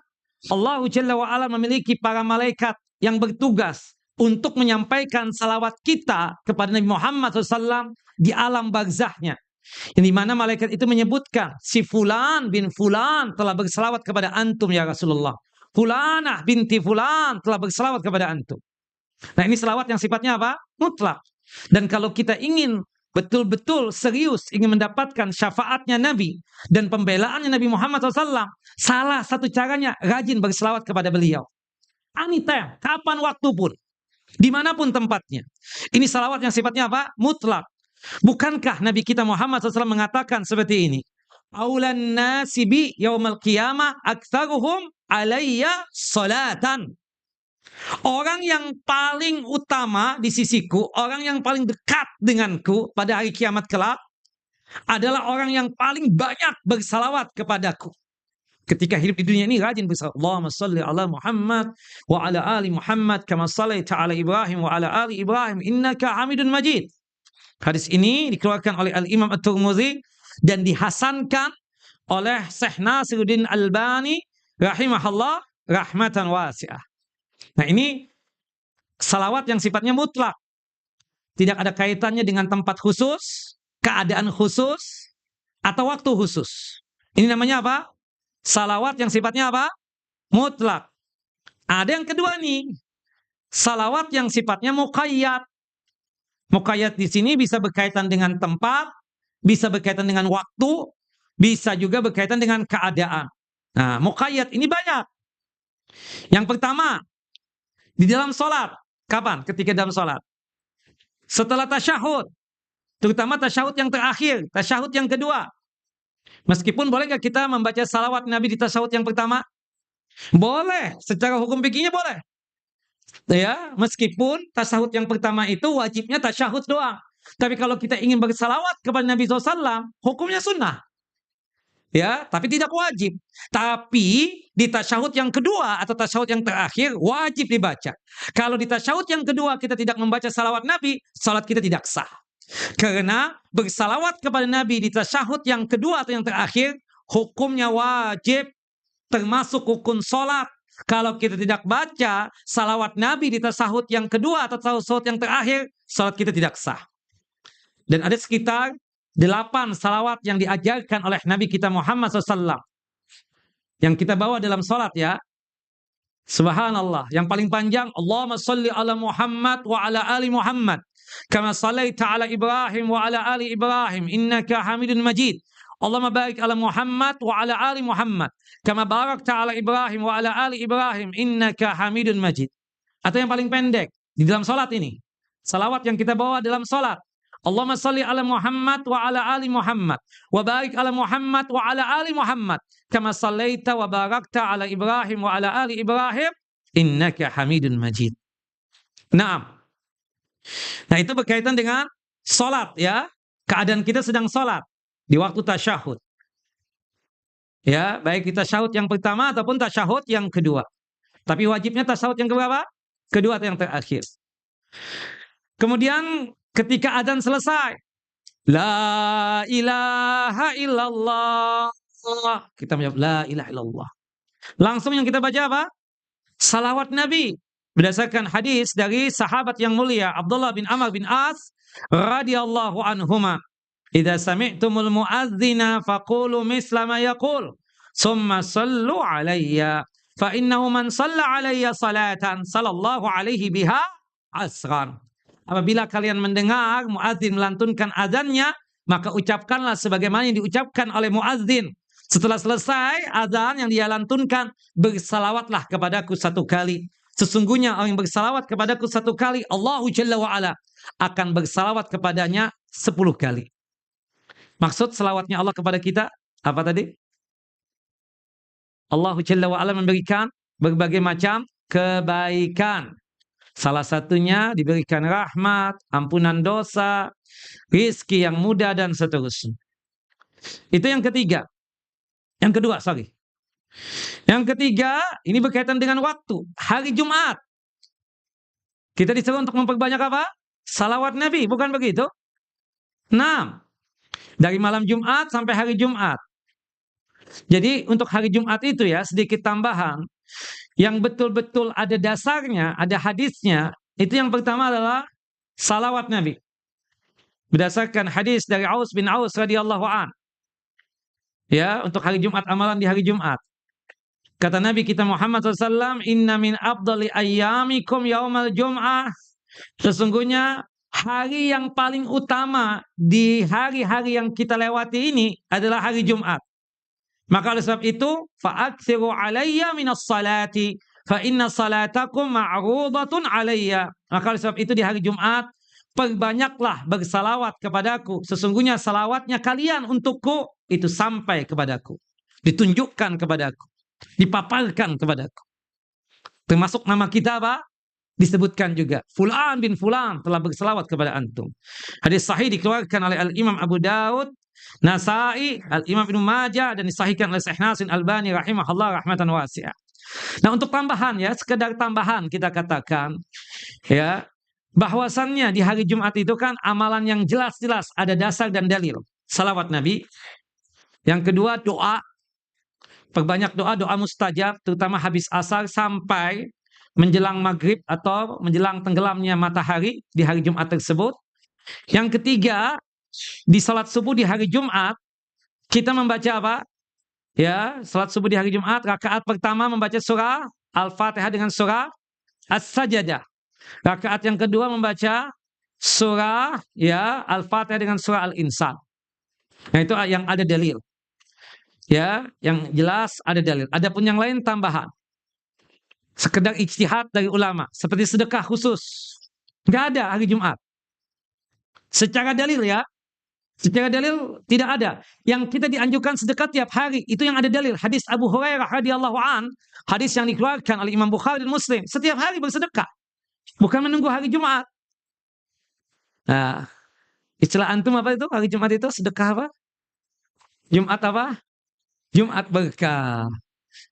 A: Allah Jalla wa'ala memiliki para malaikat yang bertugas untuk menyampaikan salawat kita kepada Nabi Muhammad SAW di alam barzahnya. Yang dimana malaikat itu menyebutkan, si Fulan bin Fulan telah bersalawat kepada antum ya Rasulullah. Fulanah binti Fulan telah bersalawat kepada antum. Nah, ini salawat yang sifatnya apa? Mutlak. Dan kalau kita ingin betul-betul serius ingin mendapatkan syafaatnya Nabi dan pembelaannya Nabi Muhammad SAW, salah satu caranya rajin berselawat kepada beliau. Anytime, kapan waktu pun, dimanapun tempatnya. Ini salawat yang sifatnya apa? Mutlak. Bukankah Nabi kita Muhammad SAW mengatakan seperti ini? Aulan nasibi yaumal qiyamah aktsaruhum alayya salatan. Orang yang paling utama di sisiku, orang yang paling dekat denganku pada hari kiamat kelak adalah orang yang paling banyak bersalawat kepadaku. Ketika hidup di dunia ini rajin bersalawat. Allahumma salli ala Muhammad wa ala ali Muhammad kama sallaita ala Ibrahim wa ala ali Ibrahim innaka Hamidun Majid. Hadis ini dikeluarkan oleh Al-Imam At-Tirmidzi dan dihasankan oleh Syekh Nasiruddin Albani rahimahullah rahmatan wasi'ah. Nah, ini salawat yang sifatnya mutlak. Tidak ada kaitannya dengan tempat khusus, keadaan khusus, atau waktu khusus. Ini namanya apa? Salawat yang sifatnya apa? Mutlak. Ada yang kedua nih. Salawat yang sifatnya muqayyad. Muqayyad di sini bisa berkaitan dengan tempat, bisa berkaitan dengan waktu, bisa juga berkaitan dengan keadaan. Nah, muqayyad ini banyak. Yang pertama, di dalam sholat. Kapan? Ketika dalam sholat. Setelah tasyahud. Terutama tasyahud yang terakhir. Tasyahud yang kedua. Meskipun boleh nggak kita membaca salawat Nabi di tasyahud yang pertama? Boleh. Secara hukum fikihnya boleh. Ya, meskipun tasyahud yang pertama itu wajibnya tasyahud doang. Tapi kalau kita ingin bersalawat kepada Nabi SAW, hukumnya sunnah. Ya, tapi tidak wajib. Tapi di tasyahud yang kedua atau tasyahud yang terakhir wajib dibaca. Kalau di tasyahud yang kedua kita tidak membaca salawat Nabi, salat kita tidak sah. Karena bersalawat kepada Nabi di tasyahud yang kedua atau yang terakhir hukumnya wajib, termasuk rukun salat. Kalau kita tidak baca salawat Nabi di tasyahud yang kedua atau tasyahud yang terakhir, salat kita tidak sah. Dan ada sekitar 8 salawat yang diajarkan oleh Nabi kita Muhammad SAW. Yang kita bawa dalam salat ya. Subhanallah. Yang paling panjang, Allahumma salli ala Muhammad wa ala ali Muhammad. Kama sallaita ala Ibrahim wa ala ali Ibrahim. Innaka Hamidun Majid. Allahumma barik ala Muhammad wa ala ali Muhammad. Kama barakta ala Ibrahim wa ala ali Ibrahim. Innaka Hamidun Majid. Atau yang paling pendek, di dalam salat ini. Salawat yang kita bawa dalam salat. Allahumma salli ala Muhammad wa ala ali Muhammad wa barik ala Muhammad wa ala ali Muhammad kama sallaita wa barakta ala Ibrahim wa ala ali Ibrahim innaka Hamidun Majid. Naam. Nah, itu berkaitan dengan salat ya. Keadaan kita sedang salat di waktu tasyahud. Ya, baik di tasyahud yang pertama ataupun tasyahud yang kedua. Tapi wajibnya tasyahud yang keberapa? Kedua atau yang terakhir. Kemudian ketika adzan selesai, la ilaha illallah. Kita menjawab la ilaha illallah. Langsung yang kita baca apa? Salawat Nabi. Berdasarkan hadis dari sahabat yang mulia Abdullah bin Amr bin As radhiyallahu anhuma. Idza sami'tumul muadzina faqulu misla ma yaqul, summa sallu alayya fa innahu man shalla alayya salatan sallallahu alaihi biha asran. Apabila kalian mendengar muadzin melantunkan azannya, maka ucapkanlah sebagaimana yang diucapkan oleh muadzin. Setelah selesai azan yang dia lantunkan, bersalawatlah kepadaku 1 kali. Sesungguhnya orang yang bersalawat kepadaku 1 kali, Allahu Jalla wa'ala akan bersalawat kepadanya 10 kali. Maksud salawatnya Allah kepada kita, apa tadi? Allahu Jalla wa'ala memberikan berbagai macam kebaikan. Salah satunya diberikan rahmat, ampunan dosa, rizki yang mudah, dan seterusnya. Itu yang ketiga. Yang kedua, sorry. Yang ketiga, ini berkaitan dengan waktu. Hari Jumat. Kita disuruh untuk memperbanyak apa? Salawat Nabi, bukan begitu? 6. Dari malam Jumat sampai hari Jumat. Jadi untuk hari Jumat itu ya, sedikit tambahan. Yang betul-betul ada dasarnya, ada hadisnya, itu yang pertama adalah salawat Nabi. Berdasarkan hadis dari Aus bin Aus radhiyallahu an. Ya, untuk hari Jumat, amalan di hari Jumat. Kata Nabi kita Muhammad SAW, inna min afdali ayyamikum yaumal jum'ah. Sesungguhnya hari yang paling utama di hari-hari yang kita lewati ini adalah hari Jumat. Maka oleh sebab itu, fa'aksiru alayya minas salati, fa inna salatakum ma'rudatun alayya. Maka oleh sebab itu di hari Jumat, perbanyaklah bersalawat kepadaku. Sesungguhnya salawatnya kalian untukku, itu sampai kepadaku. Ditunjukkan kepadaku. Dipaparkan kepadaku. Termasuk nama kita apa? Disebutkan juga. Fulan bin Fulan telah bersalawat kepada antum. Hadis sahih dikeluarkan oleh Al-Imam Abu Daud, Nasai, Al-Imam Ibnu Majah, dan disahihkan oleh Syekh Nasir Albani rahimahullah rahmatan wasi'ah. Nah, untuk tambahan ya, sekedar tambahan kita katakan ya, bahwasannya di hari Jumat itu kan amalan yang jelas-jelas ada dasar dan dalil. Salawat Nabi. Yang kedua doa. Perbanyak doa mustajab, terutama habis asar sampai menjelang maghrib atau menjelang tenggelamnya matahari di hari Jumat tersebut. Yang ketiga, di salat subuh di hari Jumat, kita membaca apa? Ya, salat subuh di hari Jumat, rakaat pertama membaca surah Al-Fatihah dengan surah As-Sajdah. Rakaat yang kedua membaca surah ya Al-Fatihah dengan surah Al-Insan. Nah, itu yang ada dalil. Ya, yang jelas ada dalil. Adapun yang lain tambahan. Sekedar ijtihad dari ulama, seperti sedekah khusus. Enggak ada hari Jumat. Secara dalil ya. Secara dalil tidak ada. Yang kita dianjurkan sedekah tiap hari, itu yang ada dalil. Hadis Abu Hurairah radhiyallahu an, hadis yang dikeluarkan oleh Imam Bukhari dan Muslim. Setiap hari bersedekah. Bukan menunggu hari Jumat. Nah, istilah antum apa itu? Hari Jumat itu sedekah apa? Jumat apa? Jumat berkah.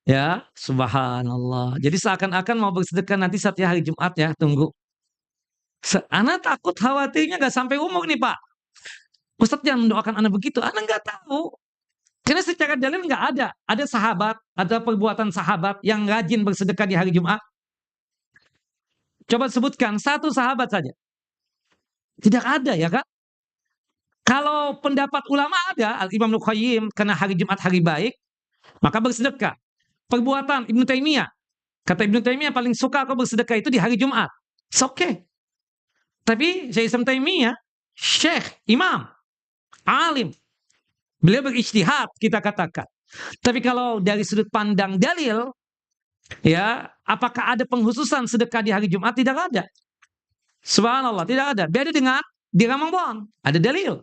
A: Ya, subhanallah. Jadi seakan-akan mau bersedekah nanti setiap hari Jumat ya, tunggu. Anak takut khawatirnya gak sampai umur nih Pak. Ustadz jangan mendoakan anak begitu. Anak gak tahu. Karena secara dalil gak ada. Ada sahabat, ada perbuatan sahabat yang rajin bersedekah di hari Jumat. Coba sebutkan satu sahabat saja. Tidak ada ya kan? Kalau pendapat ulama ada, Al-Imam Ibnu Qayyim, karena hari Jumat hari baik, maka bersedekah. Perbuatan Ibnu Taimiyah, kata Ibnu Taimiyah paling suka aku bersedekah itu di hari Jumat. It's okay. Tapi Syekh Islam Taimiyah, Syekh, Imam, alim, beliau berijtihad kita katakan. Tapi kalau dari sudut pandang dalil, ya, apakah ada penghususan sedekah di hari Jumat? Tidak ada. Subhanallah, tidak ada. Beda dengan di Ramadan, ada dalil.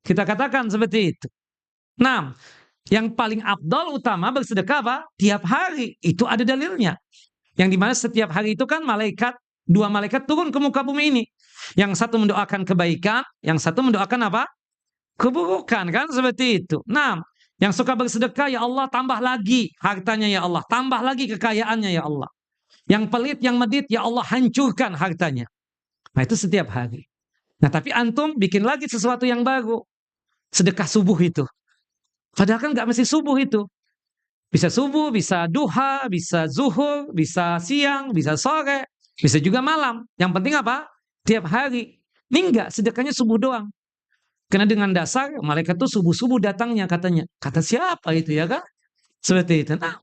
A: Kita katakan seperti itu. Nah, yang paling afdal utama bersedekah apa? Tiap hari. Itu ada dalilnya. Yang dimana setiap hari itu kan dua malaikat turun ke muka bumi ini. Yang satu mendoakan kebaikan, yang satu mendoakan apa? Keburukan, kan seperti itu. Nah, yang suka bersedekah, ya Allah tambah lagi hartanya ya Allah. Tambah lagi kekayaannya ya Allah. Yang pelit, yang medit, ya Allah hancurkan hartanya. Nah, itu setiap hari. Nah, tapi antum bikin lagi sesuatu yang baru. Sedekah subuh itu. Padahal kan nggak mesti subuh itu. Bisa subuh, bisa duha, bisa zuhur, bisa siang, bisa sore, bisa juga malam. Yang penting apa? Tiap hari. Ini enggak, sedekahnya subuh doang. Karena dengan dasar, malaikat itu subuh-subuh datangnya katanya. Kata siapa itu ya kan? Seperti itu. Nah,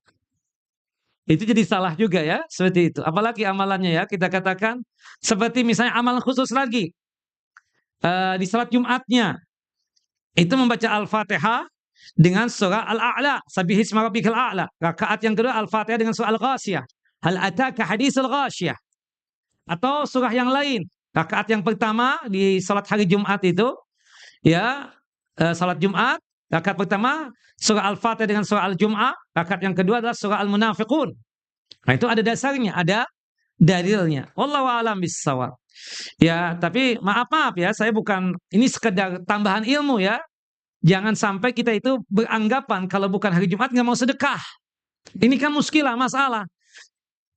A: itu jadi salah juga ya. Seperti itu. Apalagi amalannya ya, kita katakan. Seperti misalnya amalan khusus lagi. Di salat Jumatnya. Itu membaca Al-Fatihah dengan surah Al-A'la. Sabbihisma rabbikal a'la. Rakaat yang kedua Al-Fatihah dengan surah Al-Ghasiyah. Hal ataka hadisul ghasyiyah. Atau surah yang lain. Rakaat yang pertama di salat hari Jumat itu, ya, salat Jumat, rakaat pertama surah Al-Fatihah dengan surah Al-Jum'ah, rakaat yang kedua adalah surah Al-Munafiqun. Nah, itu ada dasarnya, ada dalilnya. Wallahu a'lam bissawab. Ya, tapi maaf ya, saya bukan, ini sekedar tambahan ilmu ya. Jangan sampai kita itu beranggapan kalau bukan hari Jumat nggak mau sedekah. Ini kan muskilah, masalah.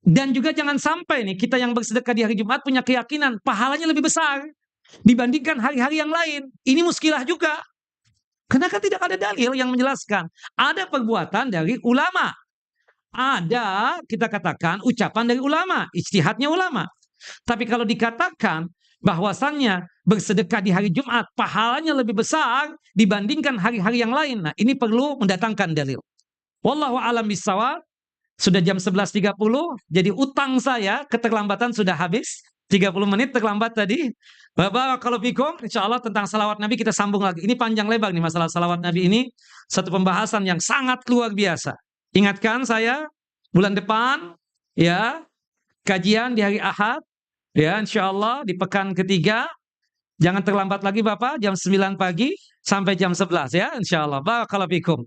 A: Dan juga jangan sampai nih kita yang bersedekah di hari Jumat punya keyakinan pahalanya lebih besar dibandingkan hari-hari yang lain. Ini muskilah juga. Karena kan tidak ada dalil yang menjelaskan. Ada perbuatan dari ulama. Ada, kita katakan, ucapan dari ulama, ijtihadnya ulama. Tapi kalau dikatakan bahwasannya bersedekah di hari Jumat pahalanya lebih besar dibandingkan hari-hari yang lain. Nah, ini perlu mendatangkan dalil. Wallahu a'lam bishawab. Sudah jam 11.30, jadi utang saya keterlambatan sudah habis. 30 menit terlambat tadi. Bapak, kalau fikum, insya Allah tentang salawat Nabi kita sambung lagi. Ini panjang lebar nih masalah salawat Nabi ini. Satu pembahasan yang sangat luar biasa. Ingatkan saya, bulan depan, ya, kajian di hari Ahad, ya, insya Allah di pekan ketiga. Jangan terlambat lagi Bapak, jam 9 pagi sampai jam 11 ya, insya Allah. Barakallahu fikum.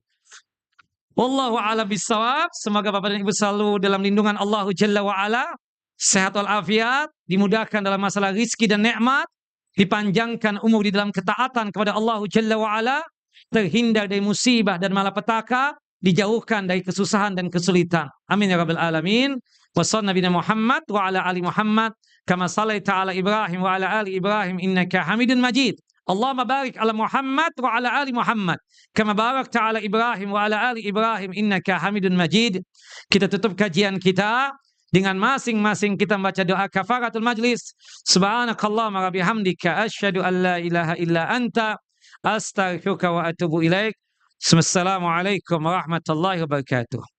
A: Wallahu a'lam bishawab. Semoga Bapak dan Ibu selalu dalam lindungan Allah Jalla wa Ala, sehat walafiat, dimudahkan dalam masalah rizki dan nikmat, dipanjangkan umur di dalam ketaatan kepada Allah Jalla wa Ala, terhindar dari musibah dan malapetaka, dijauhkan dari kesusahan dan kesulitan. Amin ya rabbal alamin. Wa sallallahu Nabi Muhammad wa ala ali Muhammad kama sallaita ala Ibrahim wa ala ali Ibrahim innaka Hamidun Majid. Allahumma barik ala Muhammad wa ala ali Muhammad kama barakta ala Ibrahim wa ala ali Ibrahim innaka Hamidun Majid. Kita tutup kajian kita dengan masing-masing kita membaca doa kafaratul majlis. Subhanakallahumma wa bihamdika asyhadu an la ilaha illa anta astaghfiruka wa atubu ilaik. Assalamualaikum warahmatullahi wabarakatuh.